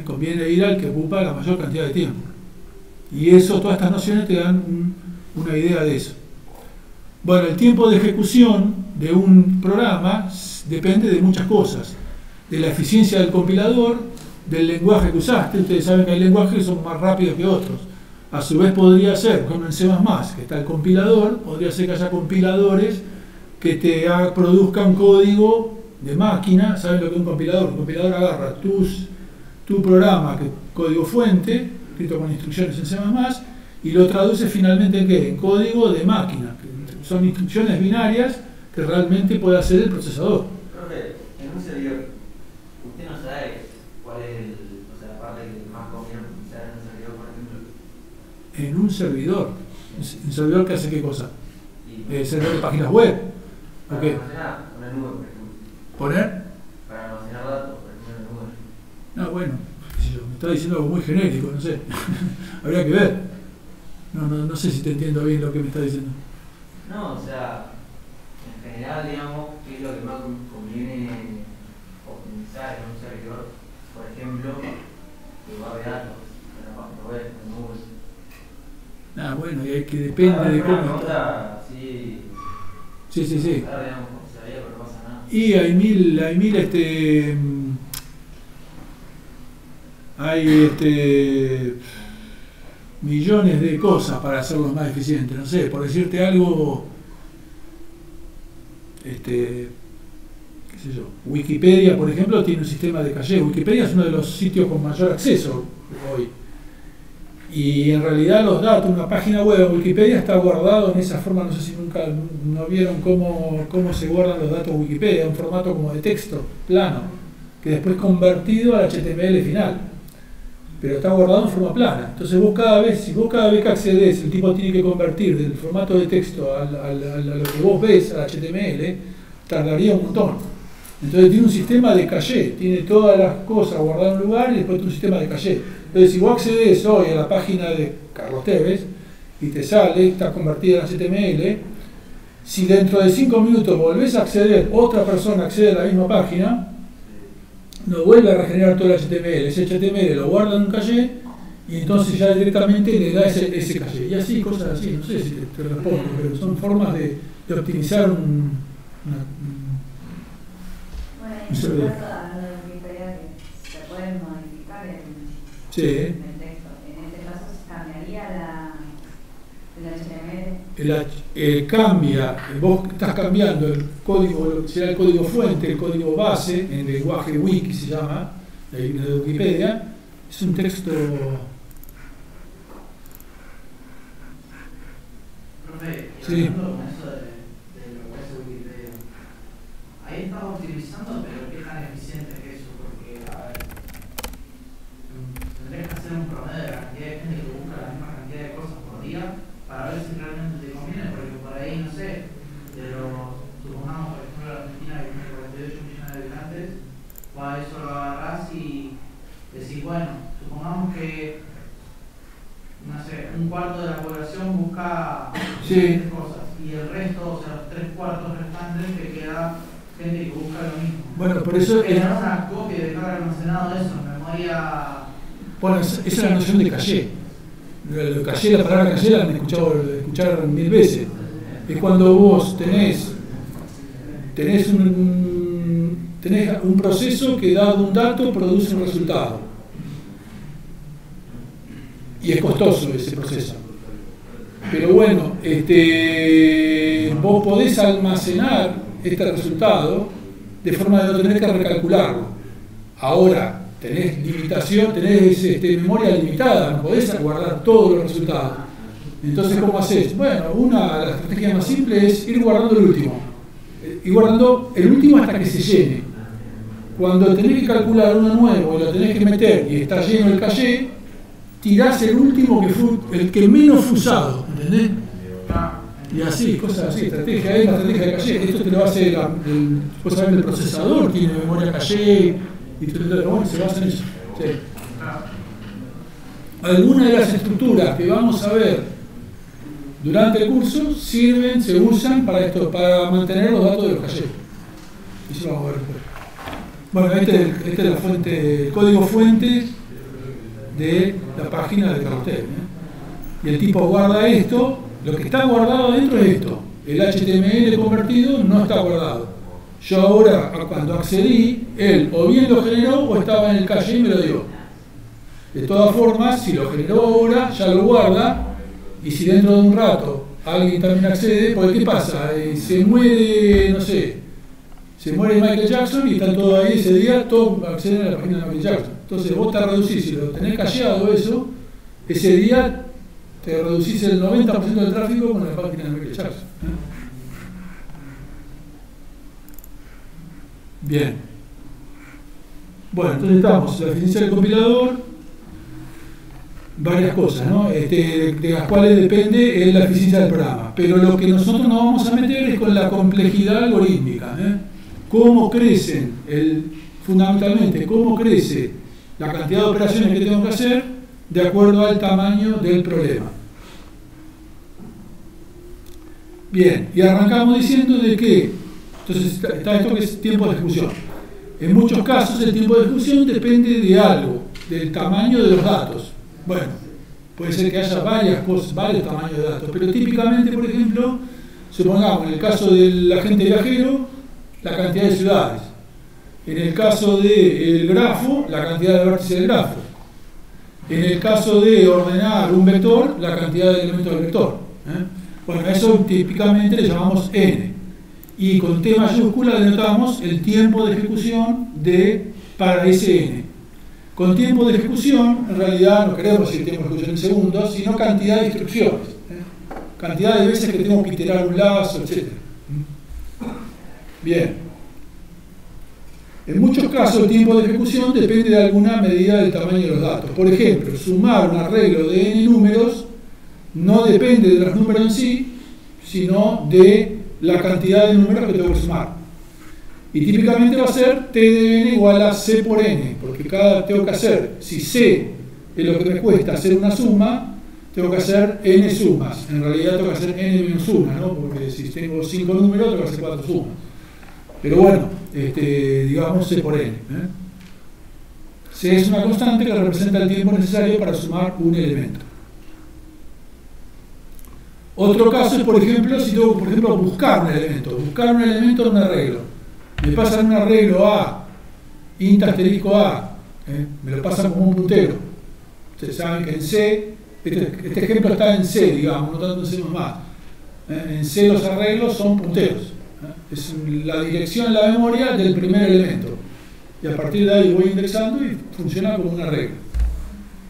Conviene ir al que ocupa la mayor cantidad de tiempo. Y eso, todas estas nociones te dan una idea de eso. Bueno, el tiempo de ejecución de un programa depende de muchas cosas. De la eficiencia del compilador, del lenguaje que usaste. Ustedes saben que hay lenguajes que son más rápidos que otros. A su vez podría ser, como en C++, que está el compilador, podría ser que haya compiladores que te produzcan código de máquina. ¿Saben lo que es un compilador? Un compilador agarra tu programa, código fuente, escrito con instrucciones en C++, y lo traduce finalmente en ¿qué? En código de máquina. Que son instrucciones binarias que realmente puede hacer el procesador. Profe, en un servidor, usted no sabe cuál es la parte que más conviene utilizar en un servidor, por ejemplo. En un servidor. ¿Un servidor que hace qué cosa? ¿Servidor de páginas web? Para almacenar una nube, por ejemplo. ¿Poner? Para almacenar datos, por ejemplo, en una nube. No, bueno, me está diciendo algo muy genérico, no sé. Habría que ver. No sé si te entiendo bien lo que me está diciendo. No, o sea, en general, digamos, ¿qué es lo que más conviene optimizar en un servidor? Por ejemplo, lugar de datos, en la página web, en Google. Ah, bueno, y hay que depende de cómo está. Sí. Claro, digamos, se veía, pero no pasa nada. Y hay millones de cosas para hacerlos más eficientes. No sé, por decirte algo, qué sé yo, Wikipedia, por ejemplo, tiene un sistema de caché. Wikipedia es uno de los sitios con mayor acceso hoy. Y en realidad los datos, una página web en Wikipedia está guardado en esa forma, no sé si nunca no vieron cómo se guardan los datos de Wikipedia, un formato como de texto, plano, que después es convertido al HTML final. Pero está guardado en forma plana. Entonces si vos cada vez que accedes, el tipo tiene que convertir del formato de texto a lo que vos ves, al HTML, tardaría un montón. Entonces tiene un sistema de caché, tiene todas las cosas guardadas en un lugar y después tiene un sistema de caché. Entonces si vos accedes hoy a la página de Carlos Tevez y te sale, está convertida en HTML, si dentro de 5 minutos volvés a acceder, otra persona accede a la misma página, no vuelve a regenerar todo el HTML, ese HTML lo guarda en un caché y entonces ya directamente le da ese caché. Y así, cosas así, no sé si te respondo, pero son formas de optimizar un servidor. Hablando de Wikipedia que se pueden modificar el texto. En este caso se cambiaría el HTML. Cambia, vos estás cambiando el código, será el código fuente, el código base, en el lenguaje wiki se llama, de Wikipedia, es un texto. Profe, sí. Hablando con eso de lo que hace Wikipedia, ahí estamos optimizando, pero ¿qué tan eficiente es eso? Porque, a ver, tendrías que hacer un promedio de la cantidad de gente que busca la misma cantidad de cosas por día para ver si realmente te conviene, porque por ahí, no sé, supongamos, por ejemplo, la Argentina que tiene 48 millones de habitantes, a eso lo agarrás y decís, bueno, supongamos que, no sé, un cuarto de la población busca diferentes cosas y el resto, o sea, los 3/4 restantes, te queda gente que busca lo mismo. Bueno, por eso es una copia de carga almacenado de eso, en memoria. Bueno, esa es la noción de caché. La palabra caché la han escuchado 1000 veces. Es cuando vos tenés un proceso que, dado un dato, produce un resultado. Y es costoso ese proceso. Pero bueno, vos podés almacenar este resultado de forma de no tener que recalcularlo. Ahora, tenés limitación, tenés memoria limitada, no podés guardar todos los resultados. Entonces, ¿cómo haces? Bueno, la estrategia más simple es ir guardando el último. Ir guardando el último hasta que se llene. cuando tenés que calcular uno nuevo y lo tenés que meter y está lleno el caché, tirás el último que fue el que menos fue usado, ¿entendés? Y así, cosas así, estrategia de caché. Esto te lo hace supuestamente el procesador, tiene memoria caché y todo, bueno, se basa en eso. Sí. Algunas de las estructuras que vamos a ver durante el curso se usan para esto, para mantener los datos de los cachés. Eso lo vamos a ver después. Bueno, este es la fuente, el código fuente de la página de Cartel. Y el tipo guarda esto, lo que está guardado dentro es esto. El HTML convertido no está guardado. Yo ahora, cuando accedí, él o bien lo generó o estaba en el caché y me lo dio. De todas formas, si lo generó ahora, ya lo guarda, y si dentro de un rato alguien también accede, porque ¿qué pasa? Se muere, no sé, se muere Michael Jackson y está todo ahí ese día, todos acceden a la página de Michael Jackson. Entonces vos te reducís, si lo tenés cacheado eso, ese día te reducís el 90% del tráfico con la página de Michael Jackson. Bien. Bueno, entonces estamos, la definición del compilador, varias cosas, ¿no? De las cuales depende la eficiencia del programa. Pero lo que nosotros nos vamos a meter es con la complejidad algorítmica. Cómo crecen, fundamentalmente, cómo crece la cantidad de operaciones que tengo que hacer de acuerdo al tamaño del problema. Bien, y arrancamos diciendo de que, entonces está esto que es tiempo de ejecución. En muchos casos el tiempo de ejecución depende de algo, del tamaño de los datos. Bueno, puede ser que haya varios tamaños de datos, pero típicamente, por ejemplo, supongamos en el caso del agente viajero, la cantidad de ciudades. En el caso del grafo, la cantidad de vértices del grafo. En el caso de ordenar un vector, la cantidad de elementos del vector. Bueno, eso típicamente le llamamos n. Y con T mayúscula denotamos el tiempo de ejecución para ese n. Con tiempo de ejecución, en realidad no queremos decir tiempo de ejecución en segundos, sino cantidad de instrucciones. Cantidad de veces que tengo que iterar un lazo, etc. Bien. En muchos casos el tiempo de ejecución depende de alguna medida del tamaño de los datos. Por ejemplo, sumar un arreglo de n números no depende de los números en sí, sino de la cantidad de números que tengo que sumar. Y típicamente va a ser T de n igual a C por n, porque tengo que hacer, si C es lo que me cuesta hacer una suma, tengo que hacer n sumas. En realidad tengo que hacer n menos 1, ¿no? Porque si tengo 5 números, tengo que hacer 4 sumas. Pero bueno, digamos C por n. C es una constante que representa el tiempo necesario para sumar un elemento. Otro caso es, por ejemplo, si tengo buscar un elemento de un arreglo. Me pasan un arreglo A, int asterisco A, me lo pasan como un puntero. Ustedes saben que en C, este ejemplo está en C, digamos, no tanto en C++. En C los arreglos son punteros. Es la dirección en la memoria del primer elemento. Y a partir de ahí voy indexando y funciona como un arreglo.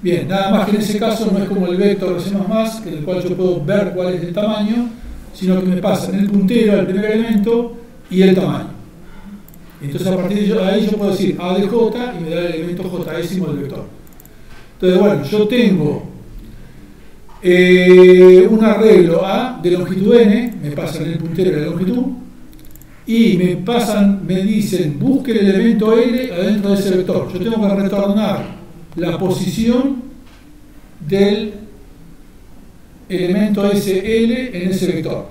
Bien, nada más que en ese caso no es como el vector de C++, en el cual yo puedo ver cuál es el tamaño, sino que me pasan el puntero al primer elemento y el tamaño. Entonces a partir de ahí yo puedo decir A de J y me da el elemento J-ésimo del vector. Entonces bueno, yo tengo un arreglo A de longitud n, me pasan el puntero de la longitud, y me dicen busque el elemento L adentro de ese vector. Yo tengo que retornar la posición del elemento SL en ese vector.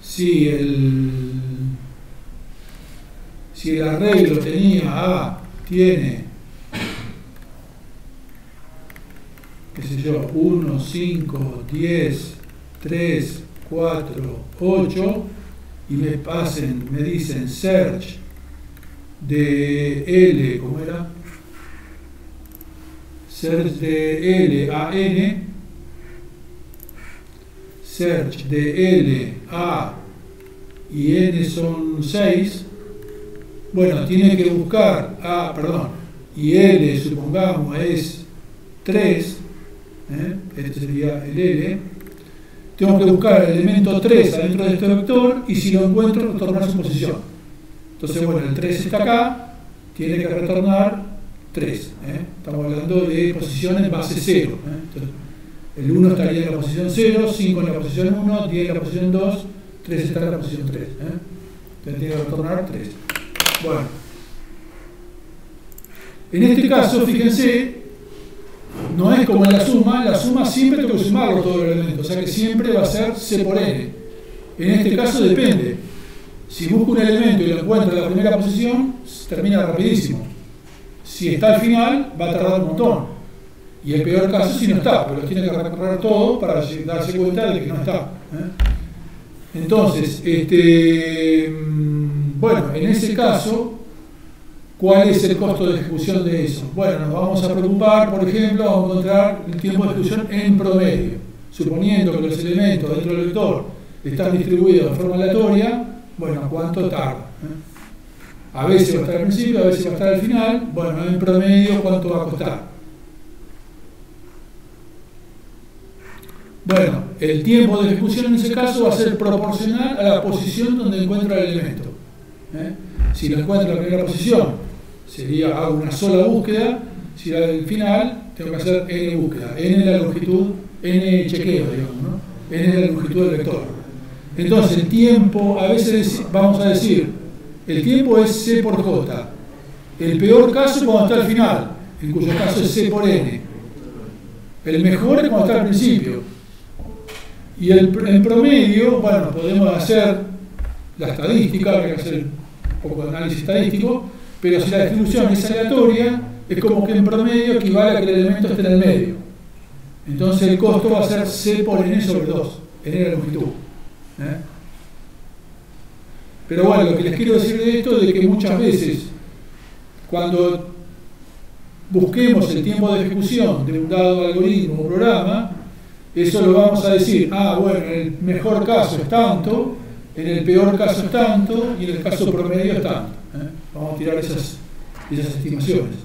Si el arreglo tiene, qué sé yo, 1, 5, 10, 3, 4, 8, y me dicen search de L, ¿cómo era? Search de L a N, search de L a y N son 6. Bueno, tiene que buscar y L, supongamos, es 3, este sería el L. Tengo que buscar el elemento 3 adentro de este vector y si lo encuentro, retornar su posición. Entonces, bueno, el 3 está acá tiene que retornar 3. Estamos hablando de posición en base 0. Entonces, el 1 estaría en la posición 0, 5 en la posición 1, 10 en la posición 2, 3 está en la posición 3. Entonces tiene que retornar 3. Bueno, en este caso, fíjense, no es como en la suma siempre tengo que sumarlo todo el elemento, o sea que siempre va a ser C por N. En este caso depende. Si busco un elemento y lo encuentro en la primera posición, termina rapidísimo. Si está al final, va a tardar un montón. Y el peor caso es si no está, pero tiene que recorrer todo para darse cuenta de que no está. Entonces, bueno, en ese caso, ¿cuál es el costo de ejecución de eso? Bueno, nos vamos a preocupar, por ejemplo, a encontrar el tiempo de ejecución en promedio. Suponiendo que los elementos dentro del vector están distribuidos de forma aleatoria, bueno, ¿cuánto tarda? A veces va a estar al principio, a veces va a estar al final. Bueno, en promedio, ¿cuánto va a costar? Bueno, el tiempo de ejecución en ese caso va a ser proporcional a la posición donde encuentra el elemento. Si lo encuentro en la primera posición, hago una sola búsqueda. Si era del final, tengo que hacer n búsqueda. N es la longitud, n chequeo, digamos, ¿no? N es la longitud del vector. Entonces, el tiempo, a veces vamos a decir, el tiempo es C por J. El peor caso es cuando está al final, en cuyo caso es C por N. El mejor es cuando está al principio. Y en promedio, bueno, podemos hacer la estadística, hay que hacer un poco de análisis estadístico, pero si la distribución es aleatoria, es como que en promedio equivale a que el elemento esté en el medio. Entonces el costo va a ser C por N sobre 2, N es la longitud. Pero bueno, lo que les quiero decir de esto es de que muchas veces, cuando busquemos el tiempo de ejecución de un dado algoritmo o programa, eso lo vamos a decir, bueno, en el mejor caso es tanto, en el peor caso es tanto, y en el caso promedio es tanto. Vamos a tirar esas estimaciones.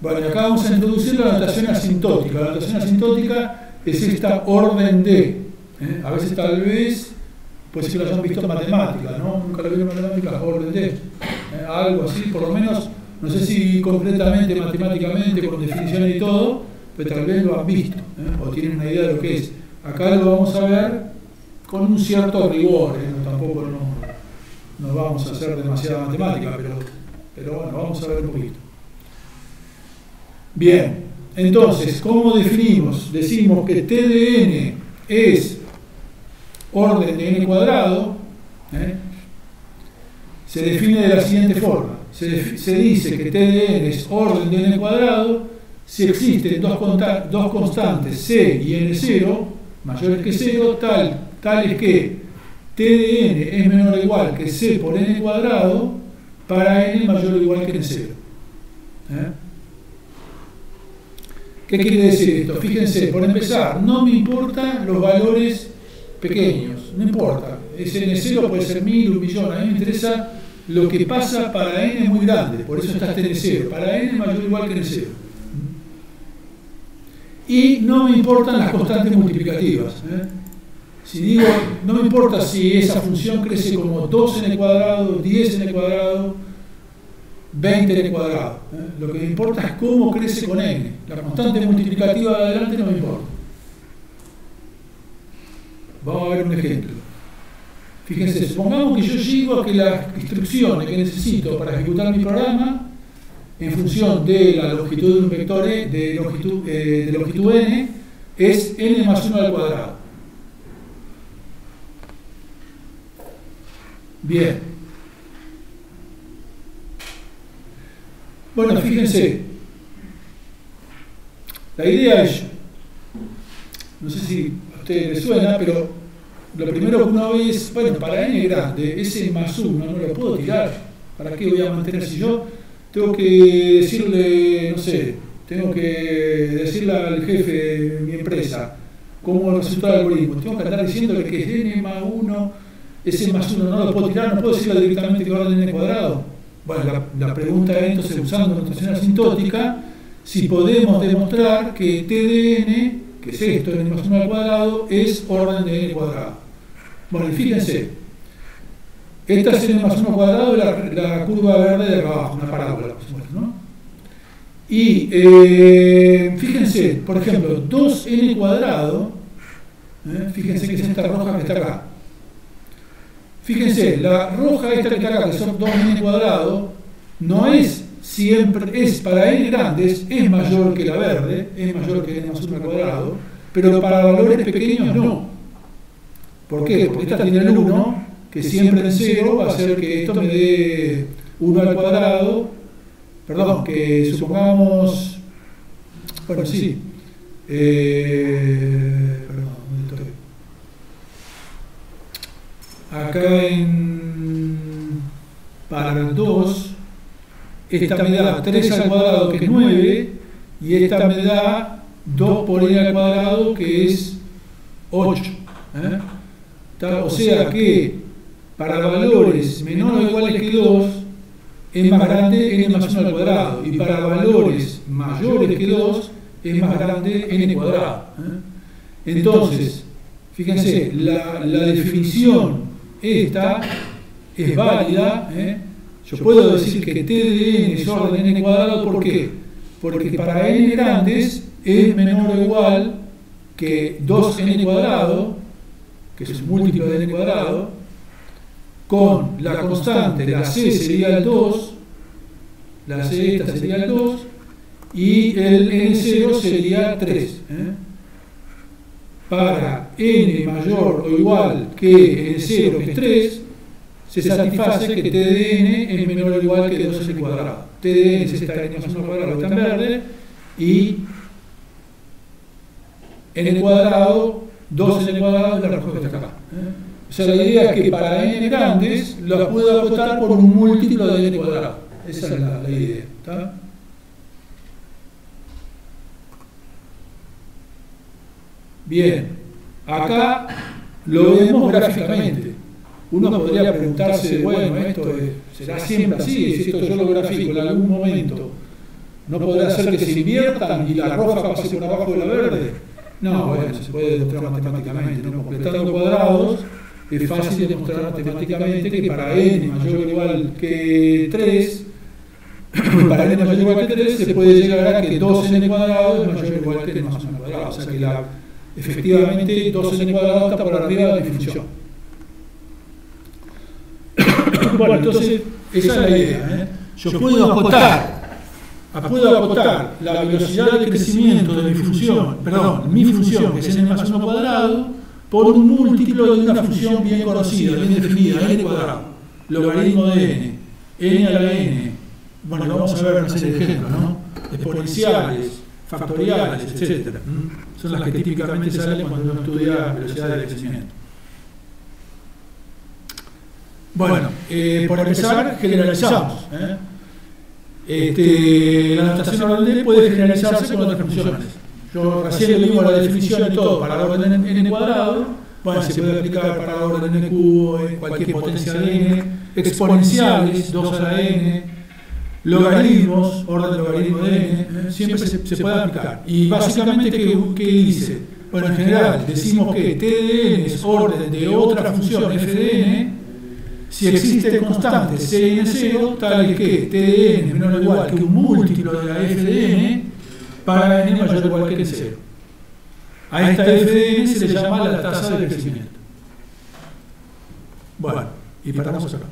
Bueno, y acá vamos a introducir la notación asintótica. La notación asintótica es esta orden de. A veces tal vez, puede ser que lo hayan visto en matemática, ¿no? Nunca lo vieron en matemática, orden de. Algo así, por lo menos, no sé si concretamente, matemáticamente, con definiciones y todo, pero tal vez lo han visto, o tienen una idea de lo que es. Acá lo vamos a ver con un cierto rigor, tampoco no vamos a hacer demasiada matemática, pero bueno, vamos a ver un poquito. Bien, entonces, ¿cómo definimos? Decimos que T de n es orden de n cuadrado, se define de la siguiente forma. Se dice que T de n es orden de n cuadrado si existen dos constantes C y n0 mayores que 0, tal es que T de n es menor o igual que C por n cuadrado para n mayor o igual que n0. ¿Qué quiere decir esto? Fíjense, por empezar, no me importan los valores pequeños, no importa. Ese n0 puede ser 1000, 1.000.000, a mí me interesa lo que pasa para n muy grande, por eso está este n0, para n mayor o igual que n0. Y no me importan las constantes multiplicativas. Si digo, no me importa si esa función crece como 2n cuadrado, 10n cuadrado, 20n cuadrado. Lo que me importa es cómo crece con n. La constante multiplicativa de adelante no me importa. Vamos a ver un ejemplo. Fíjense, supongamos que yo llego a que las instrucciones que necesito para ejecutar mi programa, en función de la longitud de un vector de longitud n, es n más 1 al cuadrado. Bien. Bueno, fíjense. La idea es, no sé si a ustedes les suena, pero lo primero que uno ve es, bueno, para n grande, ese más 1 no lo puedo tirar. ¿Para qué voy a mantener si yo tengo que decirle, no sé, tengo que decirle al jefe de mi empresa cómo resulta el algoritmo? Tengo que andar diciéndole que es n más 1, ese más 1 no lo puedo tirar, no puedo decirle directamente que va a orden n cuadrado. Bueno, la pregunta es entonces, usando notación asintótica, si podemos demostrar que T de n, que es esto, n más 1 al cuadrado, es orden de n cuadrado. Bueno, y fíjense, esta es n más 1 cuadrado, la curva verde de acá abajo, una parábola, ¿no? Y fíjense, por ejemplo, 2n cuadrado, fíjense que es esta roja que está acá. Fíjense, la roja esta que está acá, que son 2n cuadrado, no es siempre, es para n grandes, es mayor que la verde, es mayor que n más 1 cuadrado, pero para valores pequeños no. ¿Por qué? Porque esta tiene el 1, que siempre en 0 va a hacer que esto me dé 1 al cuadrado, perdón, que supongamos, bueno, sí, perdón, ¿dónde estoy? Acá para 2, esta me da 3 al cuadrado, que es 9, y esta me da 2 por n al cuadrado, que es 8. O sea que para valores menores o iguales que 2 es más grande n más 1 al cuadrado, y para valores mayores que 2 es más grande n cuadrado. Entonces, fíjense, la definición esta es válida. Yo puedo decir que t de n es orden n cuadrado, ¿por qué? Porque para n grandes es menor o igual que 2n cuadrado, que es un múltiplo de n cuadrado, con la constante, la c sería el 2, la c esta sería el 2, y el n0 sería 3. Para n mayor o igual que n0, que es 3, se satisface que t de n es menor o igual que 2n cuadrado. T de n es esta n más 1 cuadrado que está en verde, y n cuadrado, 2n cuadrado es la roja que está acá. O sea, la idea es que para n grandes la puedo acotar por un múltiplo de n cuadrado. Esa es la idea. ¿Está? Bien, acá lo vemos gráficamente. Uno podría preguntarse, bueno, ¿esto será siempre así? Si esto yo lo grafico en algún momento, ¿no podrá ser que se inviertan y la roja pase por abajo de la verde? No, bueno, se puede demostrar matemáticamente, ¿no? Completando cuadrados, es fácil demostrar matemáticamente que para n mayor o igual que 3, para n mayor o igual que 3, se puede llegar a que 2n cuadrado es mayor o igual que n más 1 cuadrado. O sea que efectivamente 2n cuadrado está por arriba de mi función. Bueno, entonces, esa es la idea. Yo puedo acotar la velocidad de crecimiento de mi función, mi función, que es n más 1 cuadrado, por un múltiplo de una función bien conocida, bien definida, n cuadrado, logaritmo de n a la n. Bueno, lo vamos a ver en una serie de ejemplos, ¿no? Exponenciales, factoriales, etc. Son las que típicamente salen cuando uno estudia velocidad de crecimiento. Bueno, por empezar, generalizamos. La notación orden D puede generalizarse con otras funciones. Yo recién le digo la definición y todo para orden n cuadrado. Bueno, se puede aplicar para orden n cubo, cualquier potencia de n, exponenciales, 2 a la n, logaritmos, orden logaritmo de n, siempre se puede aplicar. Y básicamente, ¿qué dice? Bueno, en general, decimos que t de n es orden de otra función f de n, si existe constante c y n0, tal que t de n es menor o igual que un múltiplo de la f de n para n mayor o igual que n0. A esta f de n se le llama la tasa de crecimiento. Bueno, y paramos acá.